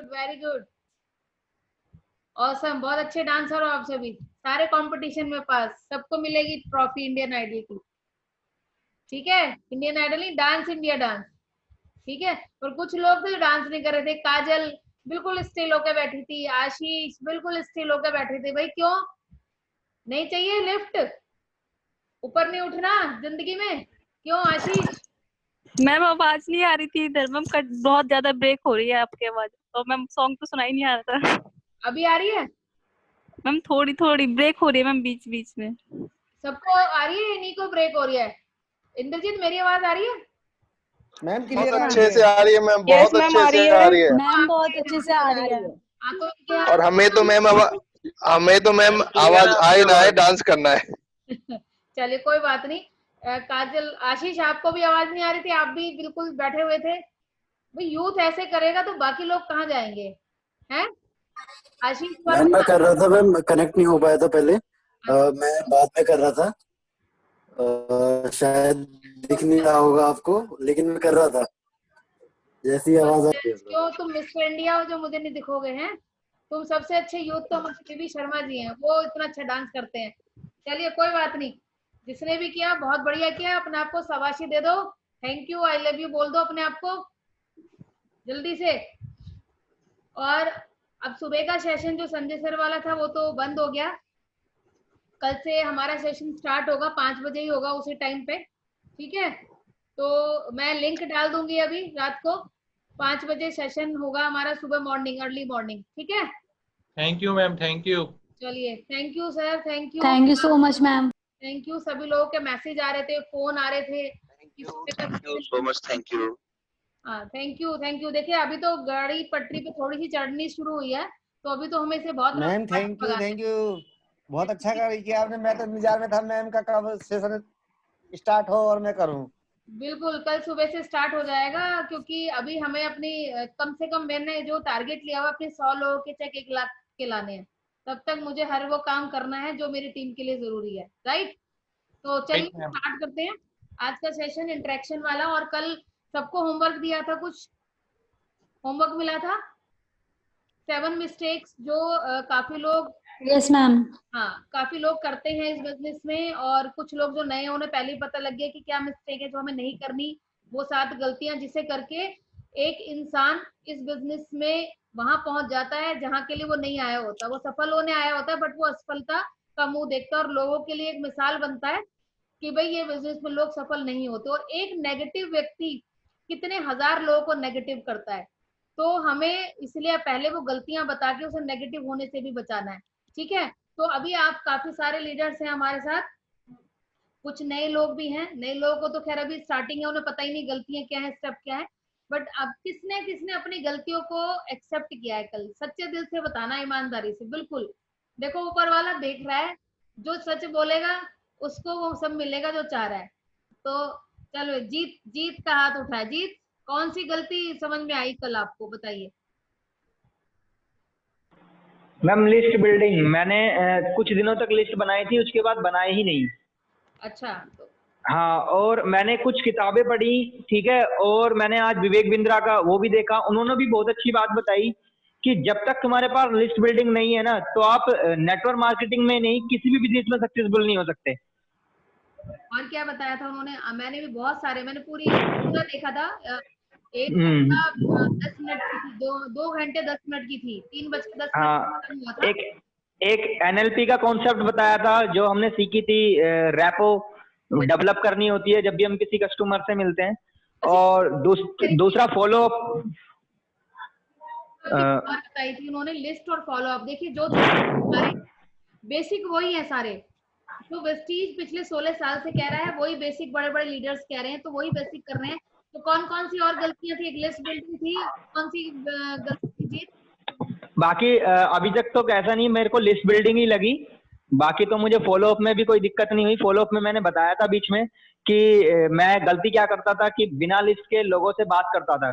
Very good, awesome, बहुत अच्छे dancer हो आप सभी, सारे कंपटीशन में पास, सबको मिलेगी ट्रॉफी इंडियन आइडल की। ठीक है, इंडियन आइडल नहीं, डांस इंडिया डांस। ठीक है, और कुछ लोग थे जो डांस नहीं कर रहे थे। काजल बिल्कुल स्टिल होकर बैठी थी, आशीष बिल्कुल स्टिल होकर बैठे थे। भाई क्यों नहीं चाहिए लिफ्ट, ऊपर नहीं उठना जिंदगी में? क्यों आशीष? मैम आवाज नहीं आ रही थी इधर मैम, कट बहुत ज्यादा ब्रेक हो रही है आपकी आवाज, और मैम सॉन्ग तो सुनाई नहीं आ रहा था। अभी आ रही है? मैम थोड़ी थोड़ी ब्रेक हो रही है मैम बीच बीच में। सबको आ रही है, इन्हीं को ब्रेक हो रही है? इंद्रजीत मेरी आवाज आ रही है? मैम बहुत क्लियर आ रही अच्छे है। से आ रही है मैम, बहुत अच्छे से आ रही है मैम बहुत अच्छे से आ रही है। हाँ तो इनके यहाँ और हमें तो मैम आवाज आए ना आए डांस करना है। चलिए कोई बात नहीं। काजल, आशीष आपको भी आवाज नहीं आ रही थी, आप भी बिल्कुल बैठे हुए थे। भाई यूथ ऐसे करेगा तो बाकी लोग कहाँ जाएंगे? हैं आशीष मैम मैं कर रहा था मैम, कनेक्ट नहीं हो पाया था पहले। मैं बाद में कर रहा था। शायद दिख नहीं रहा होगा आपको, लेकिन मैं कर रहा था जैसी आवाज आ रही है। क्यों तुम मिस्टर इंडिया हो जो मुझे नहीं दिखोगे? हैं तुम सबसे अच्छे यूथ तो हमारे पीवी शर्मा जी हैं, वो इतना अच्छा डांस करते हैं। चलिए कोई बात नहीं, जिसने भी किया बहुत बढ़िया किया, अपने आप को शाबाशी दे दो, thank you I love you बोल दो अपने आप को जल्दी से। और अब सुबह का सेशन जो संजय सर वाला था वो तो बंद हो गया, कल से हमारा सेशन स्टार्ट होगा, 5 बजे ही होगा उसी टाइम पे। ठीक है, तो मैं लिंक डाल दूंगी अभी रात को, 5 बजे सेशन होगा हमारा, सुबह मॉर्निंग, अर्ली मॉर्निंग। ठीक है, thank you ma'am, thank you. चलिए thank you sir, thank you so much ma'am. Thank you. सभी लोगों के मैसेज आ रहे थे, फोन आ रहे थे। Thank you so much, thank you. हाँ थैंक यू, थैंक यू। देखिए अभी तो गाड़ी पटरी पे थोड़ी सी चढ़नी शुरू हुई है, तो अभी तो हमें इसे बहुत मैम थैंक यू, बहुत अच्छा कार्य किया आपने। मैं तो इंतजार में था मैम का कब सेशन स्टार्ट हो और मैं करूं। बिल्कुल कल सुबह से स्टार्ट हो जाएगा, क्योंकि अभी हमें अपनी कम से कम मैंने जो टारगेट लिया हुआ अपने 100 लोगों के चेक 1 लाख के लाने हैं, तब तक मुझे हर वो काम करना है जो मेरी टीम के लिए जरूरी है। राइट, तो चलिए स्टार्ट करते हैं आज का सेशन इंटरेक्शन वाला। और कल सबको होमवर्क दिया था, कुछ होमवर्क मिला था, 7 मिस्टेक्स जो काफी लोग, यस मैम। हाँ काफी लोग करते हैं इस बिजनेस में, और कुछ लोग जो नए हैं उन्हें पहले ही पता लग गया कि क्या मिस्टेक है जो हमें नहीं करनी। वो 7 गलतियां जिसे करके एक इंसान इस बिजनेस में वहां पहुंच जाता है जहां के लिए वो नहीं आया होता। वो सफल होने आया होता है, बट वो असफलता का मुंह देखता है और लोगों के लिए एक मिसाल बनता है कि भाई ये बिजनेस में लोग सफल नहीं होते। और एक नेगेटिव व्यक्ति कितने हजार लोगों को नेगेटिव करता है, तो हमें इसलिए पहले वो गलतियां बता के उसे नेगेटिव होने से भी बचाना है। ठीक है, तो अभी आप काफी सारे लीडर्स हैं हमारे साथ, कुछ नए लोग भी हैं। नए लोगों को तो खैर अभी स्टार्टिंग है, उन्हें पता ही नहीं गलतियां क्या है, स्टेप क्या है। बट अब किसने किसने अपनी गलतियों को एक्सेप्ट किया है कल? सच्चे दिल से बताना, ईमानदारी से। बिल्कुल देखो ऊपर वाला देख रहा है, जो सच बोलेगा उसको वो सब मिलेगा जो चाह रहा है। तो चलो जीत, जीत का हाथ उठाए। जीत, कौन सी गलती समझ में आई कल आपको, बताइए। मैम लिस्ट बिल्डिंग, मैंने कुछ दिनों तक लिस्ट बनाई थी, उसके बाद बनाई ही नहीं। अच्छा, हाँ, और मैंने कुछ किताबें पढ़ी, ठीक है, और मैंने आज विवेक बिंद्रा का वो भी देखा, उन्होंने भी बहुत अच्छी बात बताई कि जब तक तुम्हारे पास लिस्ट बिल्डिंग नहीं है ना, तो आप नेटवर्क मार्केटिंग में नहीं, किसी भी बिजनेस में सक्सेसफुल नहीं हो सकते। और क्या बताया था उन्होंने? मैंने भी बहुत सारे, मैंने पूरा देखा था। 1 घंटा 10 मिनट की थी, 2 घंटे 10 मिनट की थी, 3:10 हाँ, हुआ था। एक NLP का कॉन्सेप्ट बताया था जो हमने सीखी थी, रैपो डेवलप करनी होती है जब भी हम किसी कस्टमर से मिलते हैं। और दूसरा फॉलो अप बताई थी उन्होंने, लिस्ट और फॉलो अप। देखिए जो बेसिक वही है सारे, जो वेस्टीज पिछले 16 साल से कह रहा है वही बेसिक बड़े बड़े लीडर्स कह रहे हैं, तो वही बेसिक कर रहे हैं। तो कौन कौन सी और गलतियां थी? एक लिस्ट बिल्डिंग थी, कौन सी गलती थी जीत? बाकी अभी तक तो कैसा नहीं, मेरे को लिस्ट बिल्डिंग ही लगी। बाकी तो मुझे फॉलो अप में भी कोई दिक्कत नहीं हुई। फॉलो अप में मैंने बताया था बीच में कि मैं गलती क्या करता था कि बिना लिस्ट के लोगों से बात करता था।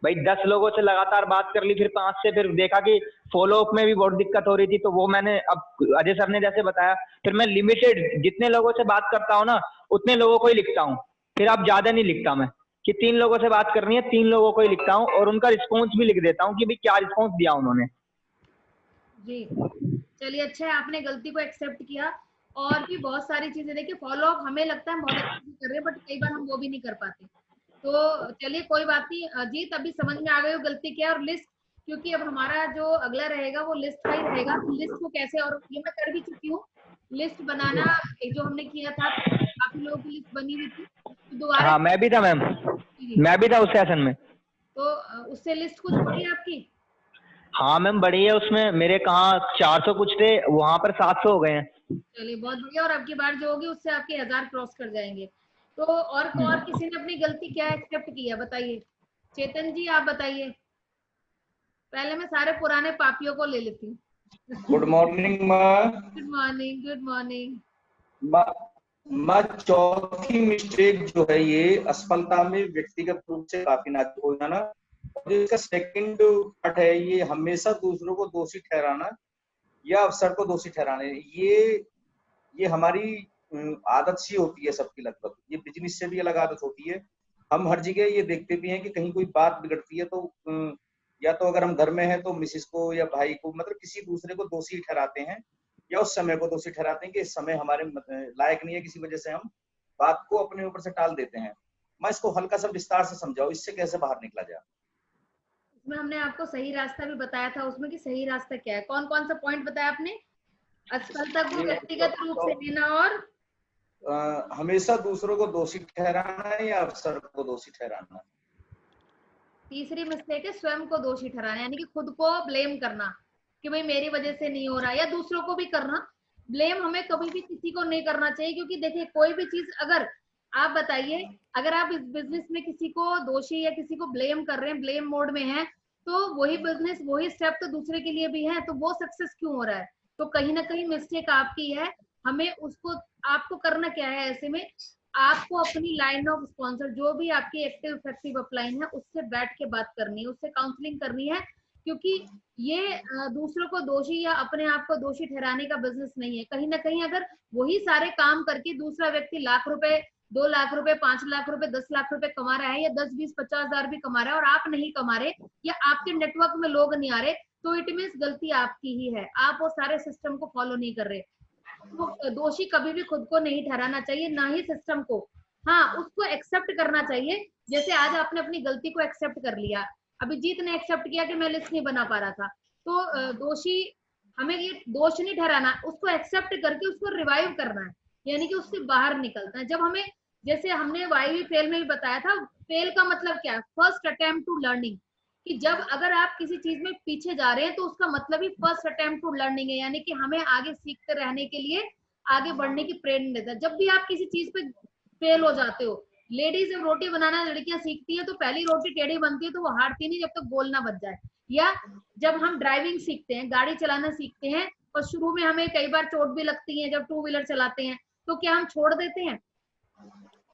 भाई 10 लोगों से लगातार बात कर ली, फिर 5 से, फिर देखा कि फॉलो अप में भी बहुत दिक्कत हो रही थी, तो वो मैंने, अब अजय सर ने जैसे बताया, फिर मैं लिमिटेड जितने लोगों से बात करता हूँ ना उतने लोगों को ही लिखता हूँ, फिर अब ज्यादा नहीं लिखता मैं। कि 3 लोगों से बात करनी है, 3 लोगों को ही लिखता हूँ और उनका रिस्पॉन्स भी लिख देता हूँ कि भाई क्या रिस्पॉन्स दिया उन्होंने। जी चलिए, अच्छा है आपने गलती को एक्सेप्ट किया। और भी बहुत सारी चीजें, देखिए फॉलो अप हमें लगता है बहुत अच्छे से कर रहे हैं, बट कई बार हम वो भी नहीं कर पाते। तो चलिए कोई बात नहीं, जीत अभी समझ में आ गई हो गलती क्या है। और लिस्ट, क्योंकि अब हमारा जो अगला रहेगा वो लिस्ट का ही रहेगा, तो लिस्ट को कैसे, और ये मैं कर भी चुकी हूँ लिस्ट बनाना, एक जो हमने किया था काफी लोगों की लिस्ट बनी हुई थी, तो दोबारा हाँ मैं भी था मैम, मैं भी था उस सेशन में। तो उससे लिस्ट कुछ बढ़ी आपकी? हाँ मैम बड़ी है, उसमें मेरे कहाँ 400 कुछ थे, वहां पर 700 हो गए हैं। चलिए बहुत बढ़िया, और अब की बार जो होगी उससे आपके 1000 क्रॉस कर जाएंगे। तो और किसी ने अपनी गलती क्या एक्सेप्ट किया बताइए? चेतन जी आप बताइए, पहले मैं सारे पुराने पापियों को ले लेती हूँ। गुड मॉर्निंग माँ। Good morning, good morning. माँ चौथी मिस्टेक जो है ये असफलता में व्यक्तिगत रूप से काफी नाजुक हो जाना। और जो इसका सेकंड पार्ट है ये हमेशा दूसरों को दोषी ठहराना या अवसर को दोषी ठहराने, ये हमारी आदत सी होती है सबकी लगभग। ये बिजनेस से भी अलग आदत होती है। हम हर जगह ये देखते भी हैं कि कहीं कोई बात बिगड़ती है तो या तो अगर हम घर में हैं तो मिसेस को या भाई को, मतलब किसी दूसरे को दोषी ठहराते हैं या उस समय को दोषी ठहराते हैं कि इस समय हमारे लायक नहीं है, किसी वजह से हम बात को अपने ऊपर से टाल देते हैं। मैं इसको हल्का सा विस्तार से समझाओ, इससे कैसे बाहर निकला जाए। इसमें हमने आपको सही रास्ता भी बताया था उसमें, कि सही रास्ता क्या है। कौन कौन सा पॉइंट बताया आपने? असफलता को व्यक्तिगत रूप से लेना, और हमेशा दूसरों को दोषी ठहराना या अवसर को दोषी ठहराना। तीसरी मिस्टेक है स्वयं को दोषी ठहराना, यानी कि खुद को ब्लेम करना कि भाई मेरी वजह से नहीं हो रहा, या दूसरों को भी करना। ब्लेम हमें कभी भी किसी को नहीं करना चाहिए, क्योंकि देखिए कोई भी चीज, अगर आप बताइए, अगर आप इस बिजनेस में किसी को दोषी या किसी को ब्लेम कर रहे हैं, ब्लेम मोड में हैं, तो वही बिजनेस, वही स्टेप तो दूसरे के लिए भी है, तो वो सक्सेस क्यों हो रहा है? तो कहीं ना कहीं मिस्टेक आपकी है। हमें उसको, आपको करना क्या है ऐसे में, आपको अपनी लाइन ऑफ स्पॉन्सर, जो भी आपकी एक्टिव इफेक्टिव अपलाइन है, उससे बैठ के बात करनी है, उससे काउंसलिंग करनी है। क्योंकि ये दूसरों को दोषी या अपने आप को दोषी ठहराने का बिजनेस नहीं है। कहीं ना कहीं अगर वही सारे काम करके दूसरा व्यक्ति लाख रुपए, 2 लाख रुपए, 5 लाख रुपए, 10 लाख रुपए कमा रहा है, या 10, 20, 50 हजार भी कमा रहा है, और आप नहीं कमा रहे, या आपके नेटवर्क में लोग नहीं आ रहे, तो इट मीन्स गलती आपकी ही है। आप वो सारे सिस्टम को फॉलो नहीं कर रहे। तो दोषी कभी भी खुद को नहीं ठहराना चाहिए, ना ही सिस्टम को। हाँ, उसको एक्सेप्ट करना चाहिए। जैसे आज आपने अपनी गलती को एक्सेप्ट कर लिया, अभिजीत ने एक्सेप्ट किया कि मैं लिस्ट नहीं बना पा रहा था, तो दोषी, हमें ये दोष नहीं ठहराना, उसको एक्सेप्ट करके उसको रिवाइव करना है, यानी कि उससे बाहर निकलना है। जब हमें, जैसे हमने वाई फेल में भी बताया था, फेल का मतलब क्या है? First attempt to learning. कि जब अगर आप किसी चीज में पीछे जा रहे हैं तो उसका मतलब ही फर्स्ट अटेम्प्ट टू लर्निंग है, यानी कि हमें आगे सीखते रहने के लिए, आगे बढ़ने की प्रेरणा देता है। जब भी आप किसी चीज पे फेल हो जाते हो, लेडीज जब रोटी बनाना लड़कियां सीखती है तो पहली रोटी टेढ़ी बनती है तो वो हारती नहीं जब तक गोल ना बच जाए। या जब हम ड्राइविंग सीखते हैं, गाड़ी चलाना सीखते हैं, और शुरू में हमें कई बार चोट भी लगती है जब टू व्हीलर चलाते हैं, तो क्या हम छोड़ देते हैं?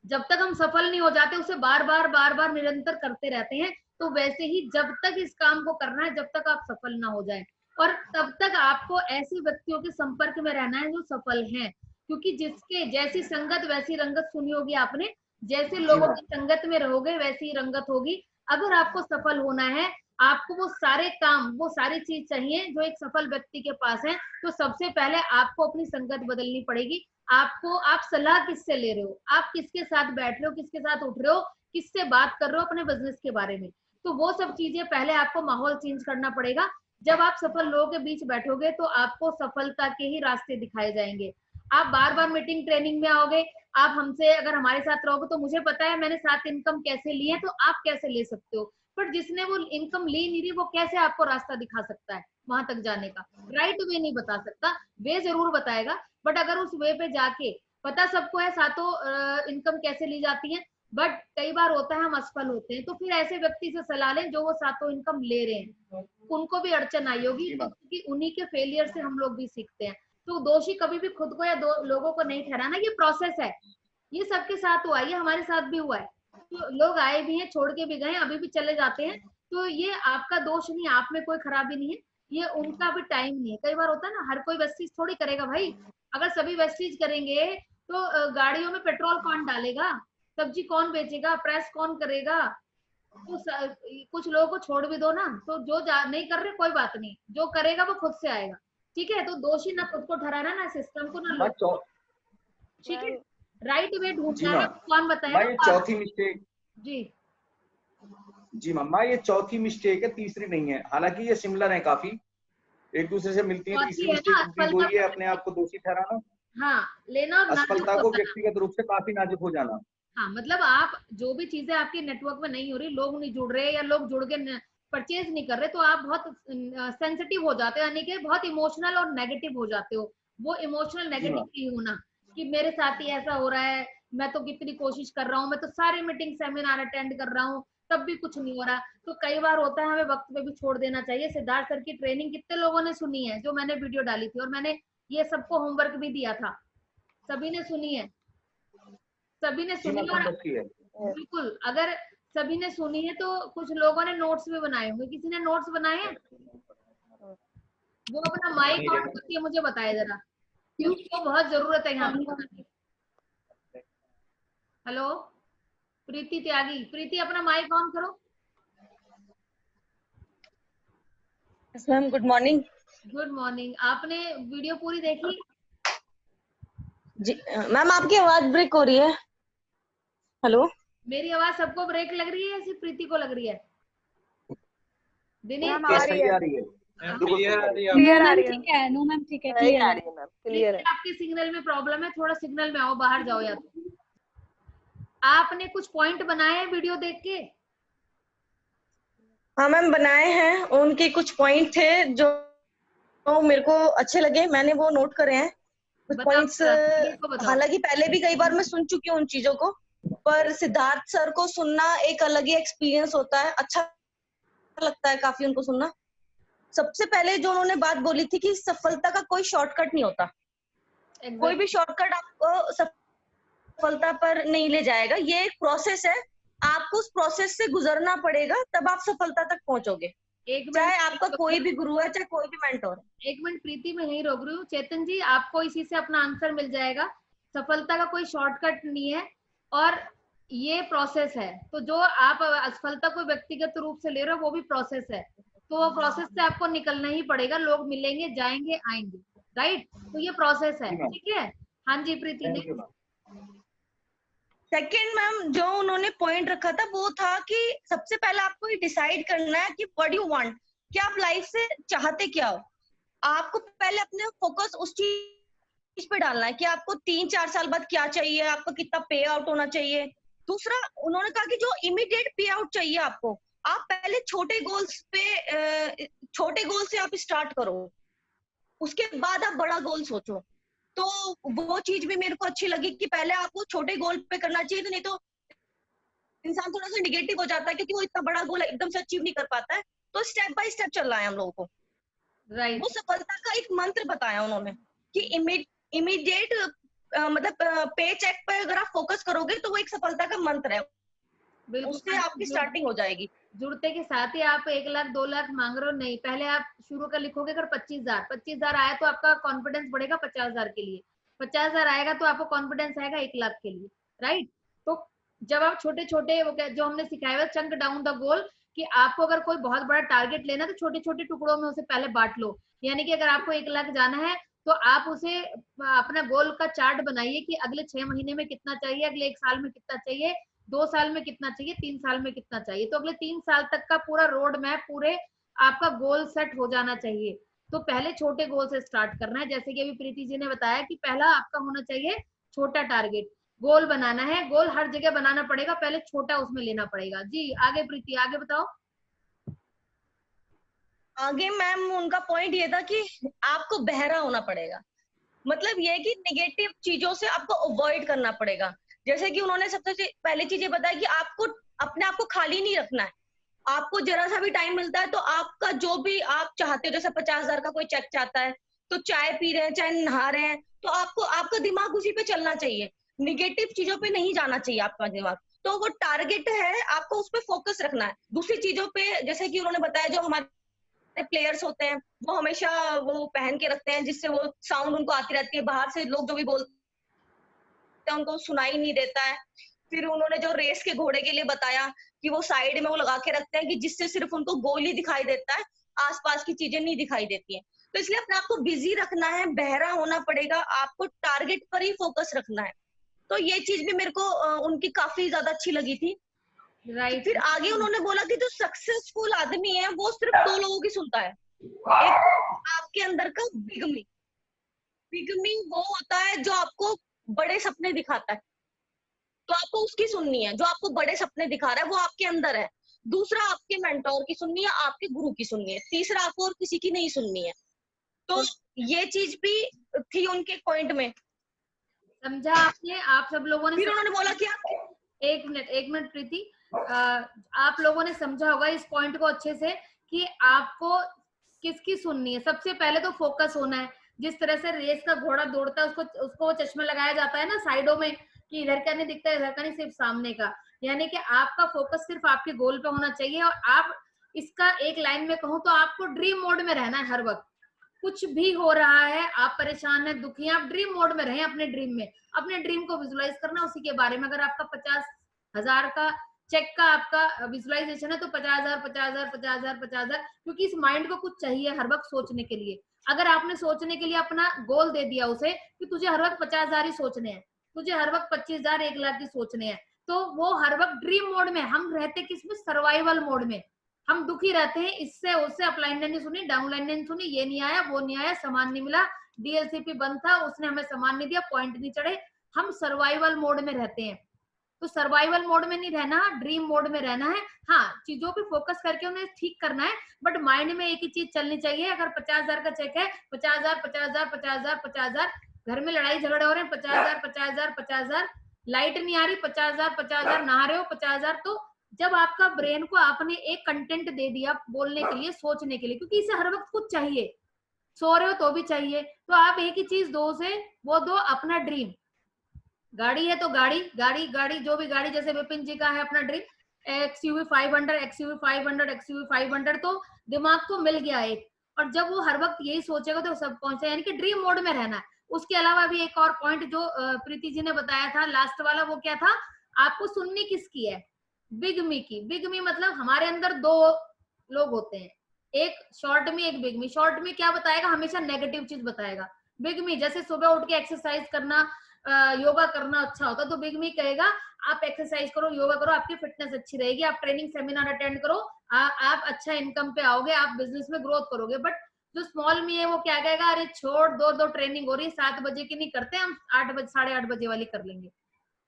जब तक हम सफल नहीं हो जाते, उसे बार बार निरंतर करते रहते हैं। तो वैसे ही जब तक इस काम को करना है, जब तक आप सफल ना हो जाए, और तब तक आपको ऐसे व्यक्तियों के संपर्क में रहना है जो सफल हैं। क्योंकि जिसके जैसी संगत वैसी रंगत, सुनी होगी आपने, जैसे लोगों की संगत में रहोगे वैसी रंगत होगी। अगर आपको सफल होना है, आपको वो सारे काम, वो सारी चीज चाहिए जो एक सफल व्यक्ति के पास है, तो सबसे पहले आपको अपनी संगत बदलनी पड़ेगी। आपको, आप सलाह किससे ले रहे हो, आप किसके साथ बैठ रहे हो, किसके साथ उठ रहे हो, किससे बात कर रहे हो अपने बिजनेस के बारे में, तो वो सब चीजें पहले आपको माहौल चेंज करना पड़ेगा। जब आप सफल लोगों के बीच बैठोगे तो आपको सफलता के ही रास्ते दिखाए जाएंगे। आप बार बार मीटिंग ट्रेनिंग में आओगे, आप हमसे अगर हमारे साथ रहोगे तो मुझे पता है मैंने 7 इनकम कैसे ली है, तो आप कैसे ले सकते हो। पर जिसने वो इनकम ली नहीं रही, वो कैसे आपको रास्ता दिखा सकता है वहां तक जाने का? राइट वे नहीं बता सकता, वे जरूर बताएगा, बट अगर उस वे पे जाके, पता सबको है सातों इनकम कैसे ली जाती है, बट कई बार होता है हम असफल होते हैं, तो फिर ऐसे व्यक्ति से सलाह लें जो वो सातों इनकम ले रहे हैं। उनको भी अड़चन आई होगी, क्योंकि उन्हीं के फेलियर से हम लोग भी सीखते हैं। तो दोषी कभी भी खुद को या लोगों को नहीं ठहराना, ये प्रोसेस है, ये सबके साथ हुआ है, ये हमारे साथ भी हुआ है। तो लोग आए भी हैं, छोड़ के भी गए, अभी भी चले जाते हैं, तो ये आपका दोष नहीं, आप में कोई खराबी नहीं है, ये उनका भी टाइम नहीं है। कई बार होता है ना, हर कोई वेस्टीज थोड़ी करेगा भाई। अगर सभी वेस्टीज करेंगे तो गाड़ियों में पेट्रोल कौन डालेगा? सब्जी कौन बेचेगा, प्रेस कौन करेगा? तो कुछ लोगों को छोड़ भी दो ना, तो जो नहीं कर रहे कोई बात नहीं, जो करेगा वो खुद से आएगा, ठीक है? तो दोषी ना खुद को ठहराना, ना सिस्टम को, ना लोग, ठीक है? राइट वे ढूंढना है, कौन बताएगा? ये चौथी मिस्टेक जी मम्मा, ये चौथी मिस्टेक है, तीसरी नहीं है। हालांकि ये सिमिलर है, काफी एक दूसरे से मिलती है। तीसरी मिस्टेक वही है, अपने आप को दोषी ठहराना, हाँ, लेना और असफलता को व्यक्तिगत रूप से काफी नाजुक हो जाना। हाँ, मतलब आप जो भी चीजें आपके नेटवर्क में नहीं हो रही, लोग नहीं जुड़ रहे या लोग जुड़ के परचेज नहीं कर रहे, तो आप बहुत सेंसिटिव हो जाते हो, यानी कि बहुत इमोशनल और नेगेटिव हो जाते हो। वो इमोशनल नेगेटिव नहीं होना कि मेरे साथ ही ऐसा हो रहा है, मैं तो कितनी कोशिश कर रहा हूँ, मैं तो सारे मीटिंग सेमिनार अटेंड कर रहा हूँ, तब भी कुछ नहीं हो रहा। तो कई बार होता है हमें वक्त पे भी छोड़ देना चाहिए। सिद्धार्थ सर की ट्रेनिंग कितने लोगों ने सुनी है, जो मैंने वीडियो डाली थी, और मैंने ये सबको होमवर्क भी दिया था, सभी ने सुनी है, सभी ने सुनी है। बिल्कुल, अगर सभी ने सुनी है तो कुछ लोगों ने नोट्स भी बनाए होंगे। किसी ने नोट्स बनाए हैं? वो अपना माइक ऑन करके मुझे बताए जरा, क्योंकि तो बहुत जरूरत है यहाँ पे। हेलो प्रीति त्यागी, प्रीति अपना माइक ऑन करो। Ma'am good morning. Good morning. आपने वीडियो पूरी देखी? जी मैम, आपकी आवाज ब्रेक हो रही है। हेलो, मेरी आवाज सबको ब्रेक लग रही है या सिर्फ प्रीति को लग रही है? दिनेश आ रही है, क्लियर आ रही है, क्लियर आ रही है। ठीक है, नो मैम ठीक है, क्लियर आ रही है मैम, क्लियर है। आपके सिग्नल में प्रॉब्लम है, थोड़ा सिग्नल में आओ, बाहर जाओ। या तो आपने कुछ पॉइंट बनाए हैं वीडियो देख के? हाँ मैम, बनाए हैं। उनके कुछ पॉइंट थे जो मेरे को अच्छे लगे, मैंने वो नोट करे हैं कुछ पॉइंट्स। हालांकि पहले भी कई बार मैं सुन चुकी हूँ उन चीजों को, पर सिद्धार्थ सर को सुनना एक अलग ही एक्सपीरियंस होता है, अच्छा लगता है काफी उनको सुनना। सबसे पहले जो उन्होंने बात बोली थी कि सफलता का कोई शॉर्टकट नहीं होता। कोई भी शॉर्टकट आपको सफलता पर नहीं ले जाएगा, ये एक प्रोसेस है, आपको उस प्रोसेस से गुजरना पड़ेगा, तब आप सफलता तक पहुंचोगे। चाहे आपका कोई भी गुरु है, चाहे कोई भी मेंटोर है। एक मिनट प्रीति, मैं यही रोक रही हूँ। चेतन जी, आपको इसी से अपना आंसर मिल जाएगा। सफलता का कोई शॉर्टकट नहीं है और ये प्रोसेस है। तो जो आप असफलता को व्यक्तिगत रूप से ले रहे हो, वो भी प्रोसेस है, तो वो प्रोसेस से आपको निकलना ही पड़ेगा। लोग मिलेंगे, जाएंगे, आएंगे, राइट? तो ये प्रोसेस है, ठीक है? हाँ जी प्रीति ने। सेकेंड मैम, जो उन्होंने पॉइंट रखा था वो था कि सबसे पहले आपको ये डिसाइड करना है कि व्हाट यू वांट, कि आप लाइफ से चाहते क्या हो। आपको पहले अपने फोकस उस चीज पे डालना है कि आपको 3-4 साल बाद क्या चाहिए, आपको कितना पे आउट होना चाहिए। दूसरा, उन्होंने कहा कि जो इमीडिएट पे आउट चाहिए आपको, आप पहले छोटे गोल्स पे, छोटे गोल से आप स्टार्ट करो, उसके बाद आप बड़ा गोल सोचो। तो वो चीज भी मेरे को अच्छी लगी कि पहले आपको छोटे गोल पे करना चाहिए, तो नहीं तो इंसान थोड़ा सा निगेटिव हो जाता है, क्योंकि वो इतना बड़ा गोल एकदम से अचीव नहीं कर पाता है। तो स्टेप बाय स्टेप चल रहा है हम लोगों को, राइट? वो सफलता का एक मंत्र बताया उन्होंने कि इमीडिएट मतलब पे चेक पे अगर आप फोकस करोगे तो वो एक सफलता का मंत्र है, उससे आपकी स्टार्टिंग हो जाएगी। जुड़ते के साथ ही आप 1 लाख 2 लाख मांग रहे हो, नहीं, पहले आप शुरू कर लिखोगे। अगर 25,000 आया तो आपका कॉन्फिडेंस बढ़ेगा 50,000 के लिए, 50,000 आएगा तो आपको कॉन्फिडेंस आएगा 1 लाख के लिए, राइट? तो जब आप छोटे छोटे, वो जो हमने सिखाया हुआ चंक डाउन द गोल, कि आपको अगर कोई बहुत बड़ा टारगेट लेना है तो छोटे छोटे टुकड़ों में उसे पहले बांट लो। यानी कि अगर आपको 1 लाख जाना है तो आप उसे अपना गोल का चार्ट बनाइए कि अगले 6 महीने में कितना चाहिए, अगले 1 साल में कितना चाहिए, 2 साल में कितना चाहिए, 3 साल में कितना चाहिए। तो अगले 3 साल तक का पूरा रोड मैप, पूरे आपका गोल सेट हो जाना चाहिए। तो पहले छोटे गोल से स्टार्ट करना है। जैसे कि अभी प्रीति जी ने बताया कि पहला आपका होना चाहिए छोटा टारगेट, गोल बनाना है। गोल हर जगह बनाना पड़ेगा, पहले छोटा उसमें लेना पड़ेगा। जी आगे प्रीति, आगे बताओ। आगे मैम उनका पॉइंट ये था कि आपको बहरा होना पड़ेगा, मतलब ये कि नेगेटिव चीजों से आपको अवॉइड करना पड़ेगा। जैसे कि उन्होंने सबसे पहली चीज ये बताया कि आपको अपने आप को खाली नहीं रखना है। आपको जरा सा भी टाइम मिलता है तो आपका जो भी आप चाहते हो, जैसे 50,000 का कोई चेक चाहता है तो चाय पी रहे हैं, चाहे नहा रहे हैं, तो आपको आपका दिमाग उसी पे चलना चाहिए, निगेटिव चीजों पे नहीं जाना चाहिए आपका दिमाग। तो वो टारगेट है, आपको उस पर फोकस रखना है। दूसरी चीजों पे, जैसे कि उन्होंने बताया, जो हमारे प्लेयर्स होते हैं वो हमेशा वो पहन के रखते हैं जिससे वो साउंड उनको आती रहती है, बाहर से लोग जो भी बोलते हैं उनको सुनाई नहीं देता है। फिर उन्होंने जो रेस के घोड़े के लिए बताया कि वो साइड में वो लगा के रखते हैं कि जिससे सिर्फ उनको गोल ही दिखाई देता है, आसपास की चीजें नहीं दिखाई देती हैं। तो इसलिए अपने आप को बिजी रखना है, बहरा होना पड़ेगा, आपको टारगेट पर ही फोकस रखना है। तो ये चीज भी मेरे को उनकी काफी ज्यादा अच्छी लगी थी। राइट। फिर आगे उन्होंने बोला कि जो सक्सेसफुल आदमी है वो सिर्फ 2 लोगों की सुनता है। एक आपके अंदर का बिगमी, बिगमी वो होता है जो आपको बड़े सपने दिखाता है, तो आपको उसकी सुननी है। जो आपको बड़े सपने दिखा रहा है वो आपके अंदर है। दूसरा आपके मेंटोर की सुननी है, आपके गुरु की सुननी है। तीसरा आपको और किसी की नहीं सुननी है। तो ये चीज भी थी उनके पॉइंट में। समझा आपने? आप सब लोगों ने फिर उन्होंने बोला कि आप एक मिनट प्रीति, आप लोगों ने समझा होगा इस पॉइंट को अच्छे से कि आपको किसकी सुननी है। सबसे पहले तो फोकस होना है। जिस तरह से रेस का घोड़ा दौड़ता है, उसको चश्मा लगाया जाता है ना साइडों में कि इधर का नहीं दिखता है, इधर का नहीं, सिर्फ सामने का। यानी कि आपका फोकस सिर्फ आपके गोल पे होना चाहिए। और आप इसका एक लाइन में कहूँ तो आपको ड्रीम मोड में रहना है हर वक्त। कुछ भी हो रहा है, आप परेशान है, दुखी हैं, आप ड्रीम मोड में रहें। अपने ड्रीम में, अपने ड्रीम को विजुलाइज करना, उसी के बारे में। अगर आपका 50,000 का चेक का आपका विजुलाइजेशन है तो 50,000 50,000 50,000 50,000, क्योंकि इस माइंड को कुछ चाहिए हर वक्त सोचने के लिए। अगर आपने सोचने के लिए अपना गोल दे दिया उसे कि तुझे हर वक्त 50,000 ही सोचने हैं, तुझे हर वक्त 25,000 1 लाख ही सोचने हैं, तो वो हर वक्त ड्रीम मोड में। हम रहते किसमें? सर्वाइवल मोड में। हम दुखी रहते हैं, इससे उससे अपलाइन ने नहीं सुनी, डाउनलाइन ने नहीं सुनी, ये नहीं आया, वो नहीं आया, सामान नहीं मिला, डीएलसीपी बंद था, उसने हमें सामान नहीं दिया, पॉइंट नहीं चढ़े। हम सर्वाइवल मोड में रहते हैं। तो सर्वाइवल मोड में नहीं रहना, ड्रीम मोड में रहना है। हाँ, चीजों पे फोकस करके उन्हें ठीक करना है, बट माइंड में एक ही चीज चलनी चाहिए। अगर 50,000 का चेक है, 50,000 50,000 50,000 50,000, घर में लड़ाई झगड़े हो रहे हैं, 50,000 50,000 50,000, लाइट नहीं आ रही, 50,000 50,000, नहा रहे हो 50,000, तो जब आपका ब्रेन को आपने एक कंटेंट दे दिया बोलने के लिए, सोचने के लिए, क्योंकि इसे हर वक्त कुछ चाहिए, सो रहे हो तो भी चाहिए, तो आप एक ही चीज दो उसे, वो दो अपना ड्रीम। गाड़ी है तो गाड़ी, गाड़ी गाड़ी जो भी गाड़ी, जैसे विपिन जी का है अपना ड्रीम XUV 500 XUV 500 XUV 500, तो दिमाग को मिल गया एक। और जब वो हर वक्त यही सोचेगा तो सब पहुंचे, यानी कि ड्रीम मोड में रहना है। उसके अलावा भी एक और पॉइंट जो प्रीति जी ने बताया था लास्ट वाला, वो क्या था? आपको सुननी किसकी है? बिगमी की। बिगमी मतलब हमारे अंदर 2 लोग होते हैं, एक शॉर्ट में, एक बिगमी। शॉर्ट में क्या बताएगा? हमेशा नेगेटिव चीज बताएगा। बिगमी जैसे सुबह उठ के एक्सरसाइज करना, योगा करना अच्छा होता है, तो बिगमी कहेगा आप एक्सरसाइज करो, योगा करो, आपकी फिटनेस अच्छी रहेगी, आप ट्रेनिंग सेमिनार अटेंड करो, आप अच्छा इनकम पे आओगे, आप बिजनेस में ग्रोथ करोगे। बट जो स्मॉल मी है वो क्या कहेगा? अरे छोड़, 2 ट्रेनिंग हो रही है, 7 बजे की नहीं करते हम, 8 बजे 8:30 बजे वाली कर लेंगे,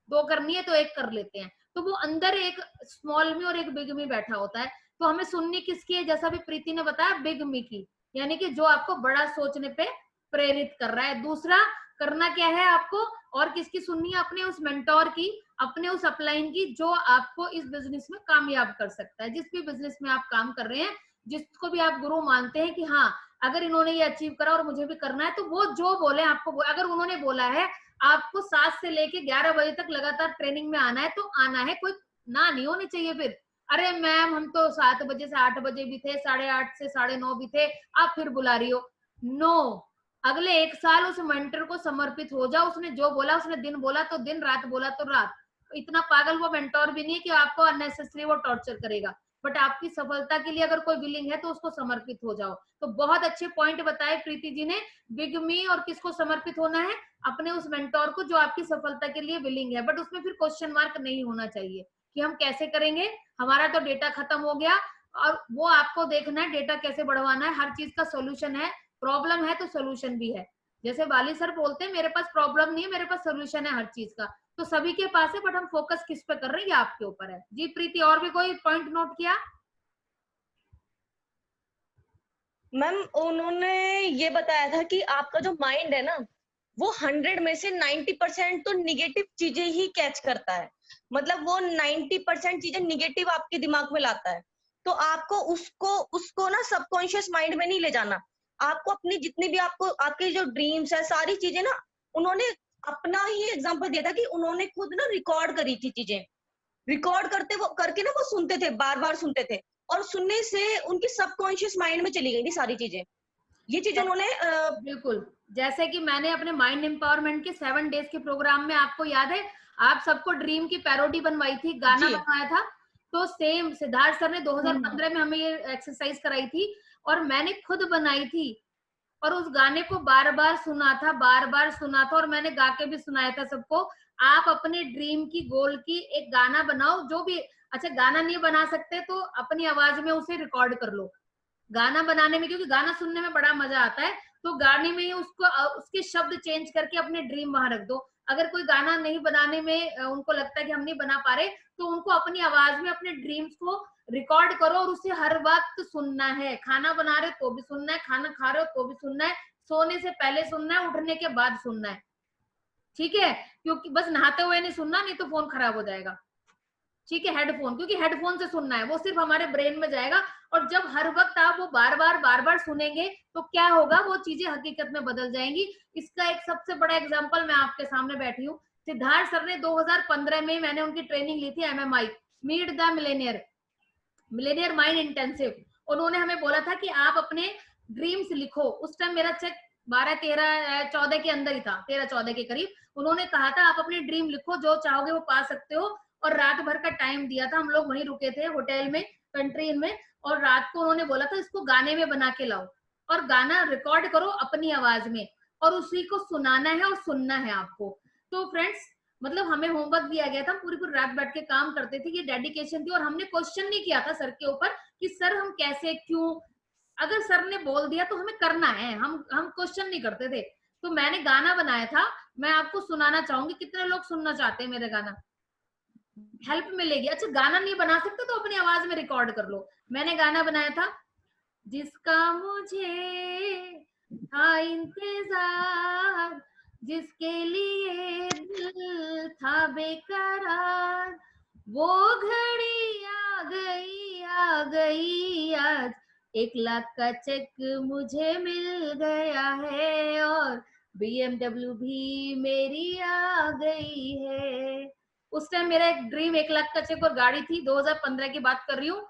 2 करनी है तो 1 कर लेते हैं। तो वो अंदर एक स्मॉल मी और एक बिग मी बैठा होता है। तो हमें सुननी किसकी है? जैसा भी प्रीति ने बताया, बिग मी की, यानी कि जो आपको बड़ा सोचने पे प्रेरित कर रहा है। दूसरा करना क्या है आपको? और किसकी सुननी है? अपने उस मेंटोर की, अपने उस अपलाइन की, जो आपको इस बिजनेस में कामयाब कर सकता है। जिस भी बिजनेस में आप काम कर रहे हैं, जिसको भी आप गुरु मानते हैं कि हाँ अगर इन्होंने ये अचीव करा और मुझे भी करना है, तो वो जो बोले आपको, अगर उन्होंने बोला है आपको 7 से लेके 11 बजे तक लगातार ट्रेनिंग में आना है, तो आना है, कोई ना नहीं होनी चाहिए। फिर अरे मैम हम तो 7 बजे से 8 बजे भी थे, 8:30 से 9:30 भी थे, आप फिर बुला रही हो। नो, अगले 1 साल उस मेंटर को समर्पित हो जाओ। उसने जो बोला, उसने दिन बोला तो दिन, रात बोला तो रात। इतना पागल वो मेंटर भी नहीं कि आपको अननेसेसरी वो टॉर्चर करेगा, बट आपकी सफलता के लिए अगर कोई विलिंग है तो उसको समर्पित हो जाओ। तो बहुत अच्छे पॉइंट बताए प्रीति जी ने। बिग मी और किसको समर्पित होना है? अपने उस मेंटोर को जो आपकी सफलता के लिए विलिंग है, बट उसमें फिर क्वेश्चन मार्क नहीं होना चाहिए कि हम कैसे करेंगे, हमारा तो डेटा खत्म हो गया। और वो आपको देखना है डेटा कैसे बढ़वाना है। हर चीज का सोल्यूशन है, प्रॉब्लम है तो सोल्यूशन भी है। जैसे वाली सर बोलते हैं मेरे पास प्रॉब्लम नहीं है, मेरे पास सोल्यूशन है हर चीज का। तो सभी के पास है, बट हम फोकस किस पे कर रहे हैं ये आपके ऊपर है। जी प्रीति, और भी कोई पॉइंट नोट किया? मैम उन्होंने ये बताया था कि आपका जो माइंड है ना, वो 100 में से 90% तो निगेटिव चीजें ही कैच करता है। मतलब वो 90% चीजें निगेटिव आपके दिमाग में लाता है। तो आपको उसको ना सबकॉन्शियस माइंड में नहीं ले जाना। आपको अपनी जितनी भी आपको आपके जो ड्रीम्स है, सारी चीजें ना, उन्होंने अपना ही एग्जांपल दिया था कि उन्होंने खुद ना रिकॉर्ड करी थी चीजें। रिकॉर्ड करके ना वो सुनते थे, बार बार सुनते थे, और सुनने से उनकी सबकॉन्शियस माइंड में चली गई थी सारी चीजें। ये चीज उन्होंने बिल्कुल, जैसे कि मैंने अपने माइंड एम्पावरमेंट के 7 डेज के प्रोग्राम में, आपको याद है, आप सबको ड्रीम की पैरोडी बनवाई थी, गाना बनवाया था, तो सेम सिद्धार्थ सर ने 2015 में हमें ये एक्सरसाइज कराई थी और मैंने खुद बनाई थी और उस गाने को बार बार सुना था और मैंने गा के भी सुनाया था सबको। आप अपने ड्रीम की, गोल की एक गाना बनाओ, जो भी, अच्छा गाना नहीं बना सकते तो अपनी आवाज में उसे रिकॉर्ड कर लो। गाना बनाने में, क्योंकि गाना सुनने में बड़ा मजा आता है, तो गाने में उसको उसके शब्द चेंज करके अपने ड्रीम वहां रख दो। अगर कोई गाना नहीं बनाने में उनको लगता है कि हम नहीं बना पा रहे, तो उनको अपनी आवाज में अपने ड्रीम्स को रिकॉर्ड करो और उसे हर वक्त सुनना है। खाना बना रहे हो तो भी सुनना है, खाना खा रहे हो तो भी सुनना है, सोने से पहले सुनना है, उठने के बाद सुनना है, ठीक है? क्योंकि बस नहाते हुए नहीं सुनना, नहीं तो फोन खराब हो जाएगा, ठीक है? हेडफोन, क्योंकि हेडफोन से सुनना है, वो सिर्फ हमारे ब्रेन में जाएगा। और जब हर वक्त आप वो बार बार सुनेंगे तो क्या होगा, वो चीजें हकीकत में बदल जाएंगी। इसका एक सबसे बड़ा एग्जांपल मैं आपके सामने बैठी हूँ। सिद्धार्थ सर ने 2015 में, मैंने उनकी ट्रेनिंग ली थी MMI, meet the millionaire mind intensive. उन्होंने हमें बोला था कि आप अपने ड्रीम्स लिखो। उस टाइम मेरा चेक 12-13-14 के अंदर ही था, 13-14 के करीब। उन्होंने कहा था आप अपने ड्रीम लिखो, जो चाहोगे वो पा सकते हो। और रात भर का टाइम दिया था, हम लोग वहीं रुके थे होटल में, कंट्री इन में, और रात को उन्होंने बोला था इसको गाने में बना के लाओ और गाना रिकॉर्ड करो अपनी आवाज में और उसी को सुनाना है और सुनना है आपको। तो फ्रेंड्स, मतलब हमें होमवर्क दिया गया था, पूरी रात बैठ के काम करते थे, ये डेडिकेशन थी। और हमने क्वेश्चन नहीं किया था सर के ऊपर कि सर हम कैसे, क्यों, अगर सर ने बोल दिया तो हमें करना है, हम क्वेश्चन नहीं करते थे। तो मैंने गाना बनाया था, मैं आपको सुनाना चाहूंगी। कितने लोग सुनना चाहते हैं मेरा गाना? हेल्प मिलेगी। अच्छा गाना नहीं बना सकते तो अपनी आवाज में रिकॉर्ड कर लो। मैंने गाना बनाया था, जिसका मुझे था इंतजार, जिसके लिए दिल था बेकरार, वो घड़ी आ गई आज, 1 लाख का चेक मुझे मिल गया है और BMW भी मेरी आ गई है। उस टाइम मेरा एक ड्रीम 1 लाख का चेक और गाड़ी थी, 2015 की बात कर रही हूँ।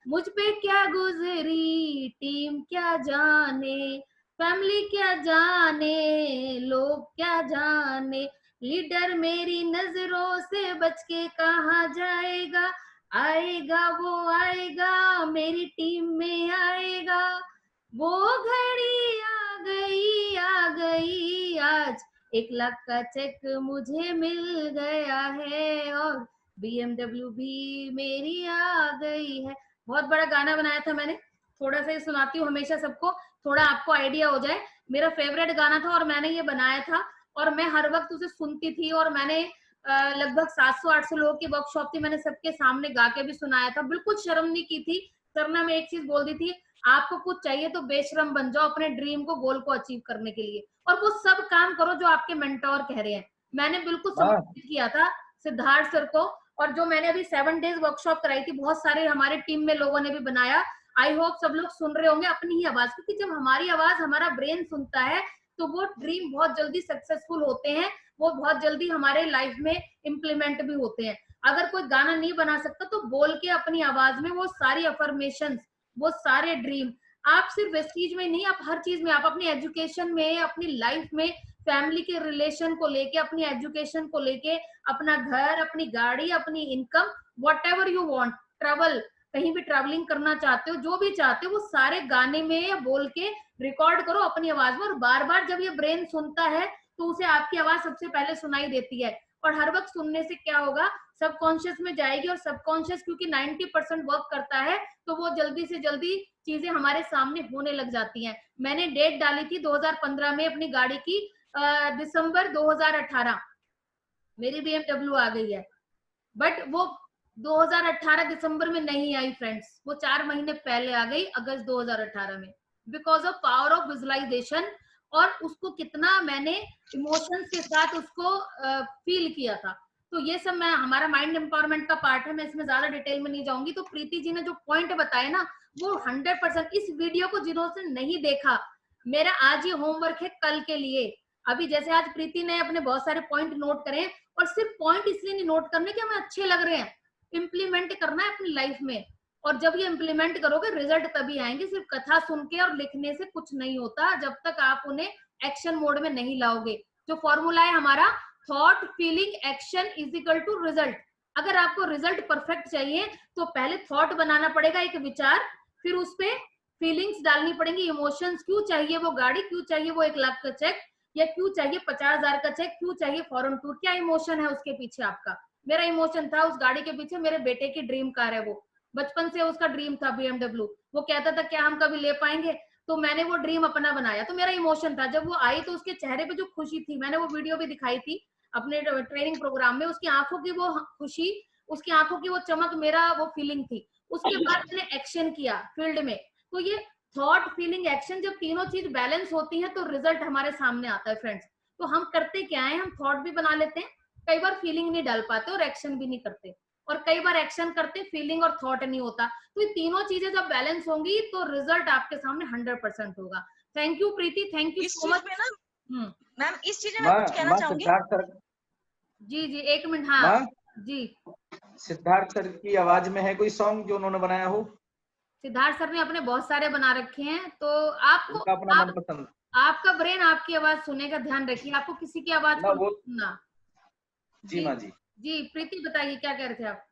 मुझ पे क्या गुजरी टीम क्या जाने, फैमिली क्या जाने, लोग क्या जाने, लीडर मेरी नजरों से बच के कहाँ जाएगा, आएगा वो आएगा, मेरी टीम में आएगा, वो घड़ी आ गई आज, 1 लाख का चेक मुझे मिल गया है और BMW भी मेरी आ गई है। बहुत बड़ा गाना बनाया था मैंने, थोड़ा सा ही सुनाती हूँ हमेशा सबको, थोड़ा आपको आइडिया हो जाए। मेरा फेवरेट गाना था और मैंने ये बनाया था और मैं हर वक्त उसे सुनती थी। और मैंने लगभग 700-800 लोगों की वर्कशॉप थी, मैंने सबके सामने गा के भी सुनाया था, बिल्कुल शर्म नहीं की थी। सरना में एक चीज बोल दी थी, आपको कुछ चाहिए तो बेशरम बन जाओ अपने ड्रीम को, गोल को अचीव करने के लिए, और वो सब काम करो जो आपके मेंटोर कह रहे हैं। मैंने बिल्कुल समर्पित किया था सिद्धार्थ सर को। और जो मैंने अभी 7 डेज वर्कशॉप कराई थी, बहुत सारे हमारे टीम में लोगों ने भी बनाया। आई होप सब लोग सुन रहे होंगे अपनी ही आवाज, क्योंकि जब हमारी आवाज हमारा ब्रेन सुनता है तो वो ड्रीम बहुत जल्दी सक्सेसफुल होते हैं, वो बहुत जल्दी हमारे लाइफ में इम्प्लीमेंट भी होते हैं। अगर कोई गाना नहीं बना सकता तो बोल के अपनी आवाज में वो सारी अफर्मेशंस, वो सारे ड्रीम, आप सिर्फ इस चीज में नहीं, आप हर चीज में, आप अपनी एजुकेशन में, अपनी लाइफ में, फैमिली के रिलेशन को लेके, अपनी एजुकेशन को लेके, अपना घर, अपनी गाड़ी, अपनी income, whatever you want, travel, कहीं भी ट्रैवलिंग करना चाहते हो, जो भी चाहते हो, वो सारे गाने में या बोल के रिकॉर्ड करो अपनी आवाज में। और बार बार जब ये ब्रेन सुनता है तो उसे आपकी आवाज सबसे पहले सुनाई देती है। और हर वक्त सुनने से क्या होगा, सबकॉन्शियस में जाएगी, और सबकॉन्शियस क्योंकि 90% वर्क करता है तो वो जल्दी से जल्दी चीजें हमारे सामने होने लग जाती हैं। मैंने डेट डाली थी 2015 में अपनी गाड़ी की, दिसंबर 2018 मेरी BMW आ गई है, बट वो 2018 दिसंबर में नहीं आई फ्रेंड्स, वो 4 महीने पहले आ गई, अगस्त 2018 में, because of power of visualisation. और उसको कितना मैंने इमोशंस के साथ उसको फील किया था। तो ये सब मैं, हमारा माइंड एम्पावरमेंट का पार्ट है, मैं इसमें ज्यादा डिटेल में नहीं जाऊंगी। तो प्रीति जी ने जो पॉइंट बताए ना, वो 100%, इस वीडियो को जिन्होंने नहीं देखा, मेरा आज ये होमवर्क है कल के लिए। अभी जैसे आज प्रीति ने अपने बहुत सारे पॉइंट नोट करे, और सिर्फ पॉइंट इसलिए नहीं नोट करने कि हमें अच्छे लग रहे हैं, इम्प्लीमेंट करना है अपनी लाइफ में। और जब ये इम्प्लीमेंट करोगे रिजल्ट तभी आएंगे। सिर्फ कथा सुन के और लिखने से कुछ नहीं होता जब तक आप उन्हें एक्शन मोड में नहीं लाओगे। जो फॉर्मूला है हमारा, thought feeling action is equal to result. अगर आपको रिजल्ट परफेक्ट चाहिए तो पहले थॉट बनाना पड़ेगा, एक विचार, फिर उस पे फीलिंग्स डालनी पड़ेंगी, इमोशंस, क्यों चाहिए वो गाड़ी, क्यों चाहिए वो 1 लाख का चेक, या क्यों चाहिए 50,000 का चेक, क्यों चाहिए फॉरेन टूर, क्या इमोशन है उसके पीछे आपका। मेरा इमोशन था उस गाड़ी के पीछे, मेरे बेटे की ड्रीम कार है वो, बचपन से उसका ड्रीम था BMW। वो कहता था क्या हम कभी ले पाएंगे, तो मैंने वो ड्रीम अपना बनाया, तो मेरा इमोशन था। जब वो आई तो उसके चेहरे पे जो खुशी थी, मैंने वो वीडियो भी दिखाई थी अपने ट्रेनिंग प्रोग्राम में, उसकी आंखों की वो खुशी, उसकी आंखों की वो चमक, मेरा वो फीलिंग थी। उसके बाद मैंने एक्शन किया फील्ड में। तो ये थॉट फीलिंग एक्शन, जब तीनों चीज बैलेंस होती है तो रिजल्ट हमारे सामने आता है फ्रेंड्स। तो हम करते क्या है, हम थॉट भी बना लेते हैं, कई बार फीलिंग नहीं डाल पाते और एक्शन भी नहीं करते, और कई बार एक्शन करते फीलिंग और थॉट नहीं होता। तो ये तीनों चीजें जब बैलेंस होंगी तो रिजल्ट आपके सामने 100% होगा। Thank you Preeti, thank you so much. Ma'am इस चीज में कुछ कहना चाहूंगी। जी जी 1 मिनट। हाँ जी, सिद्धार्थ सर की आवाज में है कोई सॉन्ग जो उन्होंने बनाया हो? सिद्धार्थ सर ने अपने बहुत सारे बना रखे हैं, तो आपको अपना मनपसंद, आपका ब्रेन आपकी आवाज सुनेगा, ध्यान रखिए, आपको किसी की आवाज को नहीं सुनना। जी माँ जी। जी प्रीति बताइए क्या कह रहे थे आप?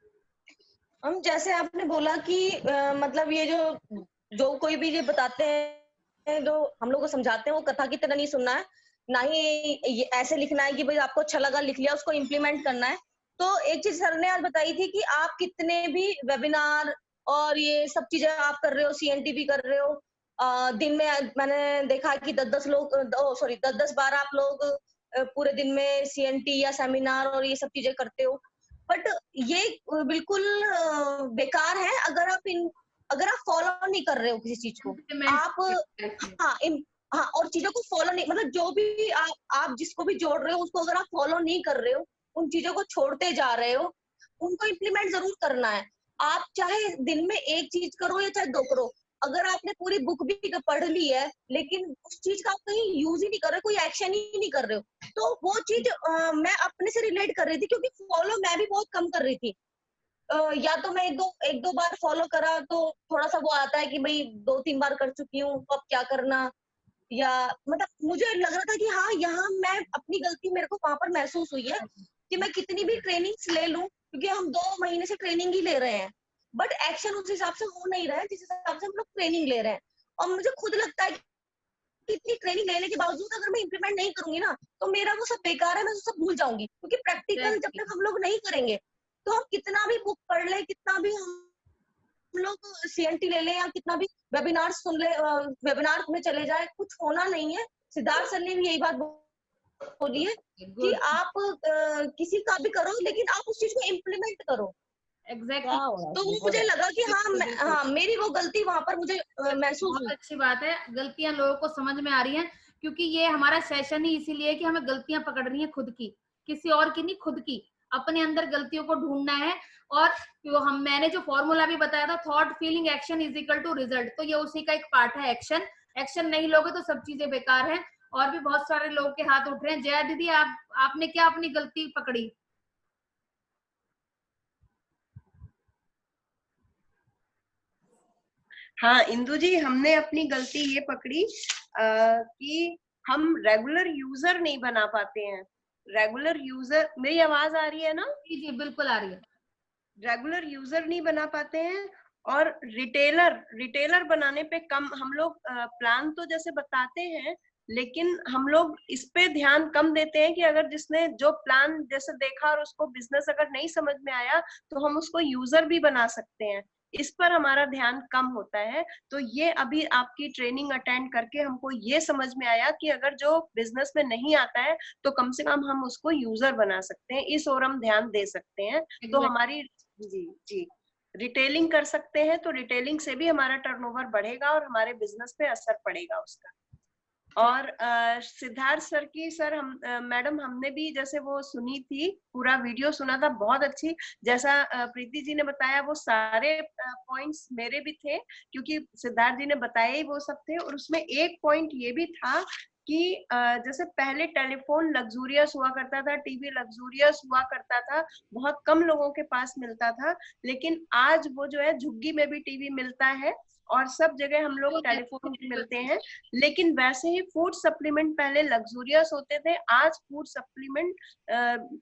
हम जैसे आपने बोला कि मतलब ये जो कोई भी ये बताते हैं, जो हम लोग को समझाते हैं, वो कथा की तरह नहीं सुनना है, ना ही ये ऐसे लिखना है कि भाई आपको अच्छा लगा लिख लिया, उसको इम्प्लीमेंट करना है। तो एक चीज सर ने आज बताई थी कि आप कितने भी वेबिनार और ये सब चीजें आप कर रहे हो, CNT भी कर रहे हो, दिन में मैंने देखा कि 10-10 बार आप लोग पूरे दिन में CNT या सेमिनार और ये सब चीजें करते हो। बट ये बिल्कुल बेकार है अगर आप फॉलो नहीं कर रहे हो किसी चीज को। आप हाँ और चीजों को फॉलो नहीं, मतलब जो भी आप जिसको भी जोड़ रहे हो उसको अगर आप फॉलो नहीं कर रहे हो, उन चीजों को छोड़ते जा रहे हो, उनको इम्प्लीमेंट जरूर करना है। आप चाहे दिन में 1 चीज करो या चाहे 2 करो, अगर आपने पूरी बुक भी पढ़ ली है लेकिन उस चीज का आप कहीं यूज ही नहीं कर रहे, कोई एक्शन ही नहीं कर रहे हो, तो वो चीज मैं अपने से रिलेट कर रही थी, क्योंकि फॉलो मैं भी बहुत कम कर रही थी। या तो मैं एक दो बार फॉलो करा तो थोड़ा सा वो आता है कि भाई 2-3 बार कर चुकी हूँ, अब क्या करना, या मतलब मुझे लग रहा था कि हाँ यहाँ मैं अपनी गलती मेरे को वहां पर महसूस हुई है कि मैं कितनी भी ट्रेनिंग्स ले लूं, क्योंकि हम 2 महीने से ट्रेनिंग ही ले रहे हैं, बट एक्शन उस हिसाब से हो नहीं रहा है जिस हिसाब से हम लोग ट्रेनिंग ले रहे हैं। और मुझे खुद लगता है कि इतनी ट्रेनिंग लेने के बावजूद अगर मैं इम्प्लीमेंट नहीं करूंगी ना तो मेरा वो सब बेकार है, मैं सब भूल जाऊंगी, क्योंकि प्रैक्टिकल जब तक हम लोग नहीं करेंगे तो हम कितना भी बुक पढ़ ले, कितना भी हम लोग CNT ले लें या कितना भी वेबिनार सुन ले, वेबिनार में चले जाए, कुछ होना नहीं है। सिद्धार्थ सर ने भी यही बात बोली है कि आप किसी का भी करो लेकिन आप उस चीज को इम्प्लीमेंट करो। एग्जैक्टली। तो वो मुझे लगा कि हाँ मेरी वो गलती वहां पर मुझे महसूस हुई। अच्छी बात है, गलतियां लोगों को समझ में आ रही हैं, क्योंकि ये हमारा सेशन ही इसीलिए कि हमें गलतियां पकड़नी है खुद की, किसी और की नहीं, खुद की। अपने अंदर गलतियों को ढूंढना है। और मैंने जो फॉर्मूला भी बताया था, thought feeling action is equal to result, तो ये उसी का एक पार्ट है। एक्शन नहीं लोगे तो सब चीजें बेकार है। और भी बहुत सारे लोग के हाथ उठ रहे हैं। जया दीदी आपने क्या अपनी गलती पकड़ी? हाँ इंदु जी, हमने अपनी गलती ये पकड़ी कि हम रेगुलर यूजर नहीं बना पाते हैं। रेगुलर यूजर, मेरी आवाज आ रही है ना? जी जी बिल्कुल आ रही है। रेगुलर यूजर नहीं बना पाते हैं, और रिटेलर बनाने पे कम हम लोग प्लान तो जैसे बताते हैं, लेकिन हम लोग इस पे ध्यान कम देते हैं कि अगर जिसने जो प्लान जैसे देखा और उसको बिजनेस अगर नहीं समझ में आया तो हम उसको यूजर भी बना सकते हैं, इस पर हमारा ध्यान कम होता है। तो ये अभी आपकी ट्रेनिंग अटेंड करके हमको ये समझ में आया कि अगर जो बिजनेस में नहीं आता है तो कम से कम हम उसको यूजर बना सकते हैं, इस ओर हम ध्यान दे सकते हैं। तो हमारी जी रिटेलिंग कर सकते हैं, तो रिटेलिंग से भी हमारा टर्नओवर बढ़ेगा और हमारे बिजनेस पे असर पड़ेगा उसका। और सिद्धार्थ सर की मैडम हमने भी जैसे वो सुनी थी, पूरा वीडियो सुना था, बहुत अच्छी। जैसा प्रीति जी ने बताया वो सारे पॉइंट्स मेरे भी थे, क्योंकि सिद्धार्थ जी ने बताया ही वो सब थे। और उसमें एक पॉइंट ये भी था कि जैसे पहले टेलीफोन लग्जूरियस हुआ करता था, टीवी लग्जूरियस हुआ करता था, बहुत कम लोगों के पास मिलता था, लेकिन आज वो जो है झुग्गी में भी टीवी मिलता है और सब जगह हम लोग टेलीफोन भी मिलते हैं। लेकिन वैसे ही फूड सप्लीमेंट पहले लग्जूरियस होते थे, आज फूड सप्लीमेंट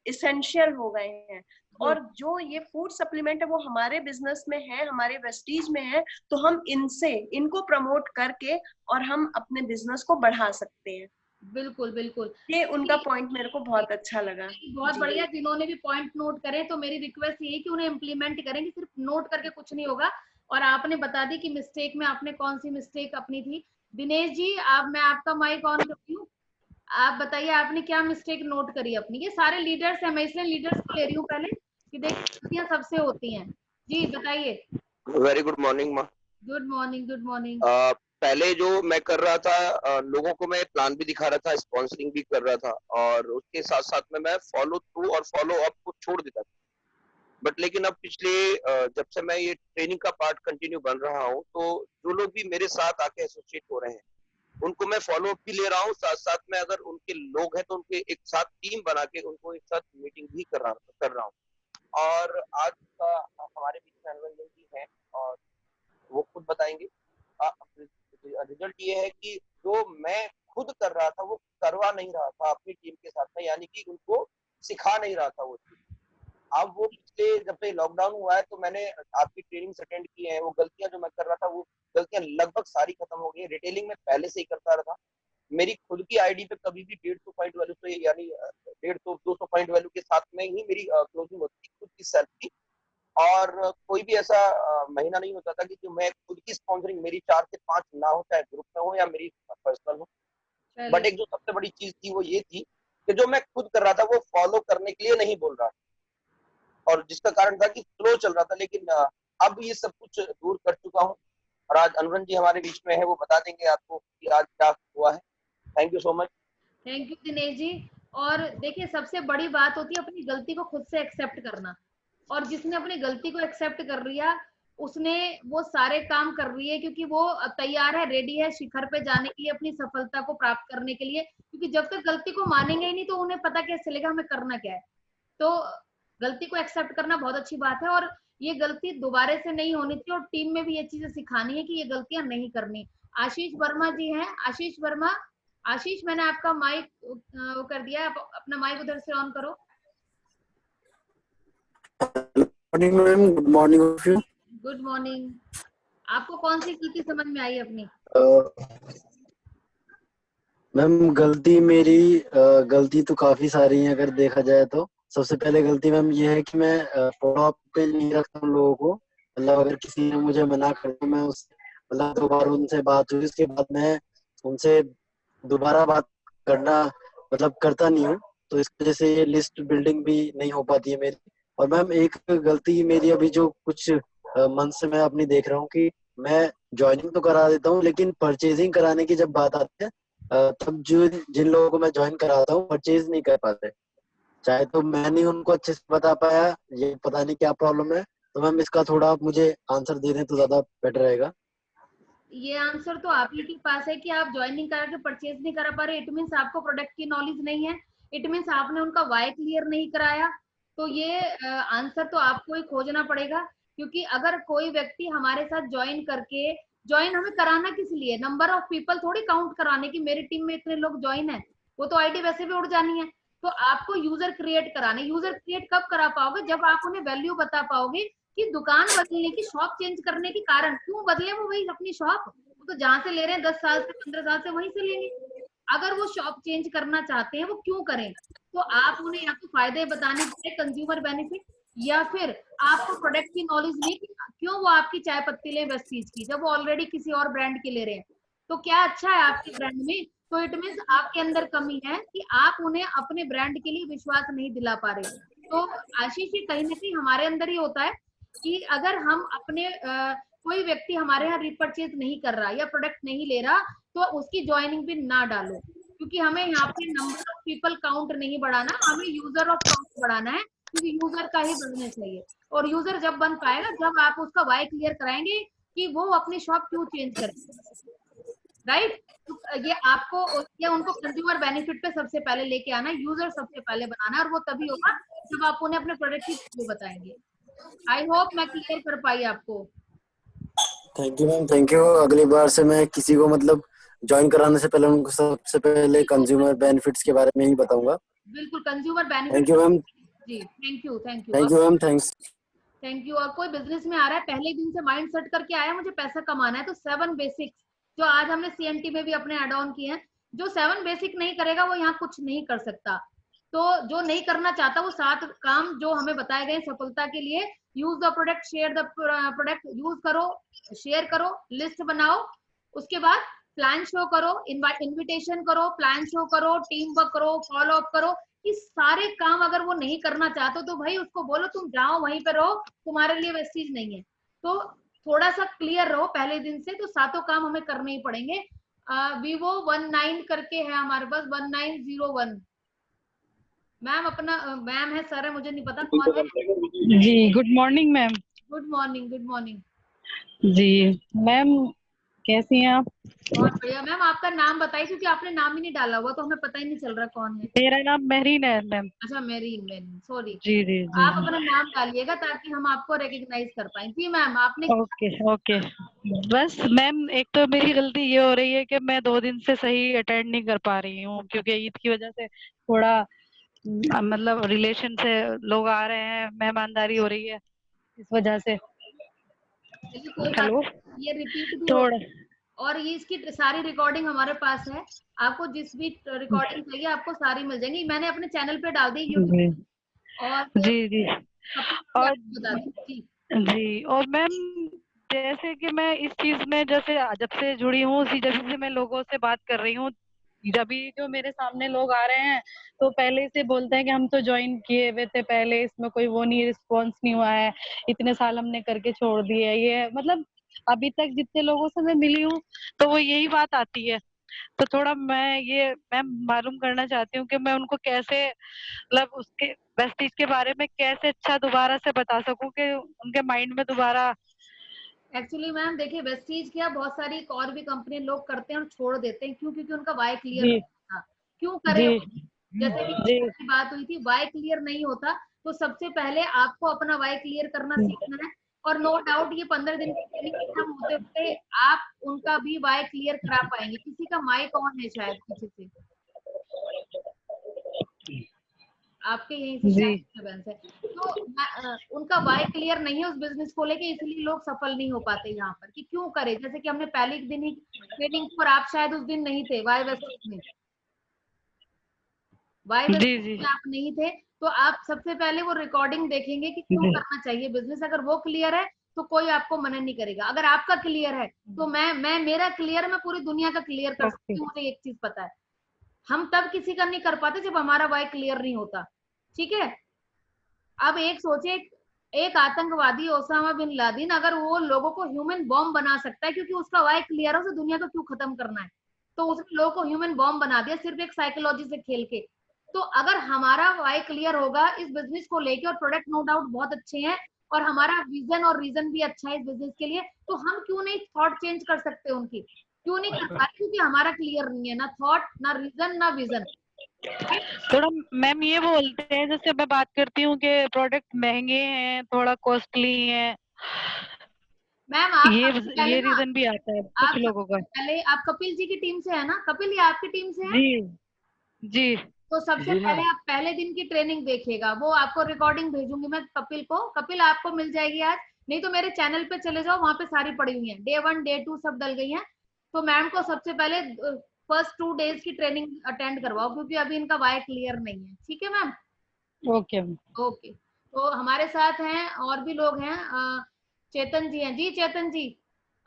इसेंशियल हो गए हैं। और जो ये फूड सप्लीमेंट है वो हमारे बिजनेस में है, हमारे वेस्टीज में है, तो हम इनको प्रमोट करके और हम अपने बिजनेस को बढ़ा सकते हैं। बिल्कुल बिल्कुल, ये उनका पॉइंट मेरे को बहुत अच्छा लगा। बहुत बढ़िया। जिन्होंने भी पॉइंट नोट करे तो मेरी रिक्वेस्ट ये है कि उन्हें इम्प्लीमेंट करें, कि सिर्फ नोट करके कुछ नहीं होगा। और आपने बता दी कि मिस्टेक में आपने कौन सी मिस्टेक अपनी थी। दिनेश जी, मैं आपका माइक ऑन करती हूँ, आप बताइए आपने क्या मिस्टेक नोट करी अपनी। ये सारे लीडर्स हैं, मैं इसलिए लीडर्स को ले रही हूँ पहले, कि देखिए गलतियां सबसे होती हैं। जी बताइए। वेरी गुड मॉर्निंग माँ। Good morning. Good morning. पहले जो मैं कर रहा था, लोगों को मैं प्लान भी दिखा रहा था, स्पॉन्सरिंग भी कर रहा था, और उसके साथ साथ में मैं फॉलो थ्रू और फॉलो अप को छोड़ देता था। बट लेकिन अब पिछले जब से मैं ये ट्रेनिंग का पार्ट कंटिन्यू बन रहा हूँ, तो जो लोग भी मेरे साथ आके एसोसिएट हो रहे हैं उनको मैं फॉलो अप भी ले रहा हूँ, साथ साथ में अगर उनके लोग हैं तो उनके एक साथ टीम बना के उनको एक साथ मीटिंग भी कर रहा हूँ। और आज का हमारे बीच में अनुरंजन जी हैं और वो खुद बताएंगे। रिजल्ट ये है कि जो मैं खुद कर रहा था वो करवा नहीं रहा था अपनी टीम के साथ में, यानी कि उनको सिखा नहीं रहा था वो चीज। अब वो पिछले जब से लॉकडाउन हुआ है तो मैंने आपकी ट्रेनिंग अटेंड की है, वो गलतियां जो मैं कर रहा था वो गलतियां लगभग सारी खत्म हो गई। रिटेलिंग में पहले से ही करता रहा था। मेरी खुद की आईडी पे कभी भी 150 पॉइंट वैल्यू से, यानी 150-200 पॉइंट वैल्यू के साथ में ही मेरी क्लोजिंग होती थी खुद की सेल्फ की। और कोई भी ऐसा महीना नहीं होता था कि जो मैं खुद की स्पॉन्सरिंग मेरी 4 से 5 ना हो, चाहे ग्रुप में हो या मेरी पर्सनल हो। बट एक जो सबसे बड़ी चीज थी वो ये थी कि जो मैं खुद कर रहा था वो फॉलो करने के लिए नहीं बोल रहा था, और जिसका कारण था कि फ्लो चल रहा था। लेकिन अब ये सब कुछ दूर कर चुका हूँ और आज अनुरंजन जी हमारे बीच में है, वो बता देंगे आपको कि आज क्या हुआ है। Thank you so much. Thank you Dinesh ji. और देखिए सबसे बड़ी बात होती है अपनी गलती को खुद से एक्सेप्ट करना, और जिसने अपनी गलती को एक्सेप्ट कर लिया उसने वो सारे काम कर रही है, क्योंकि वो तैयार है, रेडी है शिखर पे जाने के लिए, अपनी सफलता को प्राप्त करने के लिए। क्योंकि जब तक गलती को मानेंगे ही नहीं तो उन्हें पता कैसे चलेगा हमें करना क्या है। तो गलती को एक्सेप्ट करना बहुत अच्छी बात है, और ये गलती दोबारा से नहीं होनी चाहिए, और टीम में भी ये चीजें सिखानी है कि ये गलतियां नहीं करनी। आशीष वर्मा जी हैं, आशीष वर्मा। आशीष, मैंने आपका माइक वो कर दिया, आप अपना माइक उधर से ऑन करो। Morning ma'am, good morning of you. Good morning. आपको कौन सी गलती समझ में आई अपनी? मैम गलती तो काफी सारी है अगर देखा जाए तो। सबसे पहले गलती मैम ये है कि मैं फॉलो अप पे नहीं रखता हूँ लोगों को। मतलब अगर किसी ने मुझे मना कर दिया, मैं उससे मतलब दोबारा उनसे बात हुई उसके बाद मैं उनसे दोबारा बात करना मतलब करता नहीं हूँ, तो इस वजह से ये लिस्ट बिल्डिंग भी नहीं हो पाती है मेरी। और मैम एक गलती मेरी अभी जो कुछ मंथ से मैं अपनी देख रहा हूँ कि मैं ज्वाइनिंग तो करा देता हूँ, लेकिन परचेजिंग कराने की जब बात आती है तब जिन लोगों को मैं ज्वाइन कराता हूँ परचेज नहीं कर पाते। चाहे तो मैं नहीं उनको अच्छे से बता पाया, ये पता नहीं क्या प्रॉब्लम है। तो मैम इसका थोड़ा आप मुझे आंसर दे दें तो ज्यादा बेटर रहेगा। ये आंसर तो आप ही के पास है कि आप ज्वाइनिंग करा के परचेज नहीं करा पा रहे। इट मीन्स आपको प्रोडक्ट की नॉलेज नहीं है, इट मीन्स आपने उनका वाई क्लियर नहीं कराया। तो ये आंसर तो आपको ही खोजना पड़ेगा, क्योंकि अगर कोई व्यक्ति हमारे साथ ज्वाइन हमें कराना किस लिए, नंबर ऑफ पीपल थोड़ी काउंट कराने की मेरी टीम में इतने लोग ज्वाइन है, वो तो आईडी वैसे भी उड़ जानी है। तो आपको यूजर क्रिएट कराने, यूजर क्रिएट कब करा पाओगे, जब आप उन्हें वैल्यू बता पाओगे कि दुकान बदलने की, शॉप चेंज करने के कारण क्यों बदले वो वही अपनी शॉप, वो तो जहां से ले रहे हैं 10 साल से 15 साल से वहीं से लेंगे। अगर वो शॉप चेंज करना चाहते हैं वो क्यों करें, तो आप उन्हें या तो फायदे बताने के लिए कंज्यूमर बेनिफिट, या फिर आपको प्रोडक्ट की नॉलेज नहीं कि क्यों वो आपकी चाय पत्ती ले वेस्टीज की जब वो ऑलरेडी किसी और ब्रांड की ले रहे हैं। तो क्या अच्छा है आपके ब्रांड में, तो इट मीन्स आपके अंदर कमी है कि आप उन्हें अपने ब्रांड के लिए विश्वास नहीं दिला पा रहे। तो आशीष जी, कहीं ना कहीं हमारे अंदर ही होता है कि अगर हम अपने कोई व्यक्ति हमारे यहाँ रिपर्चेज नहीं कर रहा या प्रोडक्ट नहीं ले रहा तो उसकी ज्वाइनिंग भी ना डालो, क्योंकि हमें यहाँ पे नंबर ऑफ पीपल काउंट नहीं बढ़ाना, हमें यूजर ऑफ काउंट बढ़ाना है, क्योंकि यूजर का ही बनना चाहिए। और यूजर जब बन पाएगा जब आप उसका वाई क्लियर कराएंगे कि वो अपनी शॉप क्यों चेंज करें, राइट। तो ये आपको ये उनको कंज्यूमर बेनिफिट पे सबसे पहले लेके आना, यूजर सबसे पहले बनाना है, और वो तभी होगा जब आप उन्हें अपने प्रोडक्ट की वैल्यू बताएंगे। आई होप मैं क्लियर कर पाई आपको। Thank you ma'am, thank you. अगली बार से मैं किसी को मतलब ज्वाइन कराने से पहले उनको सबसे पहले कंज्यूमर बेनिफिट्स के बारे में ही बताऊंगा। बिल्कुल, consumer benefit. Thank you ma'am. जी thank you, thank you, thank you ma'am, thanks. Thank you. और कोई बिजनेस में आ रहा है, पहले दिन से माइंड सेट करके आया मुझे पैसा कमाना है, तो 7 बेसिक्स जो आज हमने सीएनटी में भी अपने ऐड ऑन किए हैं, जो 7 बेसिक नहीं करेगा वो यहाँ कुछ नहीं कर सकता। तो जो नहीं करना चाहता वो 7 काम जो हमें बताए गए सफलता के लिए, use the product, share the product, use करो, शेयर करो, लिस्ट बनाओ, उसके बाद प्लान शो करो, इनविटेशन करो, प्लान शो करो, टीम वर्क करो, फॉलो अप करो। ये सारे काम अगर वो नहीं करना चाहते तो भाई उसको बोलो तुम जाओ वहीं पे रहो, तुम्हारे लिए वेस्टीज नहीं है। तो थोड़ा सा क्लियर रहो पहले दिन से, तो 7 काम हमें करने ही पड़ेंगे। Vivo 19 करके है हमारे पास, 1901। मैम अपना मैम है, सर है, मुझे नहीं पता कौन है। जी good morning ma'am. Good morning, good morning जी मैम, कैसी हैं आप? बहुत बढ़िया। मैम आपका नाम बताइए, क्योंकि आपने नाम ही नहीं डाला हुआ तो हमें पता ही नहीं चल रहा कौन है। मेरा नाम मेहरीन है मैम। अच्छा मेरीन, मेरीन, सॉरी। जी जी जी आप अपना नाम डालिएगा ताकि हम आपको रिकॉग्नाइज कर पाए। जी मैम आपने। Okay okay. बस मैम एक तो मेरी गलती ये हो रही है कि मैं 2 दिन से सही अटेंड नहीं कर पा रही हूँ, क्योंकि ईद की वजह से थोड़ा मतलब रिलेशन से लोग आ रहे हैं, मेहमानदारी हो रही है इस वजह से। हेलो, ये रिपीट भी थोड़ा और ये इसकी सारी रिकॉर्डिंग हमारे पास है, आपको जिस भी रिकॉर्डिंग चाहिए आपको सारी मिल जाएंगी। मैंने अपने चैनल पे डाल दी यूट्यूब और जी जी और जी जी। और मैम जैसे कि मैं इस चीज में जैसे जब से जुड़ी हूँ उसी जब से मैं लोगों से बात कर रही हूँ, जब भी जो मेरे सामने लोग आ रहे हैं तो पहले से बोलते हैं कि हम तो ज्वाइन किए हुए थे पहले, इसमें कोई वो नहीं, रिस्पॉन्स नहीं हुआ है, इतने साल हमने करके छोड़ दिए है। ये मतलब अभी तक जितने लोगों से मैं मिली हूँ तो वो यही बात आती है। तो थोड़ा मैं मालूम करना चाहती हूँ कि मैं उनको कैसे मतलब उसके वेस्टीज के बारे में कैसे अच्छा दोबारा से बता सकूं कि उनके माइंड में दोबारा। एक्चुअली मैम देखिए, वेस्टीज क्या बहुत सारी और भी कंपनी लोग करते हैं और छोड़ देते हैं, क्यों? क्योंकि उनका वाई क्लियर जी नहीं था। क्यों करे? जी जैसे कि जी की बात हुई थी, वाई क्लियर नहीं होता तो सबसे पहले आपको अपना वाई क्लियर करना सीखना है। और नो डाउट ये 15 दिन की ट्रेनिंग खत्म होते होते आप उनका भी वाई क्लियर करा पाएंगे। किसी का माइक ऑन है शायद पीछे से, आपके यहीं से शायद डिस्टर्बेंस है। तो उनका वाई क्लियर नहीं है उस बिजनेस को लेके, इसलिए लोग सफल नहीं हो पाते यहाँ पर। कि क्यों करे? जैसे कि हमने पहले दिन ही ट्रेनिंग पर, आप शायद उस दिन नहीं थे वाई वेस्टेज में, वाई वेस्टेज में आप नहीं थे, तो आप सबसे पहले वो रिकॉर्डिंग देखेंगे कि क्यों करना चाहिए बिजनेस। अगर वो क्लियर है तो कोई आपको मना नहीं करेगा। अगर आपका क्लियर है तो मैं मेरा क्लियर है, मैं पूरी दुनिया का क्लियर कर सकती हूँ। मुझे एक चीज पता है, हम तब किसी का नहीं कर पाते जब हमारा वाई क्लियर नहीं होता। ठीक है? अब एक सोचे, एक आतंकवादी ओसामा बिन लादेन अगर वो लोगों को ह्यूमन बॉम्ब बना सकता है क्योंकि उसका वाई क्लियर है, उसे दुनिया को क्यों खत्म करना है? तो उसने लोगों को ह्यूमन बॉम्ब बना दिया सिर्फ एक साइकोलॉजी से खेल के। तो अगर हमारा वाई क्लियर होगा इस बिजनेस को लेके, और प्रोडक्ट नो डाउट बहुत अच्छे हैं और हमारा विजन और रीजन भी अच्छा है इस बिजनेस के लिए, तो हम क्यों नहीं थॉट चेंज कर सकते उनकी? क्यों नहीं कर पाते? क्योंकि हमारा क्लियर नहीं है, ना थॉट, ना रीजन, ना विजन। थोड़ा मैम ये बोलते हैं, जैसे मैं बात करती हूँ कि प्रोडक्ट महंगे हैं, थोड़ा कॉस्टली हैं, मैम आप ये रीजन भी आता है कुछ लोगों का। पहले आप कपिल जी की टीम से है ना? कपिल, ये आपकी टीम से है? जी जी। तो सबसे पहले आप पहले दिन की ट्रेनिंग देखिएगा, वो आपको रिकॉर्डिंग भेजूंगी मैं कपिल को। कपिल आपको मिल जाएगी आज, नहीं तो मेरे चैनल पे चले जाओ, वहां पे सारी पड़ी हुई है, डे 1 डे 2 सब डल गई हैं। तो मैम को सबसे पहले फर्स्ट 2 डेज की ट्रेनिंग अटेंड करवाओ, क्योंकि अभी इनका वाई क्लियर नहीं है। ठीक है मैम? Okay okay. तो हमारे साथ हैं और भी लोग हैं, चेतन जी हैं। जी चेतन जी,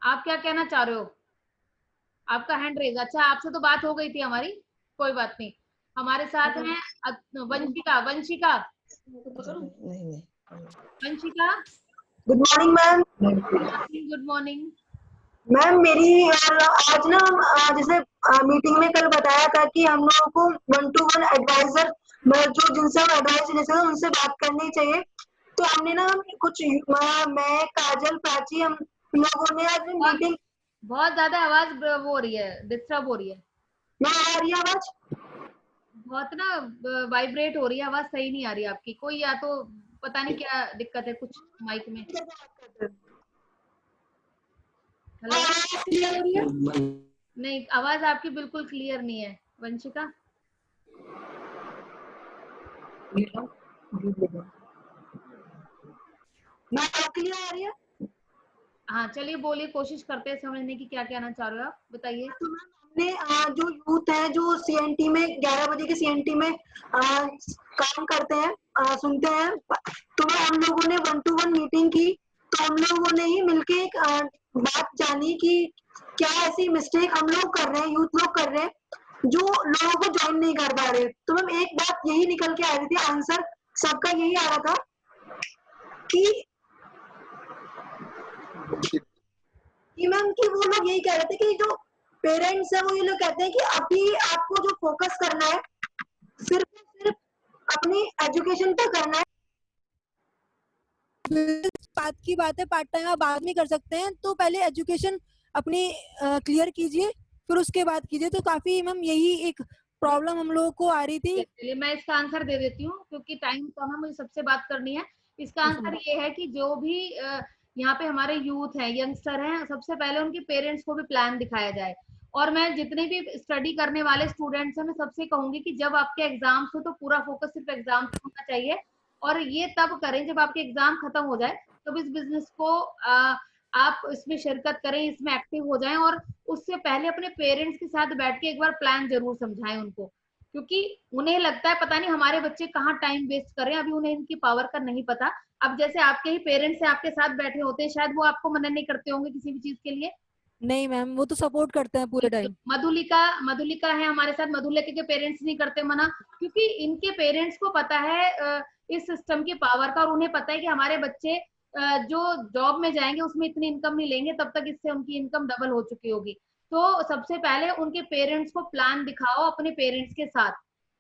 आप क्या कहना चाह रहे हो? आपका हैंड रेज। अच्छा, आपसे तो बात हो गई थी हमारी, कोई बात नहीं। हमारे साथ हैं Vanshika. Vanshika, Vanshika good morning ma'am. Good morning ma'am मेरी आज ना जैसे मीटिंग में कल बताया था कि हम लोगों को 1 to 1 एडवाइजर, जो जिनसे हम एडवाइस ले सकते हैं उनसे बात करनी चाहिए। तो हमने ना कुछ मैं काजल प्राची हम लोगों ने आज मीटिंग। बहुत ज्यादा आवाज वो हो रही है, डिस्टर्ब हो रही है। मैं आ रही है आवाज? बहुत ना वाइब्रेट हो रही है आवाज, सही नहीं आ रही आपकी। कोई या तो पता नहीं क्या दिक्कत है कुछ माइक में। हेलो, क्लियर हो रही है? नहीं आवाज आपकी बिल्कुल क्लियर नहीं है वंशिका। मैं क्लियर आ रही है? हाँ चलिए बोलिए, कोशिश करते हैं समझने की, क्या कहना चाह रहे हो आप, बताइए। तो मैम हमने जो यूथ है जो सीएनटी में 11 बजे की सीएनटी में काम करते हैं, सुनते हैं, तो हम लोगों ने 1-to-1 मीटिंग की। तो हम लोगों ने ही मिलके एक बात जानी कि क्या ऐसी मिस्टेक हम लोग कर रहे हैं, यूथ लोग कर रहे हैं जो लोगों को ज्वाइन नहीं कर पा रहे। तो मैम एक बात यही निकल के आ रही थी, आंसर सबका यही आ रहा था कि मैम कि वो लोग यही कह रहे थे कि जो पेरेंट्स है वो ये लोग कहते हैं कि अभी आपको जो फोकस करना है सिर्फ अपनी एजुकेशन पर करना है। बात की बात है, पार्ट टाइम आप बाद में कर सकते हैं, तो पहले एजुकेशन अपनी क्लियर कीजिए, फिर उसके बाद कीजिए। तो काफी मैम यही एक प्रॉब्लम हम लोगों को आ रही थी। चलिए मैं इसका आंसर दे देती हूँ क्योंकि टाइम कम है, मुझे सबसे बात करनी है। इसका आंसर ये है कि जो भी यहाँ पे हमारे यूथ हैं, यंगस्टर हैं, सबसे पहले उनके पेरेंट्स को भी प्लान दिखाया जाए। और मैं जितने भी स्टडी करने वाले स्टूडेंट्स हैं, मैं सबसे कहूंगी कि जब आपके एग्जाम्स हो तो पूरा फोकस सिर्फ एग्जाम पे होना चाहिए। और ये तब करें जब आपके एग्जाम खत्म हो जाए, तब इस बिजनेस को आप इसमें शिरकत करें, इसमें एक्टिव हो जाएं। और उससे पहले अपने पेरेंट्स के साथ बैठ के एक बार प्लान जरूर समझाएं उनको, क्योंकि उन्हें लगता है पता नहीं हमारे बच्चे कहाँ टाइम वेस्ट कर रहे हैं, अभी उन्हें इनकी पावर का नहीं पता। अब जैसे आपके ही पेरेंट्स हैं, आपके साथ बैठे होते हैं, शायद वो आपको मना नहीं करते होंगे किसी भी चीज के लिए। नहीं मैम, वो तो सपोर्ट करते हैं पूरे टाइम। मधुलिका है हमारे साथ, मधुलिका के पेरेंट्स नहीं करते मना, क्योंकि इनके पेरेंट्स को पता है इस सिस्टम की पावर का, और उन्हें पता है कि हमारे बच्चे जो जॉब में जाएंगे उसमें इतनी इनकम नहीं लेंगे, तब तक इससे उनकी इनकम डबल हो चुकी होगी। तो सबसे पहले उनके पेरेंट्स को प्लान दिखाओ अपने पेरेंट्स के साथ,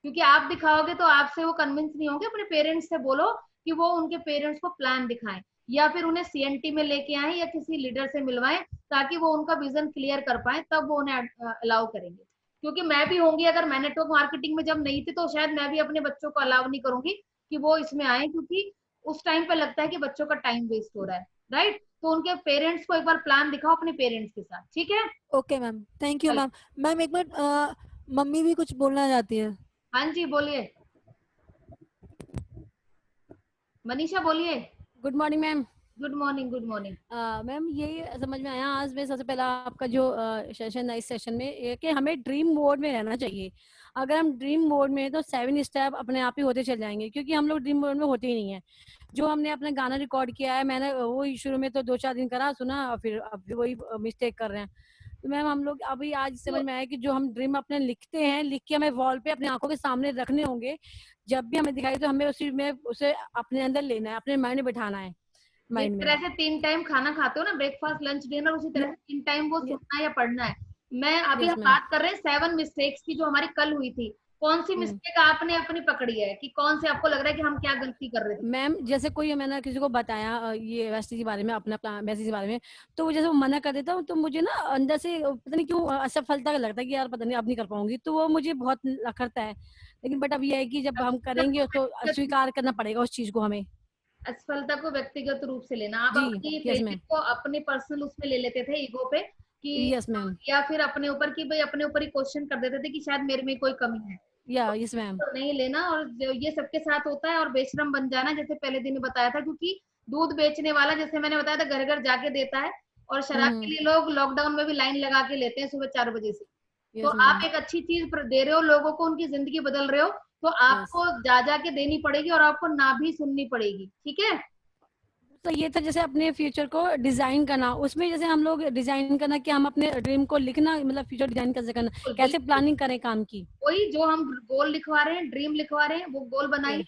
क्योंकि आप दिखाओगे तो आपसे वो कन्विंस नहीं होंगे। अपने पेरेंट्स से बोलो कि वो उनके पेरेंट्स को प्लान दिखाएं, या फिर उन्हें सीएनटी में लेके आए या किसी लीडर से मिलवाएं, ताकि वो उनका विजन क्लियर कर पाए, तब वो उन्हें अलाउ करेंगे। क्योंकि मैं भी होंगी, अगर मैं नेटवर्क मार्केटिंग में जब नहीं थी तो शायद मैं भी अपने बच्चों को अलाउ नहीं करूंगी कि वो इसमें आए, क्योंकि उस टाइम पे लगता है कि बच्चों का टाइम वेस्ट हो रहा है, राइट। तो उनके पेरेंट्स को एक बार प्लान दिखाओ अपने पेरेंट्स के साथ, ठीक है। Okay ma'am, thank you ma'am. Ma'am एक मिनट, मम्मी भी कुछ बोलना चाहती है। हाँ जी बोलिए, मनीषा बोलिए। Good morning ma'am. Good morning, good morning ma'am. ये समझ में आया आज में सबसे पहला आपका जो सेशन है, इस सेशन में ये कि हमें ड्रीम मोड में रहना चाहिए। अगर हम ड्रीम मोड में हैं तो 7 स्टेप अपने आप ही होते चल जाएंगे, क्योंकि हम लोग ड्रीम मोड में होते ही नहीं है। जो हमने अपना गाना रिकॉर्ड किया है, मैंने वो शुरू में तो 2-4 दिन करा, सुना, और फिर अब वही मिस्टेक कर रहे हैं। तो मैम हम लोग अभी आज समझ में आया कि जो हम ड्रीम अपने लिखते हैं, लिख के हमें वॉल पे अपनी आंखों के सामने रखने होंगे। जब भी हमें दिखाई तो हमें उसी में उसे अपने अंदर लेना है, अपने माइंड में बिठाना है। जिस तरह से 3 टाइम खाना खाते हो ना, ब्रेकफास्ट लंच डिनर, उसी तरह से 3 टाइम वो सुनना या पढ़ना है। मैं अभी हम बात कर रहे हैं 7 मिस्टेक्स की जो हमारी कल हुई थी। कौन सी मिस्टेक आपने अपनी पकड़ी है, कि कौन से आपको लग रहा है कि हम क्या गलती कर रहे थे? मैम जैसे कोई मैंने किसी को बताया ये वैसे के बारे में, अपना प्लान वैसे के बारे में, तो जैसे वो मना कर देता हूँ, तो मुझे ना अंदर से पता नहीं क्यों असफलता का लगता है कि यार पता नहीं अब नहीं कर पाऊंगी, तो वो मुझे बहुत लखड़ता है। लेकिन बट अब ये है कि जब हम करेंगे तो स्वीकार करना पड़ेगा उस चीज को हमें। असफलता को व्यक्तिगत रूप से लेना, आप अपनी फेलियर को अपने पर्सनल उसमें ले लेते थे, ईगो पे, कि यस मैम, या फिर अपने ऊपर कि भाई अपने ऊपर ही क्वेश्चन कर देते थे कि शायद मेरे में कोई कमी है। यस मैम, तो नहीं लेना, और ये सबके साथ होता है। और बेशरम बन जाना, जैसे पहले दिन बताया था, क्योंकि दूध बेचने वाला, जैसे मैंने बताया था, घर घर जाके देता है, और शराब के लिए लोग लॉकडाउन में भी लाइन लगा के लेते हैं सुबह 4 बजे से। तो आप एक अच्छी चीज दे रहे हो लोगों को, उनकी जिंदगी बदल रहे हो, तो आपको जा के देनी पड़ेगी, और आपको ना भी सुननी पड़ेगी, ठीक है। तो ये था जैसे अपने फ्यूचर को डिजाइन करना, उसमें जैसे हम लोग डिजाइन करना कि हम अपने ड्रीम को लिखना, मतलब फ्यूचर डिजाइन कैसे करना, कैसे प्लानिंग करें काम की। वही जो हम गोल लिखवा रहे हैं, ड्रीम लिखवा रहे हैं, वो गोल बनाइए,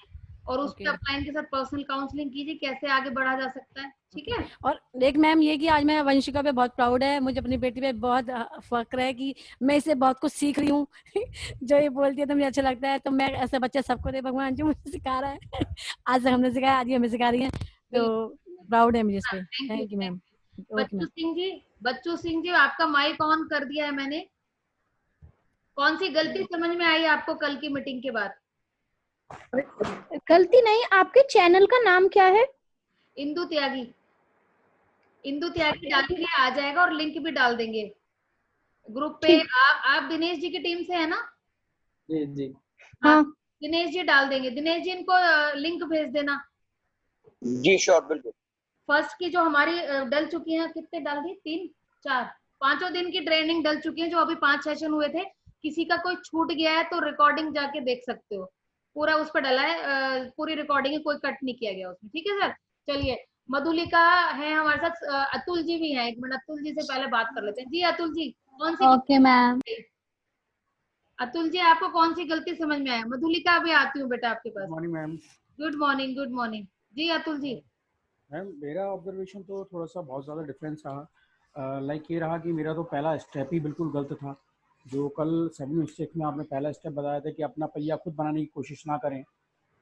और उस पर क्लाइंट के साथ पर्सनल काउंसलिंग कीजिए, कैसे आगे बढ़ा जा सकता है, ठीक है। और एक मैम ये कि आज मैं वंशिका पे बहुत प्राउड है, मुझे अपनी बेटी पे बहुत फक्र है कि मैं इससे बहुत कुछ सीख रही हूँ। जो ये बोलती है तो मुझे अच्छा लगता है। तो मैं ऐसे बच्चे सबको दे भगवान जो मुझे सिखा रहा है। आज तक हमने सिखाया, आज ही हमें सिखा रही है, तो प्राउड है मुझे इस पे। Thank you ma'am. Bachchu Singh ji, आपका माइक ऑन कर दिया है मैंने। कौन सी गलती समझ में आई आपको कल की मीटिंग के बाद? गलती नहीं, आपके चैनल का नाम क्या है? इंदु त्यागी। इंदु त्यागी डालेंगे आ जाएगा, और लिंक भी डाल देंगे ग्रुप पे। आप दिनेश जी की टीम से है ना? जी जी हाँ, दिनेश जी डाल देंगे। दिनेश जी इनको लिंक भेज देना। जी श्योर, बिल्कुल। फर्स्ट की जो हमारी डल चुकी है, कितने डाल दिए? 3 4 5 दिन की ट्रेनिंग डल चुकी है, जो अभी 5 सेशन हुए थे। किसी का कोई छूट गया है तो रिकॉर्डिंग जाके देख सकते हो, पूरा उस पर डला है, पूरी रिकॉर्डिंग है, कोई कट नहीं किया गया उसमें। ठीक है सर, चलिए। मधुलिका है हमारे साथ, अतुल जी भी हैं। एक मिनट, अतुल जी से पहले बात कर लेते हैं। जी अतुल जी, कौन सी? Okay ma'am. अतुल जी, आपको कौन सी गलती समझ में आया? मधुलिका अभी आती हूँ बेटा आपके पास। Morning ma'am. Good morning, good morning. जी अतुल जी। मैम मेरा ऑब्जर्वेशन तो थोड़ा सा बहुत ज़्यादा डिफरेंस रहा। लाइक ये रहा कि मेरा तो पहला स्टेप ही बिल्कुल गलत था। जो कल 7 मिस्टेक में आपने पहला स्टेप बताया था कि अपना पहिया खुद बनाने की कोशिश ना करें,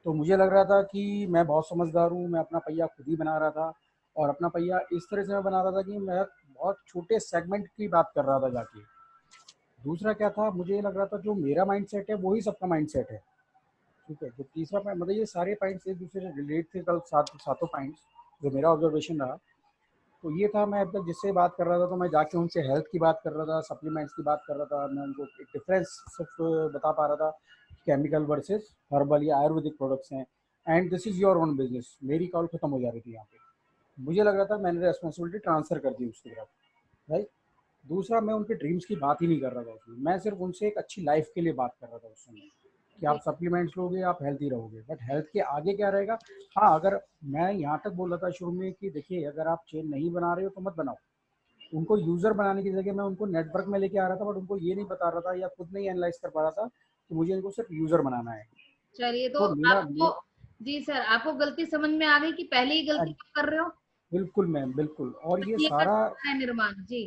तो मुझे लग रहा था कि मैं बहुत समझदार हूँ, मैं अपना पहिया खुद ही बना रहा था। और अपना पहिया इस तरह से मैं बना रहा था कि मैं बहुत छोटे सेगमेंट की बात कर रहा था जाके। दूसरा क्या था, मुझे लग रहा था जो मेरा माइंड सेट है वही सबका माइंड सेट है। ठीक है। जो तीसरा पॉइंट, मतलब ये सारे पॉइंट्स एक दूसरे से रिलेट थे कल, सातों पॉइंट्स जो मेरा ऑब्जर्वेशन रहा। तो ये था, मैं अब तक जिससे बात कर रहा था तो मैं जाके उनसे हेल्थ की बात कर रहा था, सप्लीमेंट्स की बात कर रहा था। मैं उनको एक डिफरेंस सिर्फ बता पा रहा था, केमिकल वर्सेस हर्बल या आयुर्वेदिक प्रोडक्ट्स हैं, and this is your own business. मेरी कॉल खत्म हो जा रही थी यहाँ पे। मुझे लग रहा था मैंने रेस्पॉन्सिबिलिटी ट्रांसफ़र कर दी उसकी तरफ, राइट। दूसरा, मैं उनके ड्रीम्स की बात ही नहीं कर रहा था उसमें, मैं सिर्फ उनसे एक अच्छी लाइफ के लिए बात कर रहा था उस समय, कि आप सप्लीमेंट्स लोगे, आप हेल्थी रहोगे। बट हेल्थ के आगे क्या रहेगा? हाँ, अगर मैं यहाँ तक बोल रहा था शुरू में कि देखिए, अगर आप चेन नहीं बना रहे हो तो मत बनाओ। उनको यूज़र बनाने की जगह मैं उनको नेटवर्क में लेके आ रहा था, बट उनको ये नहीं बता रहा था या खुद नहीं एनालाइज कर पा रहा था कि मुझे इनको सिर्फ यूज़र बनाना है। चलिए, तो आपको जी सर, आपको गलती समझ में आ गई कि पहले ही गलती कर रहे हो? बिल्कुल मैम, बिल्कुल। और ये सारा निर्माण जी,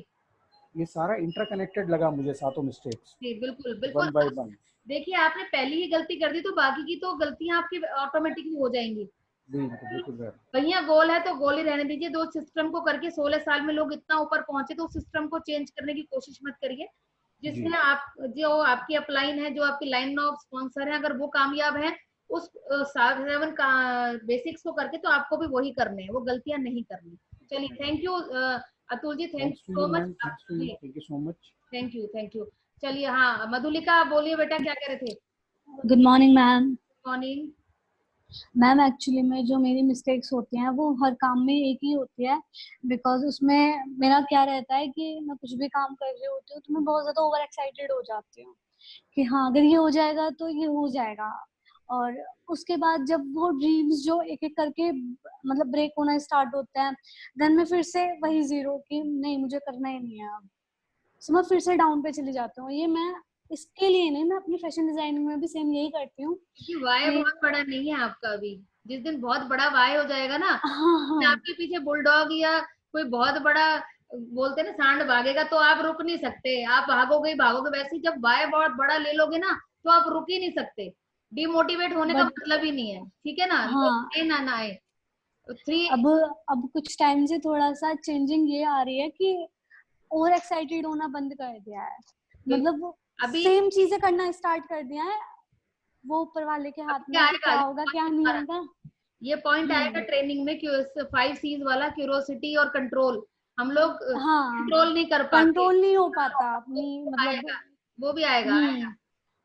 ये सारा इंटरकनेक्टेड लगा मुझे, सातों मिस्टेक्स जी बिल्कुल बिल्कुल। One by one. देखिए, आपने पहली ही गलती कर दी तो बाकी की तो गलतियां आपकी ऑटोमेटिकली हो जाएंगी। बिल्कुल। भैया गोल है तो गोल ही रहने दीजिए। दो सिस्टम को करके 16 साल में लोग इतना ऊपर पहुंचे, तो सिस्टम को चेंज करने की कोशिश मत करिए। जिसमें आप जो आपकी अपलाइन है, जो आपकी लाइन ऑफ स्पॉन्सर है, अगर वो कामयाब है उस 7 का बेसिक्स को करके, तो आपको भी वही करने हैं, वो गलतियां नहीं करनी। चलिए, thank you Atul ji, thank you so much. Thank you so much. Thank you. चलिए, हाँ मधुलिका, बोलिए बेटा, क्या कह रहे थे? Good morning ma'am. Morning ma'am, actually में जो मेरी मिस्टेक्स होती हैं वो हर काम में एक ही होती है, बिकॉज उसमें मेरा क्या रहता है कि मैं कुछ भी काम कर रही होती हूँ तो मैं बहुत ज्यादा ओवर एक्साइटेड हो जाती हूँ कि हाँ, अगर ये हो जाएगा तो ये हो जाएगा। और उसके बाद जब वो ड्रीम्स जो एक एक करके मतलब ब्रेक होना स्टार्ट होता है, देन मैं फिर से वही जीरो कि नहीं, मुझे करना ही नहीं है अब, सो मैं फिर से डाउन पे चली जाती हूँ। ये मैं इसके लिए नहीं, मैं अपनी फैशन डिजाइनिंग में भी सेम यही करती हूँ। वाय बहुत बड़ा नहीं है आपका अभी। जिस दिन बहुत बड़ा वाय हो जाएगा ना, आपके पीछे बुलडॉग या कोई बहुत बड़ा, बोलते ना, सांड भागेगा, तो आप रुक नहीं सकते, आप भागोगे ही भागोगे। वैसे ही जब वाय बहुत बड़ा ले लोगे ना, तो आप रुक ही नहीं सकते। डिमोटिवेट होने का मतलब ही नहीं है, ठीक है ना? हाँ, ना आए। अब कुछ टाइम से थोड़ा सा चेंजिंग ये आ रही है कि ओवर एक्साइटेड होना बंद कर दिया है, मतलब अभी सेम चीजें करना स्टार्ट कर दिया है। वो ऊपर वाले के हाथ में क्या होगा क्या नहीं होगा। ये पॉइंट आएगा ट्रेनिंग में, 5 C's वाला, क्यूरोसिटी और कंट्रोल। हम लोग कंट्रोल नहीं कर पाते, कंट्रोल नहीं हो पाता अपनी, मतलब वो भी आएगा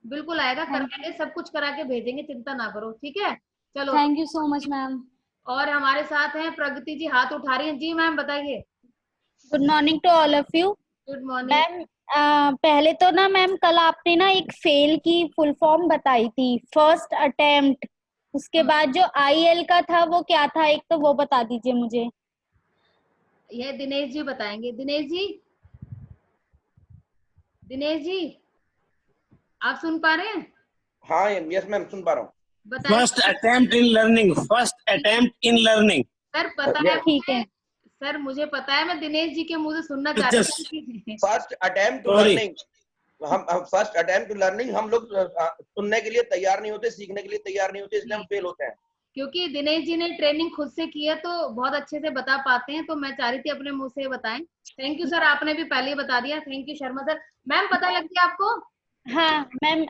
बिल्कुल आएगा। करके सब कुछ करा के भेजेंगे, चिंता ना करो, ठीक है? चलो, thank you so much ma'am. और हमारे साथ हैं प्रगति जी, हाथ उठा रही हैं। जी मैम, बताइए। Good morning to all of you. Good morning ma'am. पहले तो ना मैम, कल आपने ना एक फेल की फुल फॉर्म बताई थी, फर्स्ट अटेम्प्ट। उसके बाद जो IL का था वो क्या था, एक तो वो बता दीजिए मुझे। ये दिनेश जी बताएंगे। दिनेश जी आप सुन पा रहे हैं? हाँ यस मैम, सुन पा रहा हूँ। First attempt in learning, first attempt in learning. Sir पता है, ठीक है सर, मुझे पता है, मैं दिनेश जी के मुंह से सुनना चाहती हूँ। फर्स्ट अटेम्प्ट टू लर्निंग, हम फर्स्ट अटेम्प्ट टू लर्निंग, हम लोग सुनने के लिए तैयार नहीं होते, सीखने के लिए तैयार नहीं होते, इसलिए हम फेल होते हैं। क्योंकि दिनेश जी ने ट्रेनिंग खुद से की है, तो बहुत अच्छे से बता पाते हैं, तो मैं चाह रही थी अपने मुंह से बताएं। थैंक यू सर, आपने भी पहले ही बता दिया। Thank you Sharma sir. Ma'am, पता लग गया आपको? हाँ मैम,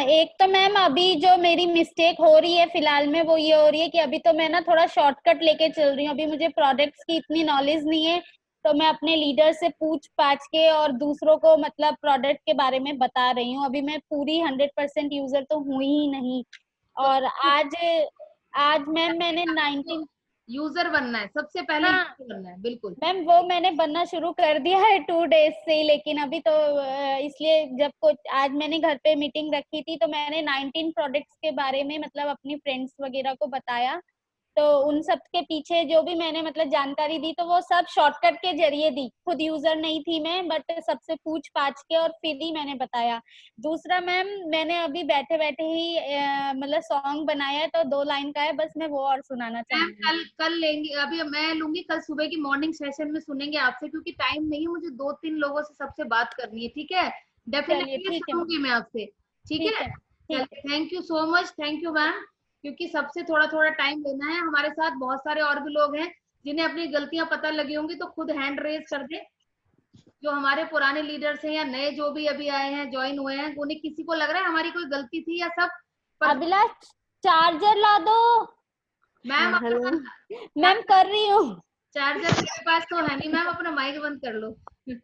एक तो मैम अभी जो मेरी मिस्टेक हो रही है फिलहाल में वो ये हो रही है कि अभी तो मैं ना थोड़ा शॉर्टकट लेके चल रही हूँ। अभी मुझे प्रोडक्ट्स की इतनी नॉलेज नहीं है, तो मैं अपने लीडर से पूछ पाछ के और दूसरों को मतलब प्रोडक्ट के बारे में बता रही हूँ। अभी मैं पूरी 100% यूजर तो हुई ही नहीं। और आज आज मैम मैंने 19 यूजर बनना है, सबसे पहले हाँ यूजर बनना है, बिल्कुल। मैम वो मैंने बनना शुरू कर दिया है 2 डेज से ही, लेकिन अभी तो इसलिए जब कुछ आज मैंने घर पे मीटिंग रखी थी तो मैंने 19 प्रोडक्ट्स के बारे में मतलब अपनी फ्रेंड्स वगैरह को बताया। तो उन सब के पीछे जो भी मैंने मतलब जानकारी दी तो वो सब शॉर्टकट के जरिए दी। खुद यूजर नहीं थी मैं, बट सबसे पूछ पाछ के और फिर ही मैंने बताया। दूसरा मैम, मैंने अभी बैठे बैठे ही मतलब सॉन्ग बनाया है, तो 2 लाइन का है बस, मैं वो और सुनाना मैम चाहूंगी। कल लेंगे, अभी मैं लूंगी कल सुबह की मॉर्निंग सेशन में सुनेंगे आपसे, क्योंकि टाइम नहीं है मुझे, 2-3 लोगों से सबसे बात करनी है, ठीक है? चलिए डेफिनेटली ठीक है, सुनूंगी मैं आपसे, ठीक ठीक है? है, ठीक है। चलिए, thank you so much, thank you ma'am, क्योंकि सबसे थोड़ा थोड़ा टाइम लेना है। हमारे साथ बहुत सारे और भी लोग हैं जिन्हें अपनी गलतियां पता लगी होंगी, तो खुद हैंड रेज कर दे। जो हमारे पुराने लीडर्स हैं या नए जो भी अभी आए हैं, ज्वाइन हुए हैं, उन्हें किसी को लग रहा है हमारी कोई गलती थी या सब अभिलाष चार्जर ला दो। मैम हेलो मैम, कर रही हूँ। चार्जर मेरे पास तो है नहीं मैम, अपना माइक बंद कर लो।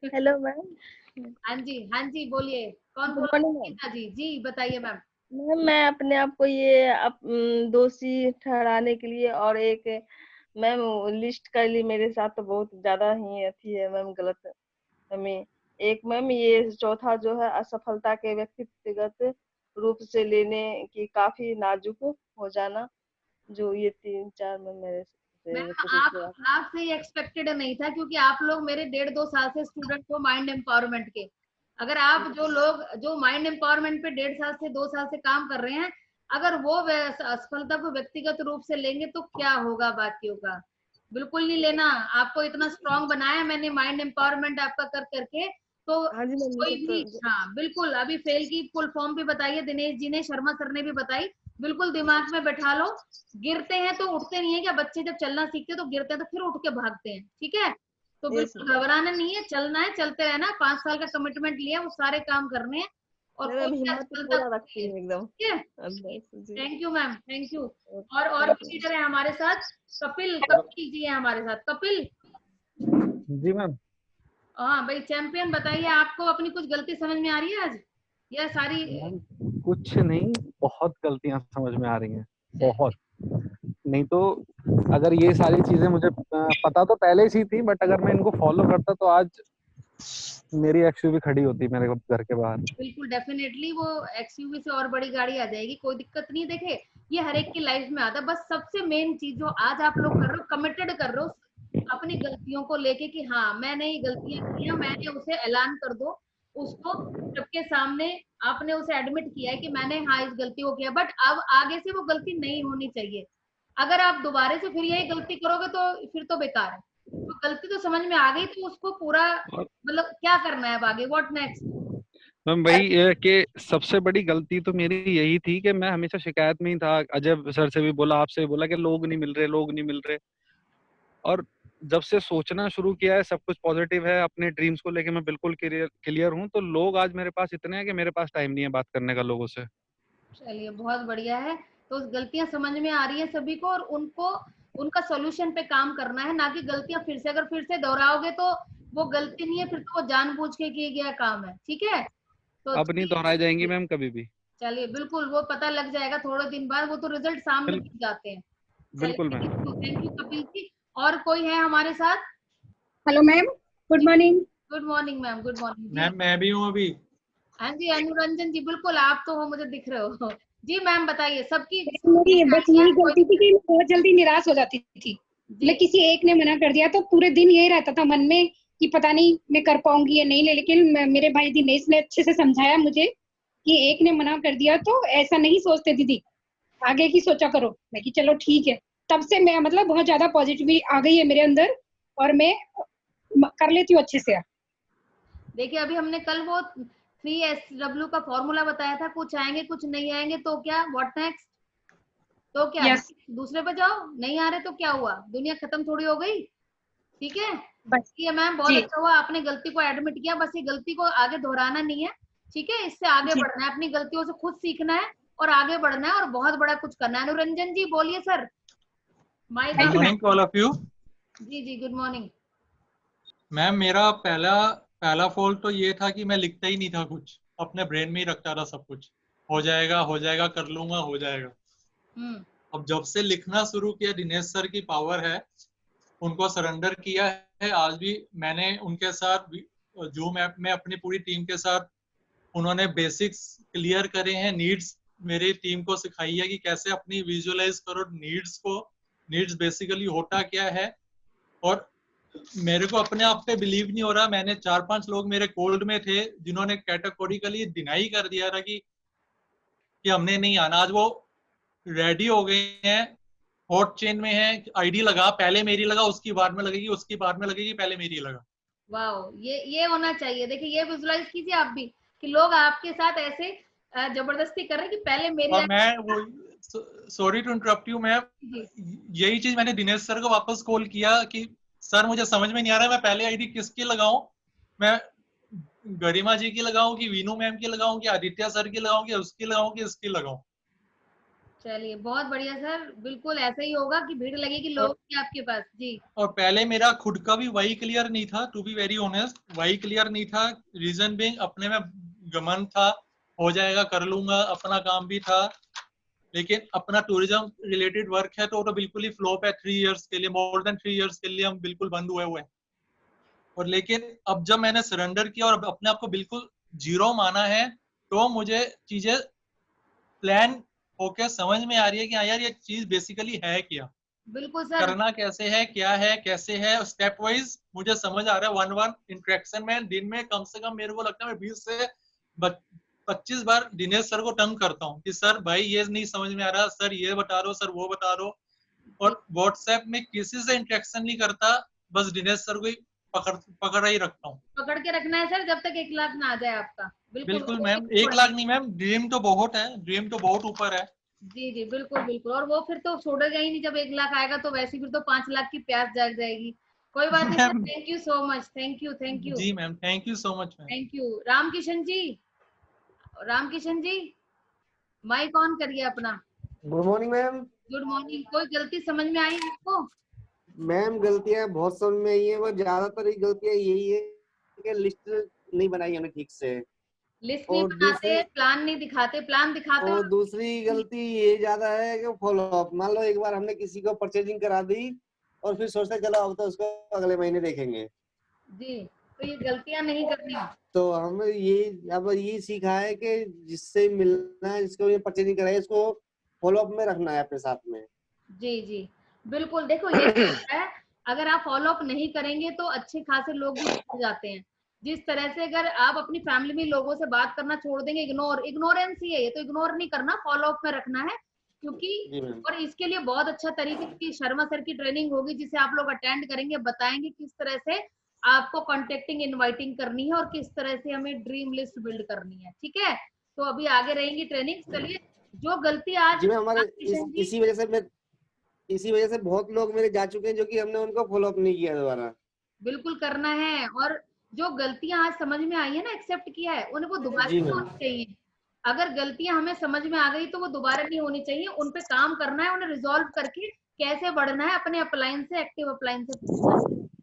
Hello ma'am. हाँ जी बोलिए, कौन गुड बोल रहे हैं? Morning ma'am. गीता जी, जी बताइए मैम। मैम मैं अपने आप को ये दोषी ठहराने के लिए और एक मैम लिस्ट कर ली, मेरे साथ तो बहुत ज्यादा ही अथी है मैम, गलत हमें। एक मैम ये चौथा जो है असफलता के व्यक्तिगत रूप से लेने की काफी नाजुक हो जाना, जो ये 3-4 मैम मेरे से मैम कुछ इसके बाद। आपसे ये एक्सपेक्टेड नहीं था, क्योंकि आप लोग मेरे 1.5-2 साल से स्टूडेंट हो माइंड एम्पावरमेंट के। अगर आप जो लोग जो माइंड एम्पावरमेंट पे 1.5 साल से 2 साल से काम कर रहे हैं, अगर वो असफलता को व्यक्तिगत रूप से लेंगे तो क्या होगा बाकियों का? बिल्कुल नहीं लेना। आपको इतना स्ट्रांग बनाया मैंने माइंड एम्पावरमेंट आपका कर करके, तो हाँ जी मैम, कोई ये भी, सब हाँ बिल्कुल। अभी फेल की फुल फॉर्म भी बताइए, दिनेश जी ने, शर्मा सर ने भी बताई, बिल्कुल दिमाग में बैठा लो। गिरते हैं तो उठते नहीं है क्या? बच्चे जब चलना सीखते हैं तो गिरते हैं तो फिर उठ के भागते हैं, ठीक है? तो यस बिल्कुल घबराना नहीं है, चलना है, चलते रहना। 5 साल का कमिटमेंट लिया, वो सारे काम करने हैं और मैम। कोई भी हिम्मत असफलता पूरा रखती है एकदम। ठीक है? जी thank you ma'am, thank you. और थैंक भी यू। लीडर है हमारे साथ, कपिल जी है हमारे साथ। कपिल, जी मैम। हाँ भाई चैंपियन, बताइए आपको अपनी कुछ गलती समझ में आ रही है आज, या सारी? मैम कुछ नहीं, बहुत गलतियां समझ में आ रही हैं, बहुत। नहीं तो अगर ये सारी चीजें मुझे पता तो पहले से ही थी, बट अगर मैं इनको फॉलो करता तो आज मेरी एक्सयूवी खड़ी होती मेरे घर के बाहर। बिल्कुल डेफिनेटली वो एक्सयूवी से और बड़ी गाड़ी आ जाएगी, कोई दिक्कत नहीं। देखे, ये हर एक की लाइफ में आता है। बस सबसे मेन चीज जो आज आप लोग कर रहे हो, कमिटेड कर रहे हो अपनी गलतियों को लेके कि हाँ मैंने ये गलतियां की हैं, मैंने उसे ऐलान कर दो उसको सबके सामने। आपने उसे एडमिट किया है कि मैंने हाँ इस गलती को किया, बट अब आगे से वो गलती नहीं होनी चाहिए। अगर आप दोबारा से फिर यही गलती करोगे तो फिर तो बेकार है। तो गलती तो समझ में आ गई, तो उसको पूरा मतलब क्या करना है अब आगे, व्हाट नेक्स्ट? मैम वही है कि सबसे बड़ी गलती तो मेरी यही थी कि मैं हमेशा शिकायत में ही था। अजय सर से भी बोला, आपसे भी बोला कि लोग नहीं मिल रहे, लोग नहीं मिल रहे। और जब से सोचना शुरू किया है, सब कुछ पॉजिटिव है, अपने ड्रीम्स को लेके मैं बिल्कुल क्लियर हूँ, तो लोग आज मेरे पास इतने हैं कि मेरे पास टाइम नहीं है बात करने का लोगों से। चलिए बहुत बढ़िया है। तो गलतियां समझ में आ रही है सभी को, और उनको उनका सोल्यूशन पे काम करना है, ना कि गलतियां फिर से। अगर फिर से दोहराओगे तो वो गलती नहीं है, फिर तो वो जानबूझ के किया गया काम है, ठीक है? तो अब नहीं दोहराई जाएंगी मैम कभी भी। चलिए बिल्कुल, वो पता लग जाएगा थोड़े दिन बाद, वो तो रिजल्ट सामने दिख जाते हैं। बिल्कुल चलिए, ma'am. Thank you Kapil ji. और कोई है हमारे साथ? Hello ma'am, good morning. Good morning ma'am, good morning जी। मैम मैं भी हूँ अभी। हाँ जी अनुरंजन जी, बिल्कुल आप तो हो, मुझे दिख रहे हो जी। मैम बताइए, सबकी मेरी बस यही गलती थी कि मैं बहुत जल्दी निराश हो जाती थी। मैं किसी एक ने मना कर दिया तो पूरे दिन यही रहता था मन में कि पता नहीं मैं कर पाऊंगी या नहीं। लेकिन मेरे भाई दिनेश ने अच्छे से समझाया मुझे कि एक ने मना कर दिया तो ऐसा नहीं सोचते दीदी, आगे की सोचा करो। मैं कि चलो ठीक है। तब से मैं मतलब बहुत ज्यादा पॉजिटिविटी आ गई है मेरे अंदर, और मैं कर लेती हूँ अच्छे से। देखिए, अभी हमने कल वो 3SW का फॉर्मूला बताया था, कुछ आएंगे कुछ नहीं आएंगे तो क्या, व्हाट नेक्स्ट? तो क्या दूसरे पे जाओ, नहीं आ रहे तो क्या हुआ, दुनिया खत्म थोड़ी हो गई, ठीक है? ये मैम बहुत अच्छा हुआ आपने गलती को एडमिट किया, बस ये गलती को आगे दोहराना नहीं है। ठीक है, इससे आगे बढ़ना है, अपनी गलतियों से खुद सीखना है और आगे बढ़ना है और बहुत बड़ा कुछ करना है। अनुरंजन जी बोलिए sir. Good morning all of you. जी जी, गुड मॉर्निंग मैम, मेरा पहला फॉल्ट तो ये था कि मैं लिखता ही नहीं था कुछ, अपने ब्रेन में ही रखता था सब कुछ, हो जाएगा कर लूंगा, हो जाएगा। अब जब से लिखना शुरू किया, दिनेश सर की पावर है, उनको सरेंडर किया है। आज भी मैंने उनके साथ जूम ऐप में अपनी पूरी टीम के साथ, उन्होंने बेसिक्स क्लियर करे हैं, नीड्स मेरी टीम को सिखाई है कि कैसे अपनी विजुअलाइज करो नीड्स को, नीड्स बेसिकली होता क्या है। और मेरे को अपने आप पे बिलीव नहीं हो रहा, मैंने 4-5 लोग मेरे कोल्ड में थे जिन्होंने कैटेगोरिकली डिनाई कर दिया था कि हमने नहीं आना। आज वो रेडी हो गए हैं, हॉट चेन में है, आईडी लगा, पहले मेरी लगा, उसकी बाद में लगेगी, उसकी बाद में लगेगी, पहले मेरी लगा। वाओ, ये होना चाहिए। देखिए, ये विजुअलाइज कीजिए आप भी कि लोग आपके साथ ऐसे जबरदस्ती कर रहे हैं कि पहले मेरी। और मैं वो, सॉरी टू इंटरप्ट यू, मैं यही चीज मैंने दिनेश सर को वापस कॉल किया कि सर मुझे समझ में नहीं आ रहा है, मैं पहले आईडी किसकी लगाऊं, मैं गरिमा जी की लगाऊं कि वीनू मैम की लगाऊं कि आदित्य सर की लगाऊं कि उसकी लगाऊं कि इसकी लगाऊं। चलिए, बहुत बढ़िया सर, बिल्कुल ऐसा ही होगा कि भीड़ लगेगी लोग की आपके पास। जी। और पहले मेरा खुद का भी वाई क्लियर नहीं था, to be very honest, why clear नहीं था। रीजन बीइंग अपने में गमन था, हो जाएगा कर लूंगा, अपना काम भी था, लेकिन अपना टूरिज्म रिलेटेड वर्क है तो वो तो बिल्कुल ही फ्लॉप है। 3 इयर्स के लिए, मोर देन 3 इयर्स के लिए हम बिल्कुल बंद हुए हैं। और लेकिन अब जब मैंने सरेंडर किया और अपने आप को बिल्कुल जीरो माना है, तो मुझे चीजें प्लान होके समझ में आ रही है कि हाँ यार, ये चीज बेसिकली है क्या, बिल्कुल सर, करना कैसे है, क्या है, कैसे है, स्टेप वाइज मुझे समझ आ रहा है। 1-1 इंटरेक्शन में दिन में कम से कम मेरे को लगता है मैं 20 से 25 बार दिनेश सर को टंग करता हूँ कि सर भाई ये नहीं समझ में आ रहा, सर ये बता रहे हो, सर वो बता रहे हो। और व्हाट्सएप में किसी से इंटरेक्शन नहीं करता, बस दिनेश सर को ही पकड़ ही रखता हूँ। पकड़ के रखना है सर जब तक 1 लाख ना आ जाए आपका। बिल्कुल मैम, 1 लाख नहीं मैम, ड्रीम तो बहुत है, ड्रीम तो बहुत ऊपर है। जी जी, बिल्कुल बिल्कुल। और वो फिर तो छोड़ेगा ही नहीं, जब 1 लाख आएगा तो वैसे फिर तो 5 लाख की प्यास जाग जाएगी। कोई बात नहीं sir, thank you so much, thank you जी ma'am, thank you so much ma'am. Thank you. Ramkishan ji, mic on करिए अपना। Good morning ma'am. Good morning. कोई गलती समझ में आई आपको? मैम गलतियां बहुत समझ में आई है, वो ज्यादातर गलतियां यही है कि लिस्ट नहीं बनाई हमने ठीक से, लिस्ट नहीं बनाते, प्लान नहीं दिखाते, प्लान दिखाते और दूसरी गलती ये ज्यादा है कि फॉलो अप। मान लो एक बार हमने किसी को परचेजिंग करा दी और फिर सोचते चलो अब तो उसको अगले महीने देखेंगे। जी, तो ये गलतियां नहीं करनी। तो हम ये सीखा है कि जिससे मिलना है, जिसको ये परचेजिंग कराई, इसको फॉलो अप में रखना है अपने साथ में। जी जी, बिल्कुल। देखो ये है, अगर आप फॉलो अप नहीं करेंगे तो अच्छे खासे लोग भी छूट जाते हैं। जिस तरह से अगर आप अपनी फैमिली में लोगों से बात करना छोड़ देंगे, इग्नोरेंस ही है ये, तो इग्नोर नहीं करना, फॉलो अप में रखना है। क्योंकि और इसके लिए बहुत अच्छा तरीके की शर्मा सर की ट्रेनिंग होगी जिसे आप लोग अटेंड करेंगे, बताएंगे किस तरह से आपको कॉन्टेक्टिंग इनवाइटिंग करनी है और किस तरह से हमें ड्रीम लिस्ट बिल्ड करनी है। ठीक है, तो अभी आगे रहेंगी ट्रेनिंग। चलिए, जो गलती आज हमारे इसी वजह से बहुत लोग मेरे जा चुके हैं जो कि हमने उनको फॉलो अप नहीं किया दोबारा। बिल्कुल करना है, और जो गलतियां आज समझ में आई है ना, एक्सेप्ट किया है, उन्हें वो दोबारा नहीं होनी चाहिए। अगर गलतियां हमें समझ में आ गई तो वो दोबारा नहीं होनी चाहिए, उन पे काम करना है, उन्हें रिजॉल्व करके कैसे बढ़ना है, अपने अपलाइन से, एक्टिव अपलाइन से पूछना है।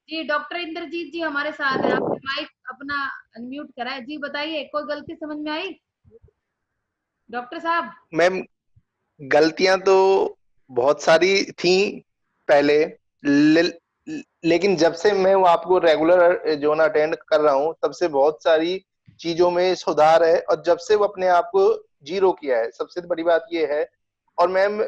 जी, डॉक्टर इंद्रजीत जी हमारे साथ है, आपने माइक अपना अनम्यूट करा है। जी बताइए, कोई गलती समझ में आई डॉक्टर साहब? मैम गलतियां तो बहुत सारी थी पहले, लेकिन जब से मैं वो आपको रेगुलर जो ना अटेंड कर रहा हूँ, तब से बहुत सारी चीजों में सुधार है। और जब से वो अपने आप को जीरो किया है, सबसे बड़ी बात ये है। और मैम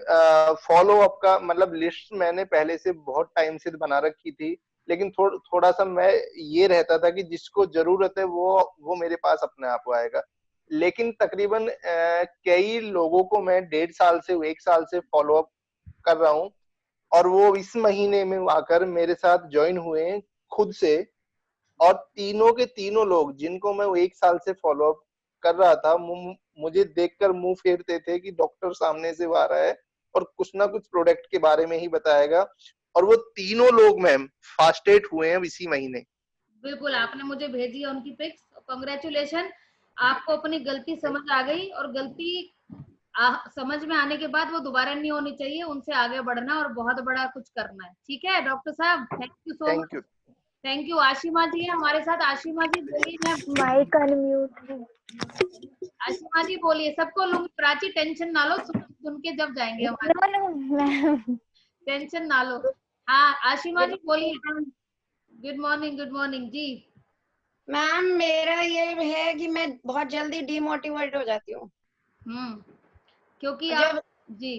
फॉलो अप का मतलब लिस्ट मैंने पहले से बहुत टाइम से बना रखी थी, लेकिन थोड़ा सा मैं ये रहता था कि जिसको जरूरत है वो मेरे पास अपने आप आएगा। लेकिन तकरीबन कई लोगों को मैं 1.5 साल से 1 साल से फॉलो अप कर रहा हूँ, और वो इस महीने में आकर मेरे साथ ज्वाइन हुए हैं खुद से। और तीनों के तीनों लोग जिनको मैं 1 साल से फॉलो अप कर रहा था, मुझे देखकर मुंह फेरते थे कि डॉक्टर सामने से आ रहा है और कुछ ना कुछ प्रोडक्ट के बारे में ही बताएगा। और वो तीनों लोग मैम फास्टेड हुए हैं इसी महीने। बिल्कुल, आपने मुझे भेजी है उनकी पिक्स। कांग्रेचुलेशन। आपको अपनी गलती समझ आ गई और गलती समझ में आने के बाद वो दोबारा नहीं होनी चाहिए, उनसे आगे बढ़ना और बहुत बड़ा कुछ करना है। ठीक है डॉक्टर साहब, thank you so much. Thank you. Ashima ji है हमारे साथ। आशिमा जी बोलिए। मैं माइक अनम्यूट है। आशिमा जी बोलिए। सबको लूंगी, प्राची टेंशन ना लो, सुन के जब जाएंगे हमारे। टेंशन ना लो। हाँ आशिमा जी बोलिए। Good morning. गुड मॉर्निंग जी। मैम मेरा ये है कि मैं बहुत जल्दी डिमोटिवेट हो जाती हूँ। क्योंकि जब जी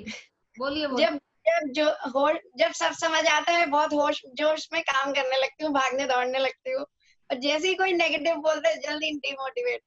बोलिए। जब सब समझ आता है बहुत होश जोश में काम करने लगती हूँ, भागने दौड़ने लगती हूँ, और जैसे ही कोई नेगेटिव बोलता है जल्दी डिमोटिवेट।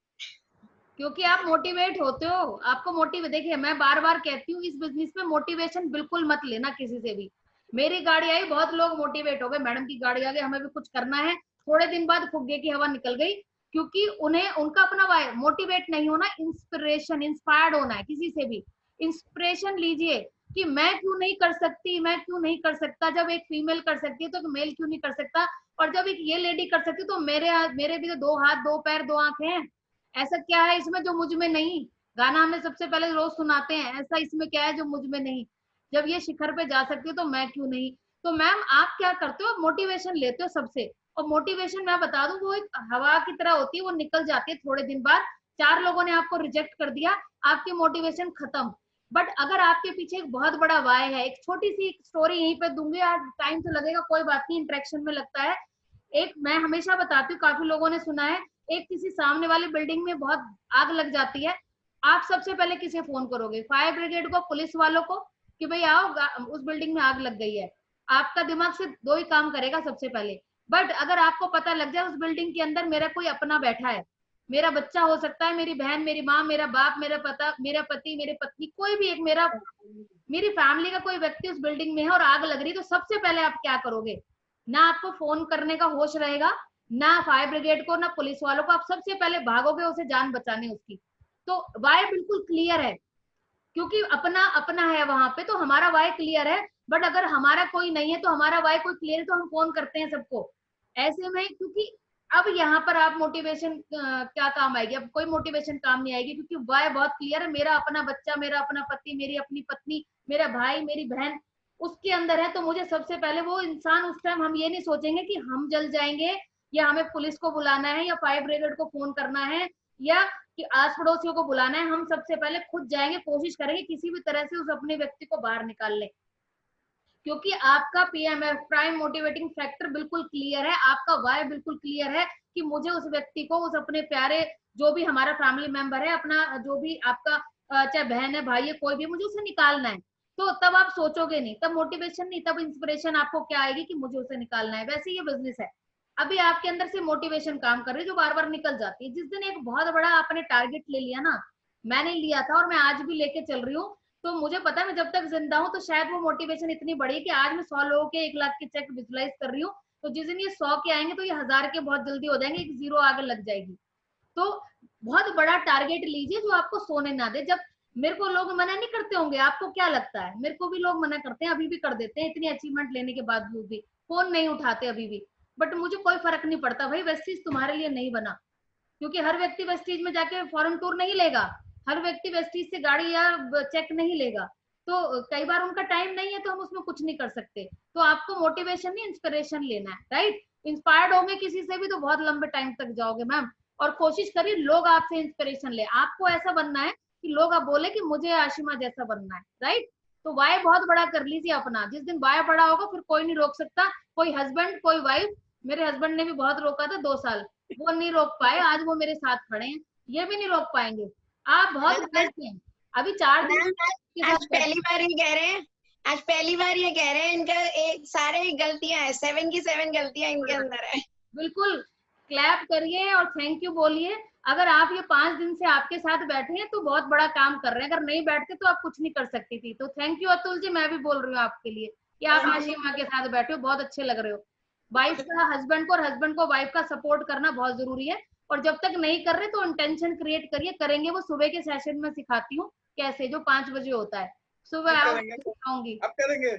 क्योंकि आप मोटिवेट होते हो, आपको मोटिवेट। देखिए मैं बार बार कहती हूँ, इस बिजनेस में मोटिवेशन बिल्कुल मत लेना किसी से भी। मेरी गाड़ी आई, बहुत लोग मोटिवेट हो गए, मैडम की गाड़ी आ गई, हमें भी कुछ करना है। थोड़े दिन बाद फुग्गे की हवा निकल गई, क्योंकि उन्हें उनका अपना वाई मोटिवेट नहीं होना, इंस्पिरेशन इंस्पायर्ड होना है किसी से भी। इंस्पिरेशन लीजिए कि मैं क्यों नहीं कर सकती, मैं क्यों नहीं कर सकता। जब एक फीमेल कर सकती है तो मेल क्यों नहीं कर सकता, और जब एक ये लेडी कर सकती है तो मेरे भी तो 2 हाथ 2 पैर 2 आंखें हैं। ऐसा क्या है इसमें जो मुझ में नहीं। गाना हमें सबसे पहले रोज सुनाते हैं, ऐसा इसमें क्या है जो मुझ में नहीं। जब ये शिखर पे जा सकती है तो मैं क्यों नहीं। तो मैम आप क्या करते हो, मोटिवेशन लेते हो सबसे। और मोटिवेशन मैं बता दूं, वो एक हवा की तरह होती है, वो निकल जाती है थोड़े दिन बाद। 4 लोगों ने आपको रिजेक्ट कर दिया, आपकी मोटिवेशन खत्म। बट अगर आपके पीछे एक बहुत बड़ा वाय है, एक छोटी सी स्टोरी यहीं पे दूंगी, आज टाइम तो लगेगा, कोई बात नहीं, इंटरेक्शन में लगता है। एक मैं हमेशा बताती हूँ, काफी लोगों ने सुना है, एक किसी सामने वाली बिल्डिंग में बहुत आग लग जाती है, आप सबसे पहले किसे फोन करोगे? फायर ब्रिगेड को, पुलिस वालों को, कि भाई आओ उस बिल्डिंग में आग लग गई है। आपका दिमाग सिर्फ 2 ही काम करेगा सबसे पहले। बट अगर आपको पता लग जाए उस बिल्डिंग के अंदर मेरा कोई अपना बैठा है, मेरा बच्चा हो सकता है, मेरी बहन, मेरी माँ, मेरा बाप, मेरा पति, मेरी पत्नी, कोई भी एक मेरी फैमिली का कोई व्यक्ति उस बिल्डिंग में है और आग लग रही है, तो सबसे पहले आप क्या करोगे? ना आपको फोन करने का होश रहेगा, ना फायर ब्रिगेड को, ना पुलिस वालों को, आप सबसे पहले भागोगे उसे जान बचाने उसकी। तो वाय बिल्कुल क्लियर है, क्योंकि अपना अपना है वहां पे, तो हमारा वाय क्लियर है। बट अगर हमारा कोई नहीं है तो हमारा वाय कोई क्लियर है तो हम फोन करते हैं सबको। ऐसे में क्योंकि अब यहाँ पर आप मोटिवेशन क्या काम आएगी? अब कोई मोटिवेशन काम नहीं आएगी, क्योंकि वाय बहुत क्लियर है, मेरा अपना बच्चा, मेरा अपना पति, मेरी अपनी पत्नी, मेरा भाई, मेरी बहन उसके अंदर है। तो मुझे सबसे पहले वो इंसान, उस टाइम हम ये नहीं सोचेंगे कि हम जल जाएंगे, या हमें पुलिस को बुलाना है, या फायर ब्रिगेड को फोन करना है, या कि आस पड़ोसियों को बुलाना है। हम सबसे पहले खुद जाएंगे, कोशिश करेंगे किसी भी तरह से उस अपने व्यक्ति को बाहर निकाल ले, क्योंकि आपका पीएमएफ प्राइम मोटिवेटिंग फैक्टर बिल्कुल क्लियर है, आपका वाय बिल्कुल क्लियर है कि मुझे उस व्यक्ति को, उस अपने प्यारे जो भी हमारा फैमिली मेंबर है, अपना जो भी आपका चाहे बहन है, भाई है, कोई भी, मुझे उसे निकालना है। तो तब आप सोचोगे नहीं, तब मोटिवेशन नहीं, तब इंस्पिरेशन आपको क्या आएगी कि मुझे उसे निकालना है। वैसे ये बिजनेस है, अभी आपके अंदर से मोटिवेशन काम कर रही है जो बार बार निकल जाती है। जिस दिन एक बहुत बड़ा आपने टारगेट ले लिया ना, मैंने लिया था और मैं आज भी लेके चल रही हूँ, तो मुझे पता है मैं जब तक जिंदा हूँ तो शायद वो मोटिवेशन इतनी बड़ी कि आज मैं 100 लोगों के 1 लाख के चेक विजुलाइज कर रही हूँ। तो जिस दिन ये 100 के आएंगे तो ये 1000 के बहुत जल्दी हो जाएंगे, एक 0 आगे लग जाएगी। तो बहुत बड़ा टारगेट लीजिए जो आपको सोने ना दे। जब मेरे को लोग मना नहीं करते होंगे, आपको क्या लगता है? मेरे को भी लोग मना करते हैं, अभी भी कर देते हैं, इतनी अचीवमेंट लेने के बावजूद भी फोन नहीं उठाते अभी भी। बट मुझे कोई फर्क नहीं पड़ता भाई, वेस्टीज तुम्हारे लिए नहीं बना, क्योंकि हर व्यक्ति वेस्टीज में जाके फॉरेन टूर नहीं लेगा, हर व्यक्ति वेस्टीज से गाड़ी या चेक नहीं लेगा। तो कई बार उनका टाइम नहीं है तो हम उसमें कुछ नहीं कर सकते। तो आपको मोटिवेशन नहीं, इंस्पिरेशन लेना है, राइट? इंस्पायर्ड होंगे किसी से भी तो बहुत लंबे टाइम तक जाओगे मैम। और कोशिश करिए लोग आपसे इंस्पिरेशन ले, आपको ऐसा बनना है कि लोग आप बोले कि मुझे आशिमा जैसा बनना है, राइट? तो वाय बहुत बड़ा कर लीजिए अपना। जिस दिन वाय बड़ा होगा फिर कोई नहीं रोक सकता, कोई हस्बैंड, कोई वाइफ। मेरे हस्बैंड ने भी बहुत रोका था 2 साल, वो नहीं रोक पाए, आज वो मेरे साथ खड़े हैं, ये भी नहीं रोक पाएंगे। आप बहुत गलत हैं। अभी 4 दिन आज पहली बार ये कह रहे हैं, आज पहली बार ये कह रहे हैं इनका एक सारे गलतियां है, 7 की 7 गलतियां इनके अंदर है। बिल्कुल क्लैप करिए और थैंक यू बोलिए। अगर आप ये 5 दिन से आपके साथ बैठे हैं तो बहुत बड़ा काम कर रहे हैं, अगर नहीं बैठते तो आप कुछ नहीं कर सकती थी। तो थैंक यू अतुल जी, मैं भी बोल रही हूँ आपके लिए कि आप आशिमा के साथ बैठे हो, बहुत अच्छे लग रहे हो। वाइफ का हस्बैंड को और हस्बैंड को वाइफ का सपोर्ट करना बहुत जरूरी है। और जब तक नहीं कर रहे तो इंटेंशन क्रिएट करिए, करेंगे। वो सुबह के सेशन में सिखाती हूँ कैसे, जो 5 बजे होता है सुबह आऊंगी, अब करेंगे।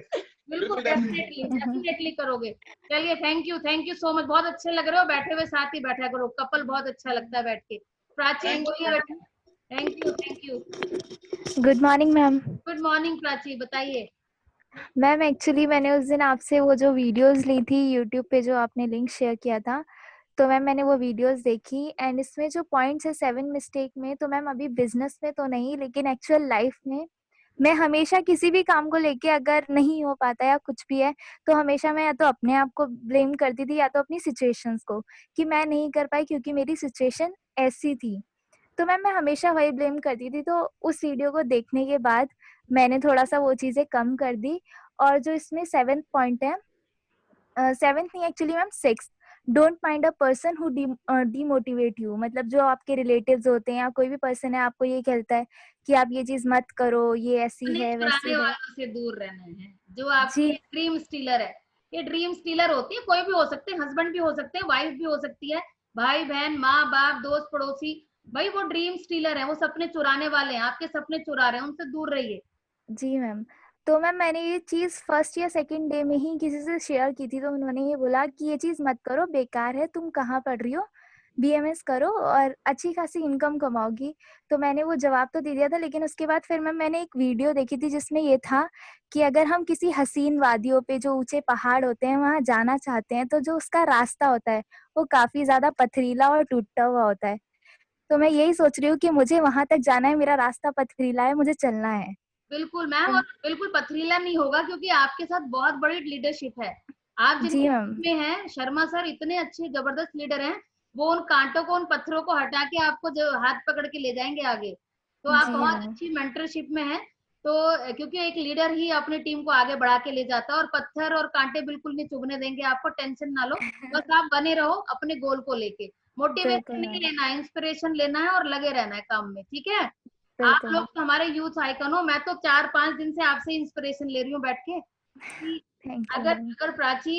बिल्कुल डेफिनेटली करोगे। चलिए थैंक यू सो मच, बहुत अच्छे लग रहे हो। बैठे हुए साथ ही बैठा करो, कपल बहुत अच्छा लगता है बैठ के। प्राची बोलिए बेटा। Thank you. Good morning ma'am. Good morning Prachi, बताइए। मैम एक्चुअली मैंने उस दिन आपसे वो जो वीडियोस ली थी यूट्यूब पे, जो आपने लिंक शेयर किया था, तो मैम मैंने वो वीडियोस देखी एंड इसमें जो पॉइंट्स है 7 मिस्टेक में, तो मैम अभी बिजनेस में तो नहीं लेकिन एक्चुअल लाइफ में मैं हमेशा किसी भी काम को लेके अगर नहीं हो पाता या कुछ भी है तो हमेशा मैं या तो अपने आप को ब्लेम करती थी या तो अपनी सिचुएशंस को, कि मैं नहीं कर पाई क्योंकि मेरी सिचुएशन ऐसी थी। तो मैम मैं हमेशा वही ब्लेम करती थी। तो उस वीडियो को देखने के बाद मैंने थोड़ा सा वो चीज़ें कम कर दी। और जो इसमें 7th पॉइंट है, 7th नहीं actually ma'am 6th, don't mind a person who demotivate you. मतलब जो आपके रिलेटिव्स होते हैं या कोई भी पर्सन है आपको ये कहता है कि आप ये चीज मत करो, ये ऐसी है वैसी चुराने है। वालों से दूर रहना है, जो आपके ड्रीम स्टीलर है। ये ड्रीम स्टीलर होती है, कोई भी हो सकते हैं, हस्बैंड भी हो सकते हैं, वाइफ भी हो सकती है, भाई बहन, माँ बाप, दोस्त पड़ोसी। भाई वो ड्रीम स्टीलर है, वो सपने चुराने वाले हैं, आपके सपने चुरा रहे हैं, उनसे दूर रहिए। जी मैम। तो मैम मैंने ये चीज फर्स्ट या सेकंड डे में ही किसी से शेयर की थी, तो उन्होंने ये बोला कि ये चीज मत करो, बेकार है, तुम कहाँ पढ़ रही हो, BMS करो और अच्छी खासी इनकम कमाओगी। तो मैंने वो जवाब तो दे दिया था, लेकिन उसके बाद फिर मैंने एक वीडियो देखी थी जिसमें ये था कि अगर हम किसी हसीन वादियों पे, जो ऊंचे पहाड़ होते हैं, वहां जाना चाहते हैं तो जो उसका रास्ता होता है वो काफी ज्यादा पथरीला और टूटा हुआ होता है। तो मैं यही सोच रही हूँ कि मुझे वहां तक जाना है, मेरा रास्ता पथरीला है, मुझे चलना है। बिल्कुल मैम, और बिल्कुल पथरीला नहीं होगा क्योंकि आपके साथ बहुत बड़ी लीडरशिप है। आप जिनके में हैं, शर्मा सर इतने अच्छे जबरदस्त लीडर हैं, वो उन कांटों को, उन पत्थरों को हटा के आपको जो हाथ पकड़ के ले जाएंगे आगे। तो आप बहुत अच्छी मेंटरशिप में हैं। तो क्योंकि एक लीडर ही अपनी टीम को आगे बढ़ा के ले जाता है, और पत्थर और कांटे बिल्कुल नहीं चुभने देंगे आपको, टेंशन ना लो। बस आप बने रहो अपने गोल को लेके, मोटिवेशन नहीं लेना है, इंस्पिरेशन लेना है और लगे रहना है काम में, ठीक है। आप लोग तो हमारे यूथ आइकन हो, मैं तो 4-5 दिन से आपसे इंस्पिरेशन ले रही हूँ बैठ के। अगर प्राची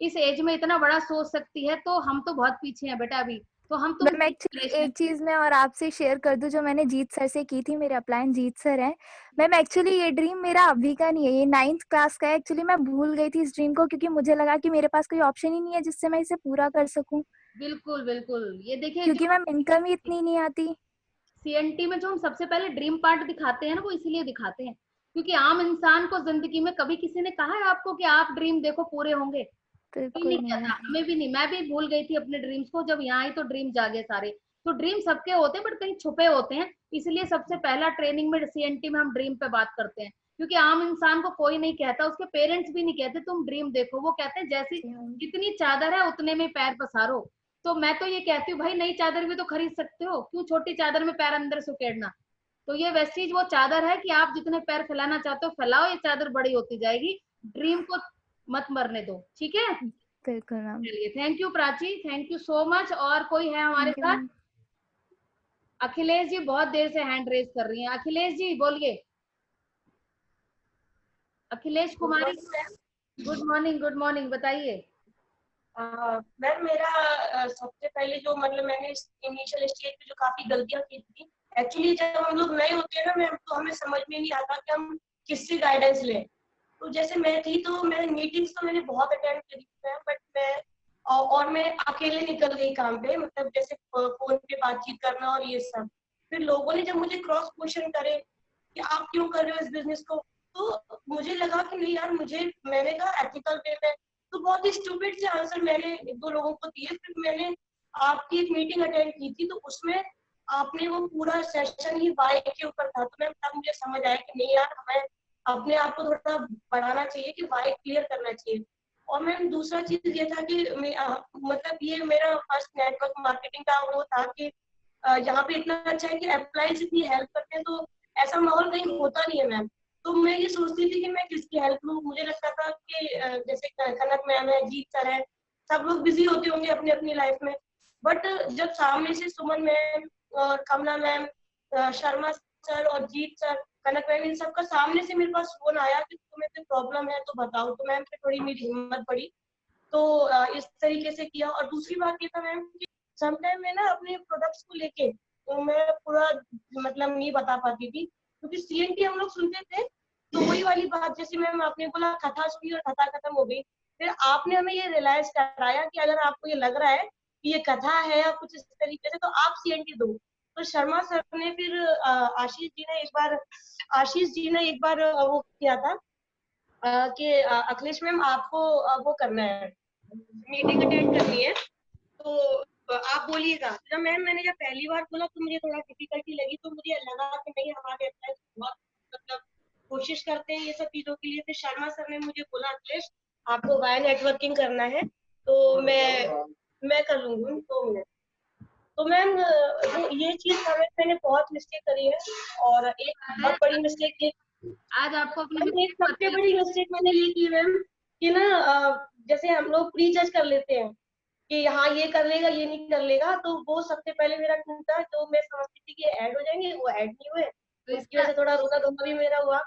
इस एज में इतना बड़ा सोच सकती है तो हम तो बहुत पीछे हैं बेटा अभी। तो हम तो मैं एक्चुअली एक चीज मैं और आपसे शेयर कर दूं, जो मैंने जीत सर से की थी, मेरे अपलाइन जीत सर हैं। मैम एक्चुअली ये ड्रीम मेरा अभी का नहीं है, ये 9th क्लास का है। एक्चुअली मैं भूल गई थी इस ड्रीम को क्योंकि मुझे लगा कि मेरे पास कोई ऑप्शन ही नहीं है जिससे मैं इसे पूरा कर सकूं। बिल्कुल बिल्कुल, ये देखिए क्योंकि मैम इनकम ही इतनी नहीं आती। CNT में जो हम सबसे पहले ड्रीम पार्ट दिखाते हैं ना, वो इसलिए दिखाते हैं क्योंकि आम इंसान को जिंदगी में कभी किसी ने कहा है आपको कि आप ड्रीम देखो पूरे होंगे? कोई नहीं कहता, हमें भी नहीं, मैं भी भूल गई थी अपने ड्रीम्स को। जब यहाँ आई तो ड्रीम जागे सारे। तो ड्रीम सबके होते हैं बट कहीं छुपे होते हैं, इसलिए सबसे पहला ट्रेनिंग में CNT में हम ड्रीम पे बात करते हैं। क्योंकि आम इंसान को कोई नहीं कहता, उसके पेरेंट्स भी नहीं कहते तुम ड्रीम देखो, वो कहते हैं जैसी जितनी चादर है उतने में पैर पसारो। तो मैं तो ये कहती हूँ भाई, नई चादर भी तो खरीद सकते हो, क्यों छोटी चादर में पैर अंदर सुकेड़ना। तो ये वेस्टीज वो चादर है कि आप जितने पैर फैलाना चाहते हो फैलाओ, ये चादर बड़ी होती जाएगी, ड्रीम को मत मरने दो, ठीक है। बिल्कुल मैम। चलिए, thank you Prachi, thank you so much. और कोई है हमारे साथ? अखिलेश जी बहुत देर से हैंड रेज कर रही हैं। अखिलेश जी बोलिए। अखिलेश कुमारी, गुड मॉर्निंग, गुड मॉर्निंग, बताइए। मैम मेरा सबसे पहले जो मतलब मैंने इनिशियल स्टेज पे जो काफी गलतियां की थी, एक्चुअली जब हम लोग नए होते हैं ना मैम, तो हमें समझ में नहीं आता कि हम किससे गाइडेंस लें। तो जैसे मैं थी तो मैं मीटिंग्स तो मैंने बहुत अटेंड करी मैम, बट मैं अकेले निकल गई काम पे, मतलब जैसे फोन पे बातचीत करना और ये सब। फिर लोगों ने जब मुझे क्रॉस क्वेश्चन करे कि आप क्यों कर रहे हो इस बिजनेस को, तो मुझे लगा कि नहीं यार, मैंने कहा एथिकल वे में। तो बहुत ही स्टूपिड से आंसर मैंने 1-2 लोगों को दिए। फिर मैंने आपकी एक मीटिंग अटेंड की थी, तो उसमें आपने वो पूरा सेशन ही वाई के ऊपर था। तो मैम तब मुझे समझ आया कि नहीं यार, हमें अपने आप को थोड़ा बढ़ाना चाहिए, कि वाई क्लियर करना चाहिए। और मैम दूसरा चीज ये था कि मतलब ये मेरा फर्स्ट नेटवर्क मार्केटिंग का वो था कि यहाँ पे इतना अच्छा है कि एम्प्लॉइज इतनी हेल्प करते हैं, तो ऐसा माहौल कहीं होता नहीं है मैम। तो मैं ये सोचती थी कि मैं किसकी हेल्प लूँ। मुझे लगता था कि जैसे कनक मैम है, जीत सर है, सब लोग बिजी होते होंगे अपनी अपनी लाइफ में। बट जब सामने से सुमन मैम और कमला मैम, शर्मा सर और जीत सर, कनक मैम, इन सबका सामने से मेरे पास फोन आया कि तुम्हें कोई प्रॉब्लम है तो बताओ, तो मैम फिर थोड़ी मेरी हिम्मत बढ़ी। तो इस तरीके से किया। और दूसरी बात ये था मैम कि समटाइम मैं ना अपने प्रोडक्ट्स को लेके तो मैं पूरा मतलब नहीं बता पाती थी, क्योंकि CNT हम लोग सुनते थे तो वही वाली बात, जैसे मैम आपने बोला कथा सुनी और कथा खत्म हो गई। फिर आपने हमें ये रियलाइज कराया कि अगर आपको ये लग रहा है ये कथा है या कुछ इस तरीके से, तो आप CNT दो। तो शर्मा सर ने फिर आशीष जी ने एक बार वो किया था कि अखिलेश मैम आपको वो करना है, मीटिंग अटेंड करनी है, तो आप बोलिएगा। जब मैंने जब पहली बार बोला तो मुझे थोड़ा डिफिकल्टी लगी, तो मुझे लगा कि नहीं हमारे एम्प्लॉय बहुत मतलब कोशिश करते हैं ये सब चीजों के लिए। फिर शर्मा सर ने मुझे बोला अखिलेश आपको वाया नेटवर्किंग करना है, तो मैं कर लूंगी 2 मिनट। तो मैम ये चीज मैंने बहुत मिस्टेक करी है, और एक बहुत बड़ी मिस्टेक आज आपको अपनी एक सबसे बड़ी मिस्टेक मैंने ये की मैम कि ना जैसे हम लोग प्री जज कर लेते हैं कि हाँ ये कर लेगा ये नहीं कर लेगा, तो वो सबसे पहले मेरा क्यों था, तो मैं समझती थी कि ऐड हो जाएंगे, वो ऐड नहीं हुए, तो इसकी वजह से थोड़ा रोना धोना भी मेरा हुआ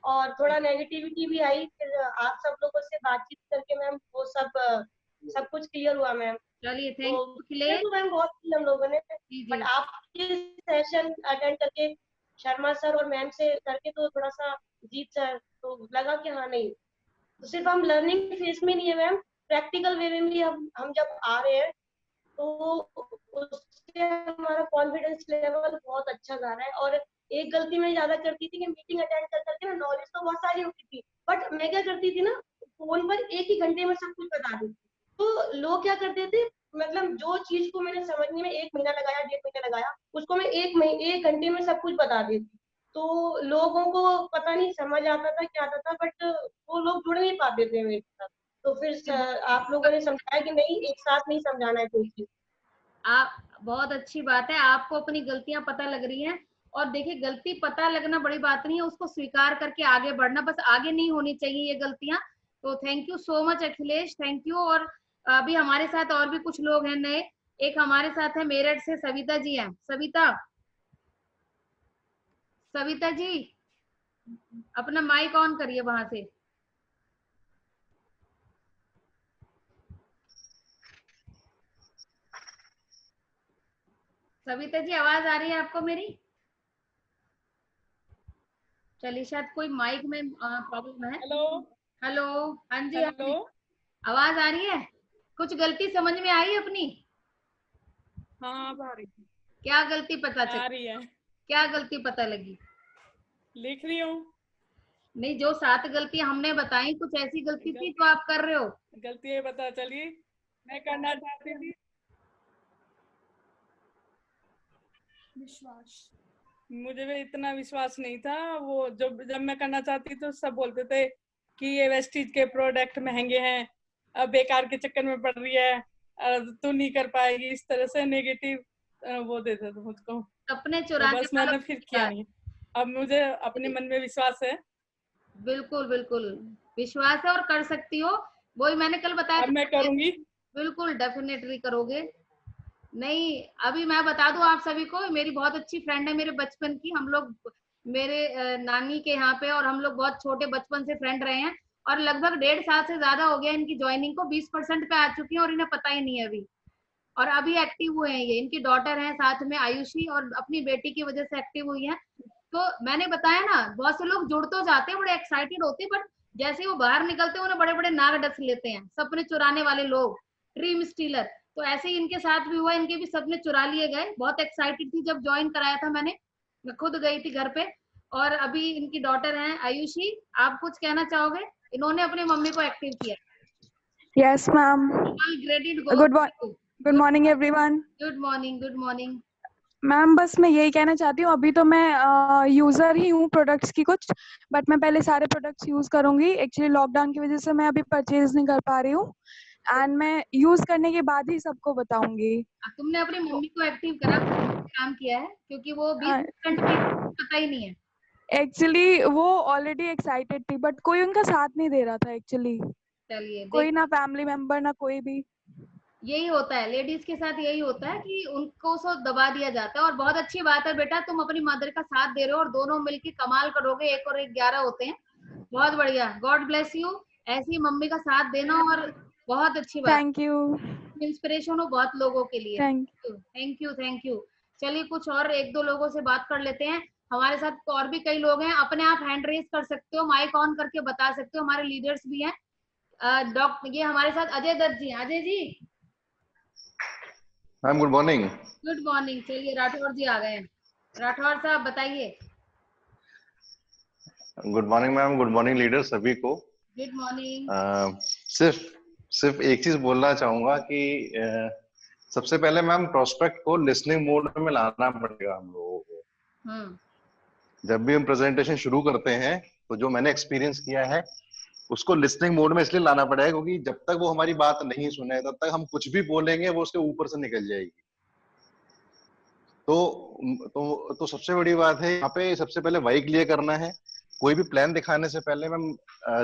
और थोड़ा नेगेटिविटी भी आई। फिर आप सब लोगों से बातचीत करके मैम वो सब कुछ क्लियर हुआ मैम। चलिए थैंक यू मैम, बहुत हम लोगों ने, बट आपके सेशन अटेंड करके शर्मा सर और मैम से करके तो थोड़ा सा जीत सर तो लगा कि हाँ नहीं, तो सिर्फ हम लर्निंग फेज में नहीं है मैम, प्रैक्टिकल वे में भी हम जब आ रहे हैं तो उससे हमारा कॉन्फिडेंस लेवल बहुत अच्छा जा रहा है। और एक गलती मैं ज्यादा करती थी कि मीटिंग अटेंड कर करके ना नॉलेज तो बहुत सारी होती थी, बट मैं क्या करती थी ना फोन पर 1 ही घंटे में सब कुछ बता देती। तो लोग क्या करते थे, मतलब जो चीज को मैंने समझने में 1 महीना लगाया 1.5 महीना लगाया, उसको मैं 1 घंटे में सब कुछ बता देती। तो लोगों को पता नहीं समझ आता था क्या आता था, बट वो लोग जुड़ नहीं पाते थे मेरे साथ। तो फिर आप लोगों ने समझाया कि नहीं एक साथ नहीं समझाना है कोई चीज। आप बहुत अच्छी बात है, आपको अपनी गलतियां पता लग रही हैं। और देखिए गलती पता लगना बड़ी बात नहीं है, उसको स्वीकार करके आगे बढ़ना, बस आगे नहीं होनी चाहिए ये गलतियां। तो thank you so much Akhilesh, thank you. और अभी हमारे साथ और भी कुछ लोग हैं नए। एक हमारे साथ है मेरठ से सविता जी हैं। सविता जी अपना माइक ऑन करिए वहां से। सविता जी आवाज आ रही है आपको मेरी? चलिए शायद कोई माइक में प्रॉब्लम है। हेलो हाँ जी आवाज आ रही है? कुछ गलती समझ में आई अपनी? हाँ आ रही है। क्या गलती पता चली? आ रही है। क्या गलती पता लगी? लिख रही हूँ। नहीं, जो 7 गलतियां हमने बताई, कुछ ऐसी गलती थी तो आप कर रहे हो? गलती ये पता चली, मैं करना चाहती थी विश्वास, मुझे भी इतना विश्वास नहीं था। वो जब मैं करना चाहती तो सब बोलते थे कि ये वेस्टीज के प्रोडक्ट महंगे हैं, अब बेकार के चक्कर में पड़ रही है, तू नहीं कर पाएगी, इस तरह से नेगेटिव वो देते थे मुझको। अपने तो चुराने बस मैंने फिर किया नहीं। अब मुझे अपने मन में विश्वास है। बिल्कुल बिल्कुल विश्वास है और कर सकती हो, वही मैंने कल बताया। अब मैं करूंगी। बिल्कुल डेफिनेटली करोगे। नहीं अभी मैं बता दूं आप सभी को, मेरी बहुत अच्छी फ्रेंड है मेरे बचपन की, हम लोग मेरे नानी के यहाँ पे, और हम लोग बहुत छोटे बचपन से फ्रेंड रहे हैं, और लगभग 1.5 साल से ज्यादा हो गया इनकी ज्वाइनिंग को, 20% पे आ चुकी है और इन्हें पता ही नहीं है अभी, और अभी एक्टिव हुए हैं ये। इनकी डॉटर है साथ में आयुषी, और अपनी बेटी की वजह से एक्टिव हुई है। तो मैंने बताया ना, बहुत से लोग जुड़ तो जाते हैं, बड़े एक्साइटेड होते हैं, बट जैसे वो बाहर निकलते हैं उन्हें बड़े बड़े नाग डस लेते हैं, सपने चुराने वाले लोग, ड्रीम स्टीलर। तो ऐसे ही इनके साथ भी हुआ, इनके भी सपने चुरा लिए गए। बहुत एक्साइटेड थी जब ज्वाइन कराया था मैंने, मैं खुद गई थी घर पे। और अभी इनकी डॉटर है आयुषी, आप कुछ कहना चाहोगे? इन्होंने अपनी मम्मी को एक्टिव किया। Yes ma'am. Good morning everyone. Good morning. Ma'am बस मैं यही कहना चाहती हूँ, अभी तो मैं यूजर ही हूँ प्रोडक्ट्स की कुछ, बट मैं पहले सारे प्रोडक्ट्स यूज करूंगी। एक्चुअली लॉकडाउन की वजह से मैं अभी परचेज नहीं कर पा रही हूँ, एंड मैं यूज करने के बाद ही सबको बताऊंगी। तुमने अपनी मम्मी को एक्टिव करा, काम किया है, क्योंकि वो 20% पता ही नहीं है। एक्चुअली वो ऑलरेडी एक्साइटेड थी, बट कोई उनका साथ नहीं दे रहा था एक्चुअली। चलिए कोई ना फैमिली मेंबर ना कोई भी। यही होता है लेडीज के साथ, यही होता है कि उनको सब दबा दिया जाता है। और बहुत अच्छी बात है बेटा, तुम अपनी मदर का साथ दे रहे हो और दोनों मिलके कमाल करोगे। 1 और 1 11 होते हैं। बहुत बढ़िया, गॉड ब्लेस यू। ऐसी मम्मी का साथ देना, और बहुत अच्छी बात। Thank you. इंस्पिरेशन हो बहुत लोगों के लिए। Thank you. चलिए कुछ और 1-2 लोगों से बात कर लेते हैं। हमारे साथ और भी कई लोग हैं, अपने आप हैंड रेज कर सकते हो, माइक ऑन करके बता सकते हो। हमारे लीडर्स भी हैं। डॉक्टर ये हमारे साथ Ajay Dutt ji. Ajay ji ma'am good morning. Good morning. चलिए राठौर जी आ गए हैं। राठौर साहब बताइए। Good morning ma'am, good morning leader सभी को। Good morning. सिर्फ एक चीज बोलना चाहूंगा कि सबसे पहले मैम प्रोस्पेक्ट को लिसनिंग मोड में लाना पड़ेगा हम लोगों को। जब भी हम प्रेजेंटेशन शुरू करते हैं तो जो मैंने एक्सपीरियंस किया है उसको लिसनिंग मोड में इसलिए लाना पड़ेगा क्योंकि जब तक वो हमारी बात नहीं सुने तब तक हम कुछ भी बोलेंगे वो उसके ऊपर से निकल जाएगी। तो सबसे बड़ी बात है यहाँ पे सबसे पहले वाई क्लियर करना है। कोई भी प्लान दिखाने से पहले मैम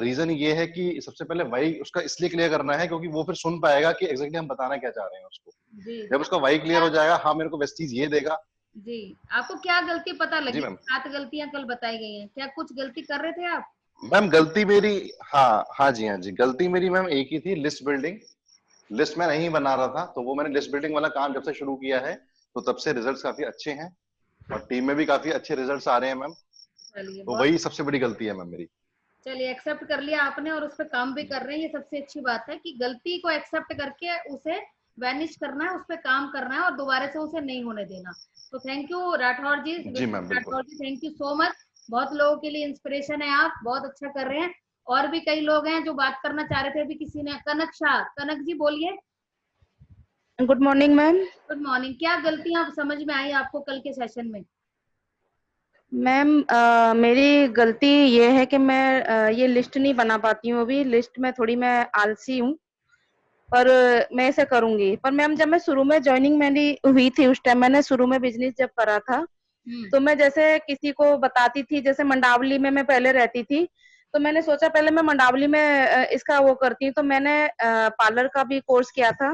रीजन ये है कि सबसे पहले वाई उसका इसलिए क्लियर करना है क्योंकि वो फिर सुन पाएगा कि एग्जैक्टली हम बताना क्या चाह रहे हैं उसको। जब उसका वाई क्लियर हो जाएगा, हाँ मेरे को बेस्ट चीज ये देगा। जी आपको क्या गलती पता लगी? 7 गलतियां कल बताई गई हैं, क्या कुछ गलती कर रहे थे आप? मैम गलती मेरी हाँ जी गलती मेरी मैम एक ही थी, लिस्ट बिल्डिंग। लिस्ट में नहीं बना रहा था, तो वो मैंने लिस्ट बिल्डिंग वाला काम जब से शुरू किया है तो तब से रिजल्ट्स काफी अच्छे हैं और टीम में भी काफी अच्छे रिजल्ट्स आ रहे हैं मैम। तो वही सबसे बड़ी गलती है मैम मेरी। चलिए एक्सेप्ट कर लिया आपने और उस पर काम भी कर रहे हैं, ये सबसे अच्छी बात है कि गलती को एक्सेप्ट करके उसे वैनिश करना है, उस पर काम करना है और दोबारा से उसे नहीं होने देना। तो थैंक यू राठौर जी। जी मैम बिल्कुल। Rathore ji thank you so much. बहुत लोगों के लिए इंस्पिरेशन है आप, बहुत अच्छा कर रहे हैं। और भी कई लोग हैं जो बात करना चाह रहे थे, अभी किसी ने। कनक शाह, कनक जी बोलिए। Good morning ma'am. Good morning. क्या गलतियां समझ में आई आपको कल के सेशन में? मैम मेरी गलती ये है कि मैं ये लिस्ट नहीं बना पाती हूँ। अभी लिस्ट में थोड़ी मैं आलसी हूँ, पर मैं ऐसे करूंगी। पर मैम जब मैं शुरू में ज्वाइनिंग मेरी हुई थी उस टाइम मैंने शुरू में बिजनेस जब करा था तो मैं जैसे किसी को बताती थी, जैसे मंडावली में मैं पहले रहती थी तो मैंने सोचा पहले मैं मंडावली में इसका वो करती हूँ। तो मैंने पार्लर का भी कोर्स किया था,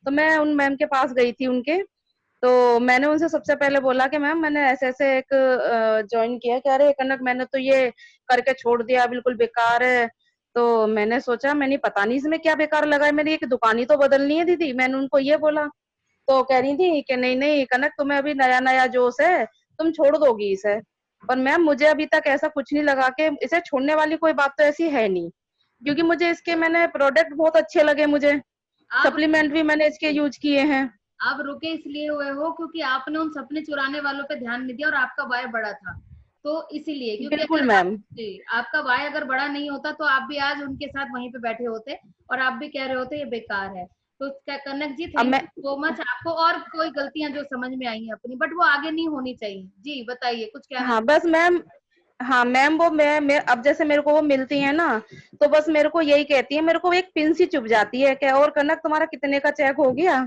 तो मैं उन मैम के पास गई थी उनके। तो मैंने उनसे सबसे पहले बोला कि मैम मैंने ऐसे ऐसे एक ज्वाइन किया। कह रहे कनक मैंने तो ये करके छोड़ दिया, बिल्कुल बेकार है। तो मैंने सोचा मैंने पता नहीं इसमें क्या बेकार लगा है, मेरी एक दुकान ही तो बदलनी है दीदी, मैंने उनको ये बोला। तो कह रही थी कि नहीं नहीं कनक तुम्हें अभी नया नया जोश है, तुम छोड़ दोगी इसे। पर मैम मुझे अभी तक ऐसा कुछ नहीं लगा कि इसे छोड़ने वाली कोई बात तो ऐसी है नहीं, क्योंकि मुझे इसके मैंने प्रोडक्ट बहुत अच्छे लगे, मुझे सप्लीमेंट भी मैंने इसके यूज किए हैं। आप रुके इसलिए हुए हो क्योंकि आपने उन सपने चुराने वालों पे ध्यान नहीं दिया और आपका वाय बड़ा था, तो इसीलिए। क्योंकि बिल्कुल मैम। आपका वाय अगर बड़ा नहीं होता तो आप भी आज उनके साथ वहीं पे बैठे होते और आप भी कह रहे होते ये बेकार है। तो कनक जी थैंक यू सो मच आपको। और कोई गलतियां जो समझ में आई हैं अपनी, बट वो आगे नहीं होनी चाहिए। जी बताइए कुछ कहना। हाँ बस मैम, हाँ मैम वो मैं अब जैसे मेरे को वो मिलती है ना तो बस मेरे को यही कहती है, मेरे को एक पिन सी चुभ जाती है क्या, और कनक तुम्हारा कितने का चेक हो गया,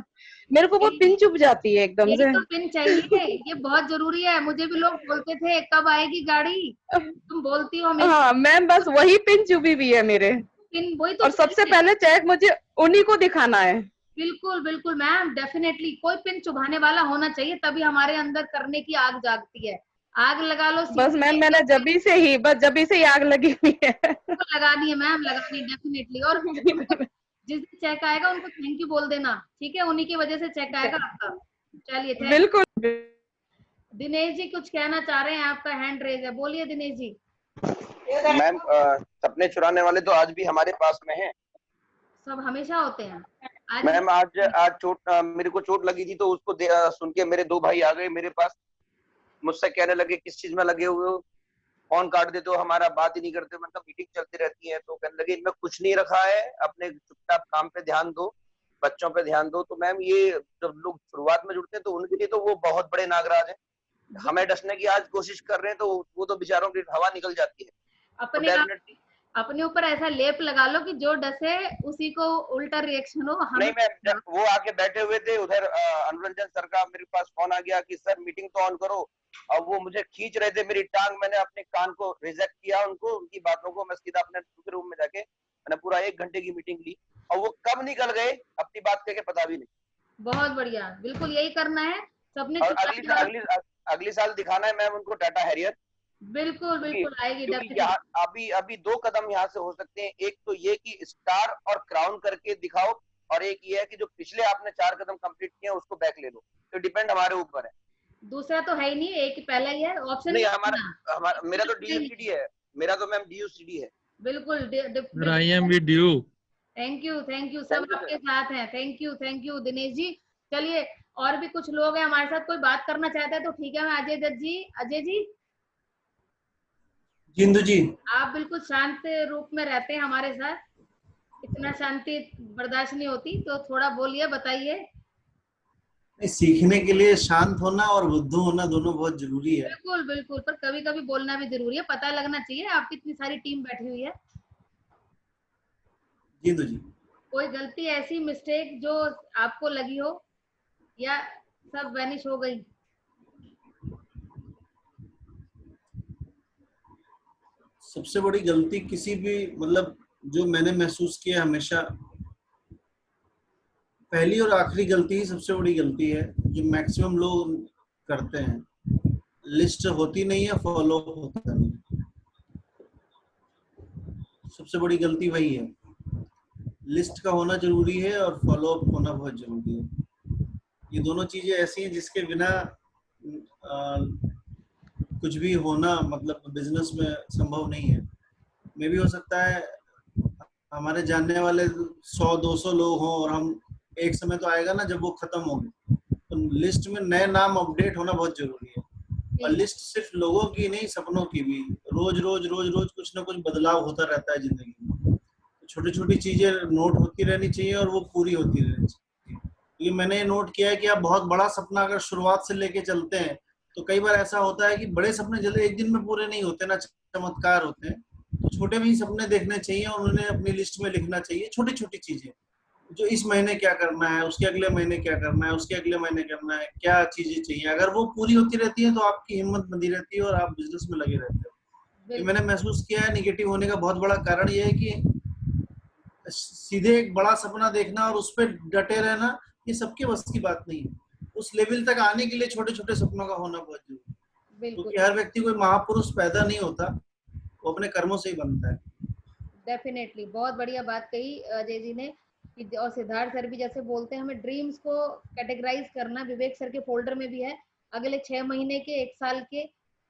मेरे को वो पिन चुभ जाती है एकदम से। तो पिन चाहिए, ये बहुत जरूरी है। मुझे भी लोग बोलते थे कब आएगी गाड़ी, तुम बोलती हो। हाँ मैम बस वही पिन चुभी भी है मेरे पिन, वही तो। और सबसे पहले चेक मुझे उन्हीं को दिखाना है। बिल्कुल बिल्कुल मैम, डेफिनेटली कोई पिन चुभाने वाला होना चाहिए, तभी हमारे अंदर करने की आग जागती है। आग लगा लो। बस मैम मैंने जबी से ही आग लगी हुई है। लगानी है मैम, लगानी डेफिनेटली। और जिस दिन चेक आएगा उनको थैंक यू बोल देना, ठीक है? उन्हीं की वजह से चेक आएगा आपका। चलिए बिल्कुल। दिनेश जी कुछ कहना चाह रहे हैं, आपका हैंड रेज है, बोलिए दिनेश जी। मैम सपने चुराने वाले तो आज भी हमारे पास में हैं। सब हमेशा होते हैं। मैम आज चोट मेरे को चोट लगी थी तो उसको सुन के मेरे 2 भाई आ गए मेरे पास, मुझसे कहने लगे किस चीज में लगे हुए हो, फोन काट देते हो, हमारा बात ही नहीं करते, मतलब मीटिंग चलती रहती है। तो कहने लगे इनमें कुछ नहीं रखा है, अपने चुपचाप काम पे ध्यान दो, बच्चों पे ध्यान दो। तो मैम ये जब लोग शुरुआत में जुड़ते हैं तो उनके लिए तो वो बहुत बड़े नागराज हैं। हमें डसने की आज कोशिश कर रहे हैं तो वो तो बेचारों की हवा निकल जाती है। अपने ऊपर ऐसा लेप लगा लो कि जो डसे उसी को उल्टा रिएक्शन हो। नहीं मैम, वो आके बैठे हुए थे उधर, अनुरंजन सर का मेरे पास फोन आ गया कि सर मीटिंग तो ऑन करो, और वो मुझे खींच रहे थे मेरी टांग। मैंने अपने कान को रिजेक्ट किया, उनको उनकी बातों को। मैं सीधा अपने दूसरे रूम में जाके मैंने पूरा 1 घंटे की मीटिंग ली और वो कब निकल गए अपनी बात कह के पता भी नहीं। बहुत बढ़िया, बिल्कुल यही करना है सबने। अगली साल दिखाना है मैम उनको टाटा हैरियर। बिल्कुल बिल्कुल आएगी। अभी 2 कदम यहाँ से हो सकते हैं। एक तो ये कि स्टार और क्राउन करके दिखाओ, और एक ये है कि जो पिछले आपने 4 कदम कंप्लीट किए हैं उसको बैक ले लो। तो डिपेंड हमारे ऊपर है, दूसरा तो है ही नहीं, एक पहला ही है ऑप्शन। नहीं हमारा मेरा तो DUCD है, मेरा तो मैम DUCD है। बिल्कुल I am with you. Thank you सब आपके साथ हैं। थैंक यू दिनेश जी। चलिए और भी कुछ लोग हैं हमारे साथ, कोई बात करना चाहता है तो ठीक है। मैं अजय दत्त जी, अजय जी इंदु जी, आप बिल्कुल शांत रूप में रहते हैं हमारे साथ, इतना शांति बर्दाश्त नहीं होती, तो थोड़ा बोलिए, बताइए। सीखने के लिए शांत होना और बुद्धू होना दोनों बहुत जरूरी है। बिल्कुल बिल्कुल, पर कभी कभी बोलना भी जरूरी है, पता लगना चाहिए आपकी इतनी सारी टीम बैठी हुई है। इंदु जी, कोई गलती ऐसी मिस्टेक जो आपको लगी हो, या सब वैनिश हो गई? सबसे बड़ी गलती किसी भी मतलब जो मैंने महसूस किया हमेशा, पहली और आखिरी गलती ही सबसे बड़ी गलती है जो मैक्सिमम लोग करते हैं। लिस्ट होती नहीं है, फॉलो होता नहीं। सबसे बड़ी गलती वही है। लिस्ट का होना जरूरी है और फॉलो अप होना बहुत जरूरी है। ये दोनों चीजें ऐसी हैं जिसके बिना कुछ भी होना मतलब बिजनेस में संभव नहीं है। मे भी हो सकता है हमारे जानने वाले 100-200 लोग हों और हम एक समय तो आएगा ना जब वो खत्म होंगे, तो लिस्ट में नए नाम अपडेट होना बहुत जरूरी है। और लिस्ट सिर्फ लोगों की नहीं, सपनों की भी। रोज रोज रोज रोज कुछ ना कुछ बदलाव होता रहता है जिंदगी में। छोटी छोटी चीजें नोट होती रहनी चाहिए और वो पूरी होती रहनी चाहिए। क्योंकि मैंने ये नोट किया है कि आप बहुत बड़ा सपना अगर शुरुआत से लेके चलते हैं तो कई बार ऐसा होता है कि बड़े सपने जल्दी एक दिन में पूरे नहीं होते ना, चमत्कार होते हैं। तो छोटे भी सपने देखने चाहिए और उन्हें अपनी लिस्ट में लिखना चाहिए। छोटी छोटी चीजें जो इस महीने क्या करना है, उसके अगले महीने क्या करना है, उसके अगले महीने करना है, क्या चीजें चाहिए। अगर वो पूरी होती रहती है तो आपकी हिम्मत बंधी रहती है और आप बिजनेस में लगे रहते हो। तो मैंने महसूस किया है निगेटिव होने का बहुत बड़ा कारण यह है कि सीधे एक बड़ा सपना देखना और उस पर डटे रहना, ये सबके बस की बात नहीं है। उस लेवल तक आने के लिए छोटे छोटे सपनों का होना बहुत जरूरी है। क्योंकि हर व्यक्ति कोई महापुरुष पैदा नहीं होता, वो अपने कर्मों से ही बनता है। डेफिनेटली, बहुत बढ़िया बात कही अजय जी ने। और सिद्धार्थ सर भी जैसे बोलते हैं, हमें ड्रीम्स को कैटेगराइज करना, विवेक सर के फोल्डर में भी है अगले 6 महीने के, 1 साल के,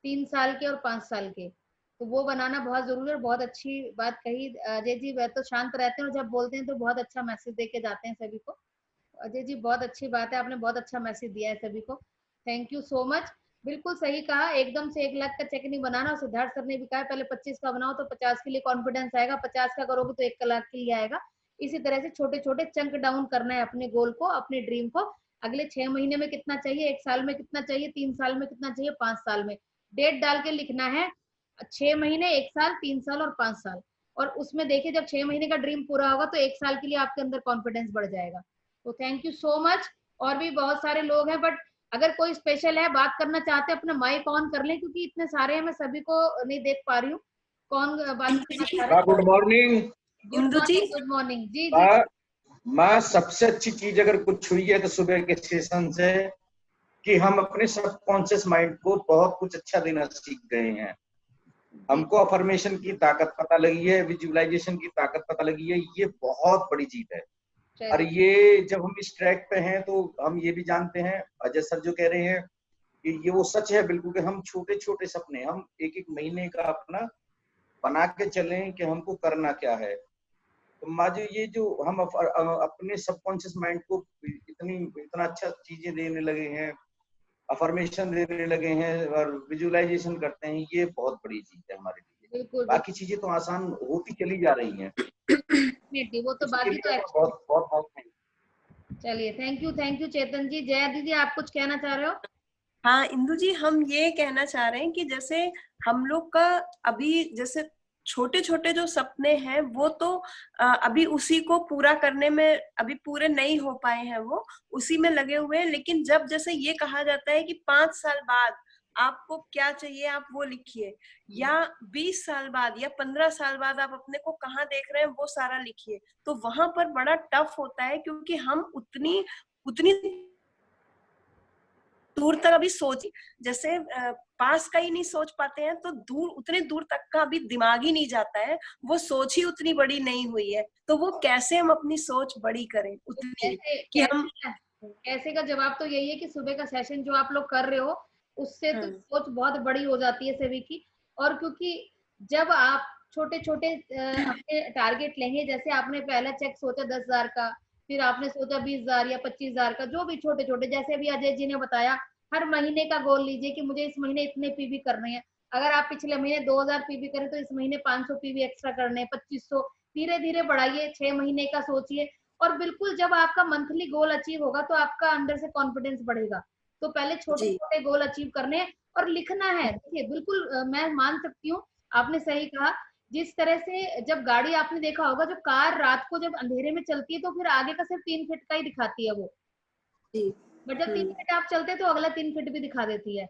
3 साल के और 5 साल के, तो वो बनाना बहुत जरूरी है। और बहुत अच्छी बात कही अजय जी। वह तो शांत रहते हैं और जब बोलते हैं तो बहुत अच्छा मैसेज दे के जाते हैं सभी को। अजय जी बहुत अच्छी बात है, आपने बहुत अच्छा मैसेज दिया है सभी को, थैंक यू सो मच। बिल्कुल सही कहा, एकदम से 1 लाख का चेक नहीं बनाना। सिद्धार्थ सर ने भी कहा पहले 25 का बनाओ तो 50 के लिए कॉन्फिडेंस आएगा, 50 का करोगे तो 1 लाख के लिए आएगा। इसी तरह से छोटे छोटे चंक डाउन करना है अपने गोल को, अपने ड्रीम को। अगले 6 महीने में कितना चाहिए, 1 साल में कितना चाहिए, 3 साल में कितना चाहिए, 5 साल में, डेट डाल के लिखना है। 6 महीने, 1 साल, 3 साल और 5 साल। और उसमें देखिए जब 6 महीने का ड्रीम पूरा होगा तो 1 साल के लिए आपके अंदर कॉन्फिडेंस बढ़ जाएगा। तो थैंक यू सो मच। और भी बहुत सारे लोग हैं, बट अगर कोई स्पेशल है, बात करना चाहते हैं, अपना माइक ऑन कर लें, क्योंकि इतने सारे हैं, मैं सभी को नहीं देख पा रही हूँ कौन बात करना चाह रहा है। गुड मॉर्निंग गुड मॉर्निंग जी। जी माँ, सबसे अच्छी चीज अगर कुछ हुई है तो सुबह के सेशन से कि हम अपने सबकॉन्शियस माइंड को बहुत कुछ अच्छा देना सीख गए हैं। हमको अफर्मेशन की ताकत पता लगी है, विजुअलाइजेशन की ताकत पता लगी है। ये बहुत बड़ी जीत है। और ये जब हम इस ट्रैक पे हैं तो हम ये भी जानते हैं, अजय सर जो कह रहे हैं कि ये वो सच है बिल्कुल, कि हम छोटे छोटे सपने हम 1-1 महीने का अपना बना के चलें कि हमको करना क्या है। तो माँ जी, ये जो हम अपने सबकॉन्शियस माइंड को इतना अच्छा चीजें देने लगे हैं, अफर्मेशन देने लगे हैं और विजुअलाइजेशन करते हैं, ये बहुत बड़ी चीज है हमारे लिए। बाकी चीजें तो आसान होती चली जा रही हैं। वो तो बाकी तो बहुत चलिए, थैंक यू चेतन जी। जया दीदी, आप कुछ कहना चाह रहे हो? हाँ इंदु जी, हम ये कहना चाह रहे हैं कि जैसे हम लोग का अभी जैसे छोटे छोटे जो सपने हैं वो तो अभी उसी को पूरा करने में अभी पूरे नहीं हो पाए हैं, वो उसी में लगे हुए हैं। लेकिन जब जैसे ये कहा जाता है कि 5 साल बाद आपको क्या चाहिए आप वो लिखिए, या 20 साल बाद या 15 साल बाद आप अपने को कहाँ देख रहे हैं वो सारा लिखिए, तो वहां पर बड़ा टफ होता है, क्योंकि हम उतनी दूर तक अभी सोच, जैसे पास का ही नहीं सोच पाते हैं, तो दूर, उतने दूर तक का अभी दिमाग ही नहीं जाता है, वो सोच ही उतनी बड़ी नहीं हुई है। तो वो कैसे हम अपनी सोच बड़ी करें उतनी कि हम कैसे का जवाब तो यही है कि सुबह का सेशन जो आप लोग कर रहे हो उससे तो सोच बहुत बड़ी हो जाती है सभी की। और क्योंकि जब आप छोटे छोटे अपने टारगेट लेंगे, जैसे आपने पहला चेक सोचा 10,000 का, फिर आपने सोचा 20,000 या 25,000 का, जो भी छोटे छोटे, जैसे अभी अजय जी ने बताया, हर महीने का गोल लीजिए कि मुझे इस महीने इतने पीवी करने हैं। अगर आप पिछले महीने 2,000 पीवी करें तो इस महीने 500 पीवी एक्स्ट्रा करने हैं, 2500, धीरे धीरे बढ़ाइए। 6 महीने का सोचिए, और बिल्कुल जब आपका मंथली गोल अचीव होगा तो आपका अंदर से कॉन्फिडेंस बढ़ेगा। तो पहले छोटे छोटे गोल अचीव करने हैं और लिखना है। देखिए बिल्कुल मैं मान सकती हूँ, आपने सही कहा। जिस तरह से जब गाड़ी, आपने देखा होगा जो कार रात को जब अंधेरे में चलती है तो फिर आगे का सिर्फ 3 फीट का ही दिखाती है वो, बट जब 3 फीट आप चलते तो अगला 3 फीट भी दिखा देती है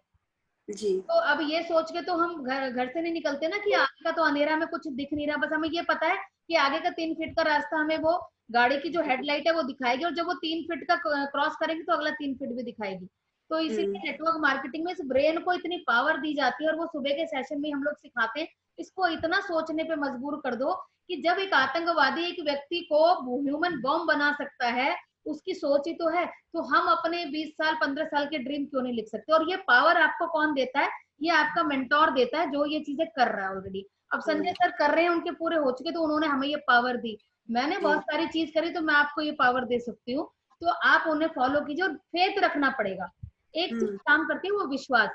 जी। तो अब ये सोच के तो हम घर से नहीं निकलते ना कि आगे का तो अंधेरा में कुछ दिख नहीं रहा, बस हमें ये पता है कि आगे का 3 फीट का रास्ता हमें वो गाड़ी की जो हेडलाइट है वो दिखाएगी, और जब वो 3 फीट का क्रॉस करेंगे तो अगला 3 फीट भी दिखाएगी। तो इसीलिए नेटवर्क मार्केटिंग में इस ब्रेन को इतनी पावर दी जाती है, और वो सुबह के सेशन में हम लोग सिखाते हैं। इसको इतना सोचने पे मजबूर कर दो कि जब एक आतंकवादी एक व्यक्ति को ह्यूमन बॉम्ब बना सकता है, उसकी सोच ही तो है, तो हम अपने 20 साल 15 साल के ड्रीम क्यों नहीं लिख सकते? और ये पावर आपको कौन देता है? ये आपका मेंटोर देता है, जो ये चीजें कर रहा है ऑलरेडी। अब संजय सर कर रहे हैं, उनके पूरे हो चुके, तो उन्होंने हमें ये पावर दी। मैंने बहुत सारी चीज करी, तो मैं आपको ये पावर दे सकती हूँ। तो आप उन्हें फॉलो कीजिए, और फेथ रखना पड़ेगा। एक चीज काम करती है वो विश्वास।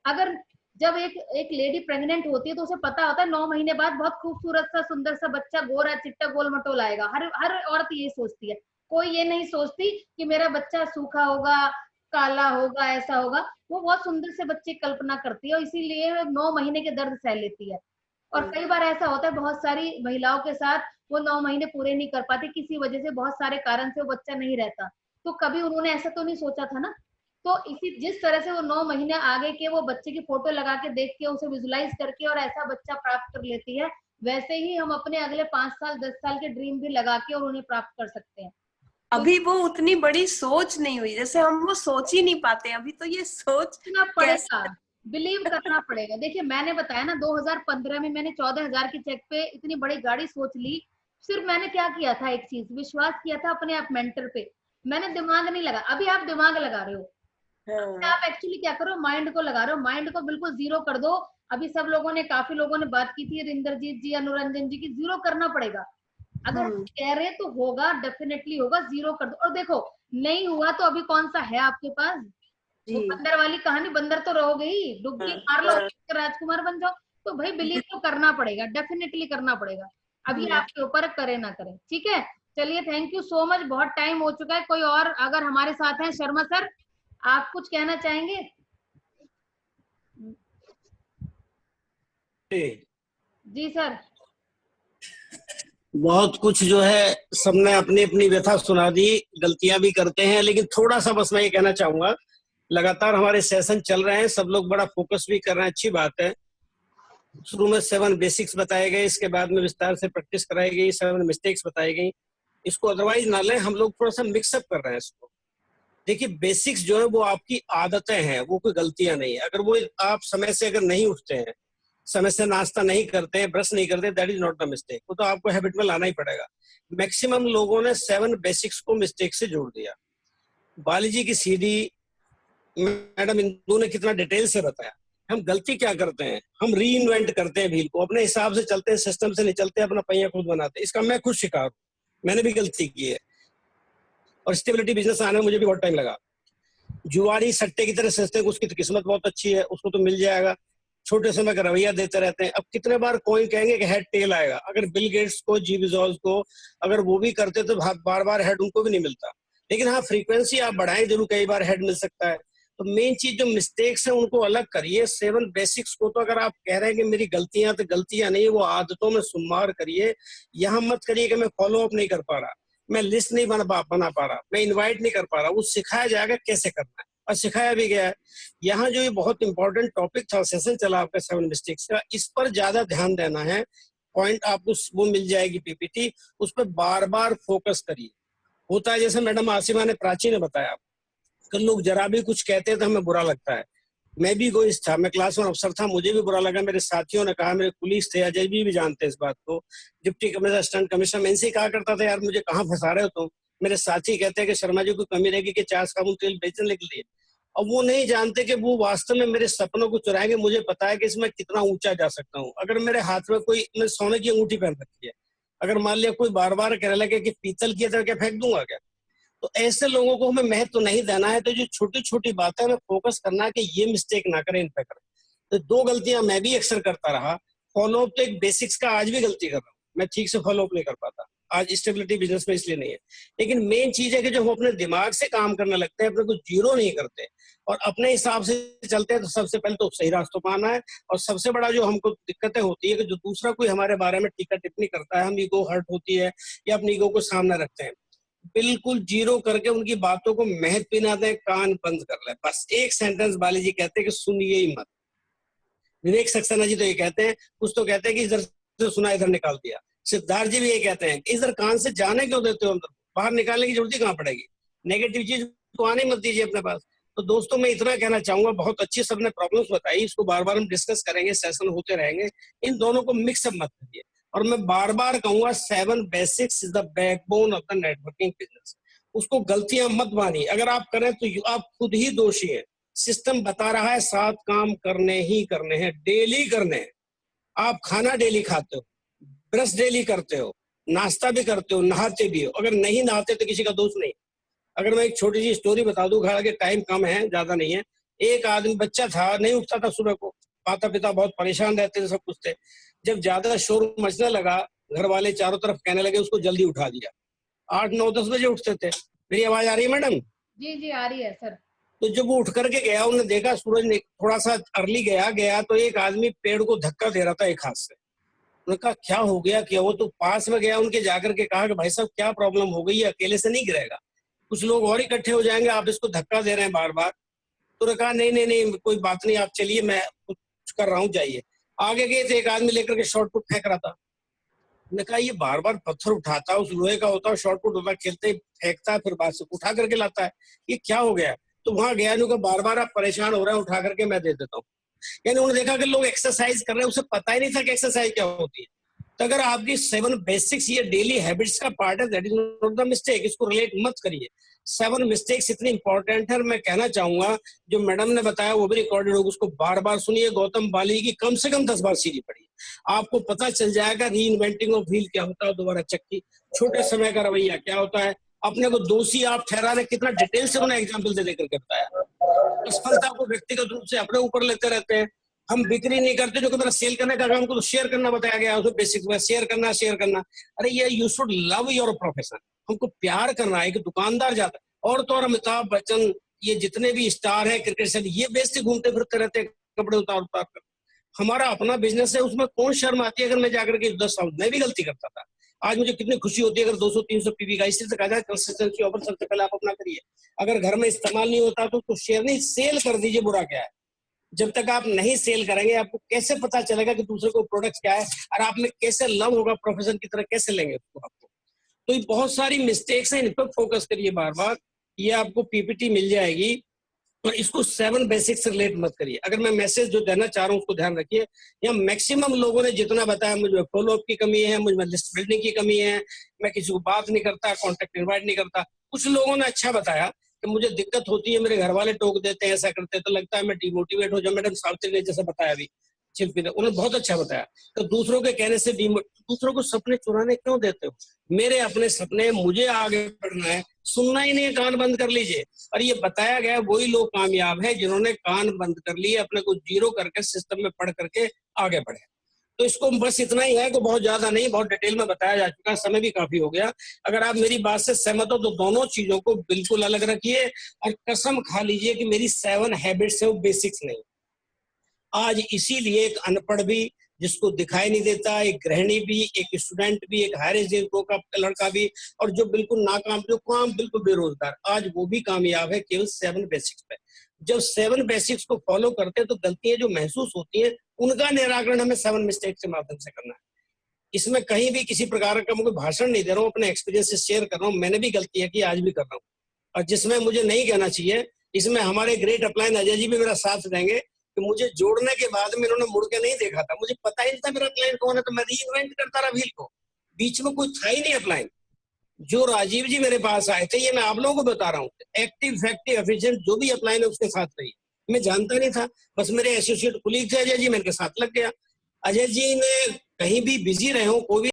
अगर जब एक लेडी प्रेग्नेंट होती है तो उसे पता होता है 9 महीने बाद बहुत खूबसूरत सा सुंदर सा बच्चा गोरा चिट्टा गोल मटोल आएगा। हर औरत ये सोचती है, कोई ये नहीं सोचती कि मेरा बच्चा सूखा होगा, काला होगा, ऐसा होगा। वो बहुत सुंदर से बच्चे कल्पना करती है, और इसीलिए 9 महीने के दर्द सह लेती है। और कई बार ऐसा होता है बहुत सारी महिलाओं के साथ, वो 9 महीने पूरे नहीं कर पाती, किसी वजह से, बहुत सारे कारण से वो बच्चा नहीं रहता। तो कभी उन्होंने ऐसा तो नहीं सोचा था ना। तो इसी जिस तरह से वो 9 महीने आगे के वो बच्चे की फोटो लगा के देख के उसे विजुलाइज करके और ऐसा बच्चा प्राप्त कर लेती है, वैसे ही हम अपने अगले 5 साल 10 साल के ड्रीम भी लगा के और उन्हें प्राप्त कर सकते हैं। अभी वो उतनी बड़ी सोच नहीं हुई, जैसे हम वो सोच ही नहीं पाते। अभी तो ये सोचना पड़ेगा, बिलीव करना पड़ेगा। देखिए मैंने बताया ना, 2015 में मैंने 14,000 के चेक पे इतनी बड़ी गाड़ी सोच ली। सिर्फ मैंने क्या किया था, एक चीज, विश्वास किया था अपने आप मेंटर पे। मैंने दिमाग नहीं लगा। अभी आप दिमाग लगा रहे हो, आप एक्चुअली क्या करो, माइंड को लगा रहे हो। माइंड को बिल्कुल जीरो कर दो। अभी सब लोगों ने, काफी लोगों ने बात की थी, रिंदरजीत जी, अनुरंजन जी की, जीरो करना पड़ेगा। अगर कह रहे तो होगा, डेफिनेटली होगा, जीरो कर दो। और देखो नहीं हुआ तो अभी कौन सा है आपके पास? वो बंदर वाली कहानी, बंदर तो रहोगे ही, डुबकी मार लो राजकुमार बन जाओ। तो भाई बिलीव तो करना पड़ेगा, डेफिनेटली करना पड़ेगा। अभी आपके ऊपर करे ना करे, ठीक है। चलिए, थैंक यू सो मच, बहुत टाइम हो चुका है। कोई और अगर हमारे साथ है, शर्मा सर आप कुछ कहना चाहेंगे? जी सर। बहुत कुछ जो है सबने अपनी अपनी व्यथा सुना दी, गलतियां भी करते हैं, लेकिन थोड़ा सा बस मैं ये कहना चाहूंगा, लगातार हमारे सेशन चल रहे हैं, सब लोग बड़ा फोकस भी कर रहे हैं, अच्छी बात है। शुरू में 7 बेसिक्स बताए गए, इसके बाद में विस्तार से प्रैक्टिस कराई गई, 7 मिस्टेक्स बताई गई। इसको अदरवाइज ना लें, हम लोग थोड़ा सा मिक्सअप कर रहे हैं इसको। देखिए बेसिक्स जो है वो आपकी आदतें हैं, वो कोई गलतियां नहीं है। अगर वो आप समय से अगर नहीं उठते हैं, समय से नाश्ता नहीं करते हैं, ब्रश नहीं करते, that is not a mistake. वो तो आपको हैबिट में लाना ही पड़ेगा। मैक्सिमम लोगों ने 7 बेसिक्स को मिस्टेक से जोड़ दिया। बाली जी की सीडी, मैडम इंदू ने कितना डिटेल से बताया। हम गलती क्या करते हैं, हम री इन्वेंट करते हैं व्हील को, अपने हिसाब से चलते हैं, सिस्टम से नहीं चलते, अपना पहिया खुद बनाते हैं। इसका मैं खुद शिकार हूं, मैंने भी गलती की है, और स्टेबिलिटी बिजनेस आने में मुझे भी बहुत टाइम लगा। जुआरी सट्टे की तरह सोचते हैं, उसकी तो किस्मत बहुत अच्छी है, उसको तो मिल जाएगा, छोटे समय का रवैया देते रहते हैं। अब कितने बार कॉइन कहेंगे कि हेड टेल आएगा। अगर बिल गेट्स को, जी बेजोस को अगर वो भी करते तो बार बार हेड उनको भी नहीं मिलता। लेकिन हाँ, फ्रीक्वेंसी आप बढ़ाएं जरूर, कई बार हेड मिल सकता है। तो मेन चीज जो मिस्टेक्स है उनको अलग करिए। 7 बेसिक्स को तो अगर आप कह रहे हैं कि मेरी गलतियां, तो गलतियां नहीं, वो आदतों में सुमार करिए। यहाँ मत करिए कि मैं फॉलो अप नहीं कर पा रहा, मैं लिस्ट नहीं बना पा रहा, मैं इनवाइट नहीं कर पा रहा। वो सिखाया जाएगा कैसे करना है, और सिखाया भी गया है। यहाँ जो ये बहुत इंपॉर्टेंट टॉपिक था, सेशन चला आपका 7 मिस्टेक्स का, इस पर ज्यादा ध्यान देना है। पॉइंट आपको वो मिल जाएगी पीपीटी, उस पर बार बार फोकस करिए। होता है जैसे मैडम आसिमा ने, प्राची ने बताया कि लोग जरा भी कुछ कहते हैं तो हमें बुरा लगता है। मैं भी कोई था, मैं क्लास 1 अफसर था, मुझे भी बुरा लगा, मेरे साथियों ने कहा, मेरे पुलिस थे, अजय भी जानते हैं इस बात को, डिप्टी कमिश्नर, असिस्टेंट कमिश्नर, मैं इनसे कहा करता था, यार मुझे कहाँ फंसा रहे हो तुम। मेरे साथी कहते हैं कि शर्मा जी को कमी रहेगी कि 4 साबुन तेल बेचने के लिए। और वो नहीं जानते कि वो वास्तव में मेरे सपनों को चुराएंगे। मुझे पता है कि इसमें कितना ऊंचा जा सकता हूँ। अगर मेरे हाथ में कोई, मैं सोने की अंगूठी पहन रखी है, अगर मान लिया कोई बार बार कहने लगे कि पीतल की तरह क्या फेंक दूंगा क्या, तो ऐसे लोगों को हमें महत्व नहीं देना है। तो जो छोटी छोटी बातें हमें फोकस करना है कि ये मिस्टेक ना करें, इन पे करें। तो 2 गलतियां मैं भी अक्सर करता रहा। फॉलोअप तो एक बेसिक्स का आज भी गलती कर रहा हूँ, मैं ठीक से फॉलोअप नहीं कर पाता। आज स्टेबिलिटी बिजनेस में इसलिए नहीं है, लेकिन मेन चीज है कि जब हम अपने दिमाग से काम करने लगते हैं, अपने को जीरो नहीं करते और अपने हिसाब से चलते हैं, तो सबसे पहले तो सही रास्तों पर आना है। और सबसे बड़ा जो हमको दिक्कतें होती है कि जो दूसरा कोई हमारे बारे में टीका टिप्पणी करता है, हम ईगो हर्ट होती है या अपनी ईगो को सामने रखते हैं। बिल्कुल जीरो करके उनकी बातों को महत्व भी ना दें, कान बंद कर ले। बस एक सेंटेंस बाली जी कहते हैं कि सुनिए ही मत। विवेक सक्सेना जी तो ये कहते हैं, कुछ तो कहते हैं कि इधर से सुना इधर निकाल दिया। सिद्धार्थ जी भी ये कहते हैं कि इधर कान से जाने क्यों देते हो, अंदर बाहर निकालने की जरूरत ही कहाँ पड़ेगी, नेगेटिव चीज को आने मत दीजिए अपने पास। तो दोस्तों मैं इतना कहना चाहूंगा, बहुत अच्छी सबने प्रॉब्लम्स बताई, इसको बार बार हम डिस्कस करेंगे, सेशन होते रहेंगे, इन दोनों को मिक्सअप मत करिए। और मैं बार बार कहूंगा 7 basics is the backbone of the networking business. उसको गलतियां मत मानिए, अगर आप करें तो आप खुद ही दोषी हैं। सिस्टम बता रहा है 7 काम करने ही करने हैं, डेली करने हैं। आप खाना डेली खाते हो, ब्रश डेली करते हो, नाश्ता भी करते हो, नहाते भी हो। अगर नहीं नहाते तो किसी का दोष नहीं। अगर मैं एक छोटी सी स्टोरी बता दूं, घर के टाइम कम है, ज्यादा नहीं है। एक आदमी बच्चा था, नहीं उठता था सुबह को, माता पिता बहुत परेशान रहते थे, सब कुछ थे। जब ज्यादा शोर मचने लगा, घर वाले चारों तरफ कहने लगे उसको जल्दी उठा दिया। 8, 9, 10 बजे उठते थे। मेरी आवाज आ रही है मैडम? जी जी आ रही है सर। तो जब वो उठ करके गया, उन्होंने देखा सूरज ने थोड़ा सा अर्ली गया तो एक आदमी पेड़ को धक्का दे रहा था एक हाथ से। उन्होंने कहा क्या हो गया क्या? वो तो पास में गया, उनके जाकर के कहा कि भाई साहब क्या प्रॉब्लम हो गई है, अकेले से नहीं गिरेगा, कुछ लोग और इकट्ठे हो जाएंगे, आप इसको धक्का दे रहे हैं बार बार। तो कहा नहीं कोई बात नहीं, आप चलिए, मैं कुछ कर रहा हूँ, जाइए। आगे गए थे, एक आदमी लेकर के शॉर्ट पुट फेंक रहा था। उन्होंने कहा ये बार बार पत्थर उठाता है, उस लोहे का होता है, शॉर्ट पुट होता है, खेलते फेंकता है, फिर बाद से उठा करके लाता है, ये क्या हो गया? तो वहां गया, उनको बार बार आप परेशान हो रहे हैं, उठा करके मैं दे देता हूँ। यानी उन्होंने देखा कि लोग एक्सरसाइज कर रहे हैं, उसे पता ही नहीं था कि एक्सरसाइज क्या होती है। तो अगर आपकी 7 बेसिक्स ये डेली हैबिट्स का पार्ट है, that is not the mistake, इसको रिलेट मत करिए। 7 मिस्टेक्स इतनी इंपॉर्टेंट है, मैं कहना चाहूंगा जो मैडम ने बताया वो भी रिकॉर्डेड होगा, उसको बार बार सुनिए। गौतम बाली की कम से कम 10 बार सीढ़ी पढ़िए, आपको पता चल जाएगा री इन्वेंटिंग ऑफ व्हील क्या होता है, दोबारा चक्की, छोटे समय का रवैया क्या होता है, अपने को दोषी आप ठहरा रहे, कितना डिटेल से उन्होंने एग्जाम्पल दे देकर के बताया। असफलता को व्यक्तिगत रूप से अपने ऊपर लेते रहते हैं, हम बिक्री नहीं करते, जो कि मेरा सेल करने का काम, हमको तो शेयर करना बताया गया, उसमें बेसिक्स में शेयर करना। अरे ये you should love your profession, हमको प्यार करना है। कि दुकानदार जाता है और तो और अमिताभ बच्चन, ये जितने भी स्टार हैं क्रिकेट से, ये बेचते घूमते फिरते रहते हैं कपड़े उतार कर। हमारा अपना बिजनेस है, उसमें कौन शर्म आती है अगर मैं जाकर के 10 साल मैं भी गलती करता था। आज मुझे कितनी खुशी होती है अगर 200-300 पीवी का, इसलिए तो कहा जाए कंसिस्टेंसी ओवर, सबसे पहले आप अपना करिए। अगर घर में इस्तेमाल नहीं होता तो शेयर नहीं, सेल कर दीजिए, बुरा क्या है। जब तक आप नहीं सेल करेंगे, आपको कैसे पता चलेगा कि दूसरे को प्रोडक्ट क्या है, और आप में कैसे लव होगा, प्रोफेशन की तरह कैसे लेंगे उसको आपको। तो ये बहुत सारी मिस्टेक्स हैं, इन पर फोकस करिए बार बार। ये आपको पीपीटी मिल जाएगी, और इसको 7 बेसिक्स से रिलेट मत करिए। अगर मैं मैसेज जो देना चाह रहा हूँ उसको ध्यान रखिए। यहाँ मैक्सिमम लोगों ने जितना बताया, मुझे फॉलोअप की कमी है, मुझे लिस्ट बिल्डिंग की कमी है, मैं किसी को बात नहीं करता, कॉन्टेक्ट इन्वाइट नहीं करता। कुछ लोगों ने अच्छा बताया कि मुझे दिक्कत होती है, मेरे घर वाले टोक देते हैं, ऐसा करते हैं, तो लगता है मैं डिमोटिवेट हो जाऊं। मैडम सावित्री ने जैसे बताया अभी, शिल्पी ने, उन्होंने बहुत अच्छा बताया कि दूसरों के कहने से दूसरों को सपने चुराने क्यों देते हो? मेरे अपने सपने, मुझे आगे बढ़ना है, सुनना ही नहीं, कान बंद कर लीजिए। और ये बताया गया वही लोग कामयाब है जिन्होंने कान बंद कर लिए, अपने को जीरो करके सिस्टम में पढ़ करके आगे बढ़े। तो इसको बस इतना ही है कि बहुत ज्यादा नहीं, बहुत डिटेल में बताया जा चुका है, समय भी काफी हो गया। अगर आप मेरी बात से सहमत हो तो दोनों चीजों को बिल्कुल अलग रखिए और कसम खा लीजिए कि मेरी 7 हैबिट्स है, वो बेसिक्स नहीं। आज इसीलिए एक अनपढ़ भी, जिसको दिखाई नहीं देता, एक गृहिणी भी, एक स्टूडेंट भी, एक हायर एजुकेशन का लड़का भी, और जो बिल्कुल नाकाम, जो काम बिल्कुल बेरोजगार, आज वो भी कामयाब है केवल 7 बेसिक्स पे। जब 7 बेसिक्स को फॉलो करते हैं तो गलतियां जो महसूस होती हैं उनका निराकरण हमें 7 मिस्टेक्स के माध्यम से करना है। इसमें कहीं भी किसी प्रकार का मैं भाषण नहीं दे रहा हूँ, अपने एक्सपीरियंस से शेयर कर रहा हूँ। मैंने भी गलतियां की, आज भी कर रहा हूँ, और जिसमें मुझे नहीं कहना चाहिए, इसमें हमारे ग्रेट अपलाइन अजय जी भी मेरा साथ देंगे कि मुझे जोड़ने के बाद में इन्होंने मुड़ के नहीं देखा था, मुझे पता ही नहीं था मेरा क्लाइंट कौन है, तो मैं रीइन्वेंट करता रहा व्हील को, बीच में कोई था ही नहीं अपलाइन। जो राजीव जी मेरे पास आए थे, ये मैं आप लोगों को बता रहा हूँ, एक्टिव इफेक्टिव एफिशिएंट जो भी अपलाइन है उसके साथ रही। मैं जानता नहीं था, बस मेरे एसोसिएट कुलीग थे अजय जी, मेरे साथ लग गया। अजय जी ने कहीं भी बिजी रहे हो, कोई भी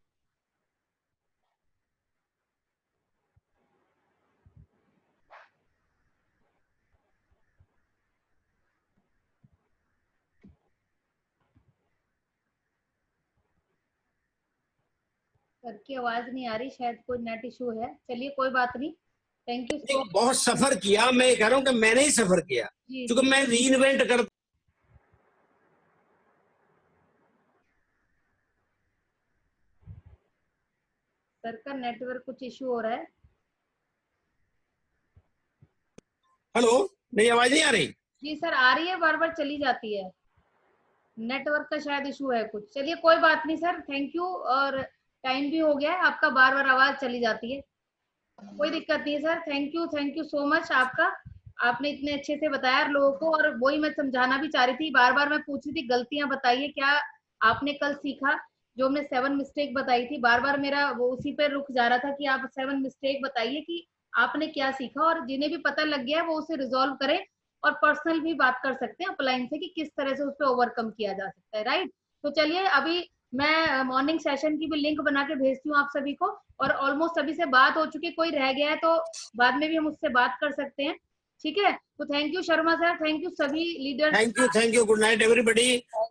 सर की आवाज नहीं आ रही, शायद कोई नेट इशू है। चलिए कोई बात नहीं, थैंक यू सो। बहुत सफर किया, मैं कह रहा हूँ कि मैंने ही सफर किया, क्योंकि मैं रीइन्वेंट कर। सर का नेटवर्क कुछ इशू हो रहा है। हेलो, नहीं आवाज नहीं आ रही? जी सर आ रही है, बार बार चली जाती है, नेटवर्क का शायद इशू है कुछ। चलिए कोई बात नहीं सर, थैंक यू। और टाइम भी हो गया है आपका, बार बार आवाज चली जाती है, कोई दिक्कत नहीं है sir. Thank you so much आपका, आपने इतने अच्छे से बताया लोगों को। और वही मैं समझाना भी चाह रही थी, बार बार मैं पूछ रही थी गलतियां बताइए क्या आपने कल सीखा, जो हमने 7 मिस्टेक बताई थी। बार बार मेरा वो उसी पे रुक जा रहा था कि आप 7 मिस्टेक बताइए कि आपने क्या सीखा, और जिन्हें भी पता लग गया है वो उसे रिजॉल्व करें, और पर्सनल भी बात कर सकते हैं अपलाइन से कि किस तरह से उस पर ओवरकम किया जा सकता है, राइट। तो चलिए अभी मैं मॉर्निंग सेशन की भी लिंक बना के भेजती हूँ आप सभी को, और ऑलमोस्ट सभी से बात हो चुकी है, कोई रह गया है तो बाद में भी हम उससे बात कर सकते हैं, ठीक है। तो thank you Sharma sir, thank you सभी leaders. Thank you, good night everybody.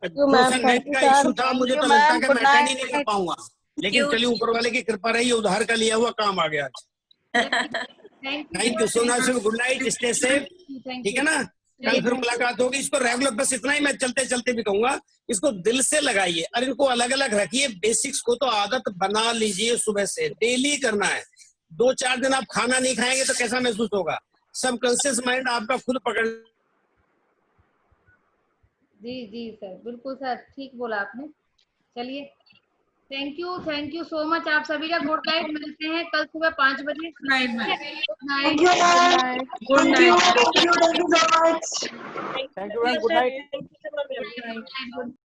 Net का इशू था, मुझे तो लगता है कि मैं अटेंड ही नहीं कर पाऊंगा, लेकिन चलिए ऊपर वाले की कृपा रही, उधार का लिया हुआ काम आ गया आज। Thank you so much, good night, stay safe, ठीक है ना। कल फिर मुलाकात होगी। इसको रेगुलर, बस इतना ही मैं चलते चलते भी कहूंगा, इसको दिल से लगाइए और इनको अलग अलग रखिए। बेसिक्स को तो आदत बना लीजिए, सुबह से डेली करना है। 2-4 दिन आप खाना नहीं खाएंगे तो कैसा महसूस होगा? सबकॉन्शियस माइंड आपका खुद पकड़। जी सर, बिल्कुल सर, ठीक बोला आपने। चलिए थैंक यू सो मच आप सभी का। गुड नाइट, मिलते हैं कल सुबह 5 बजे। Good night, good night.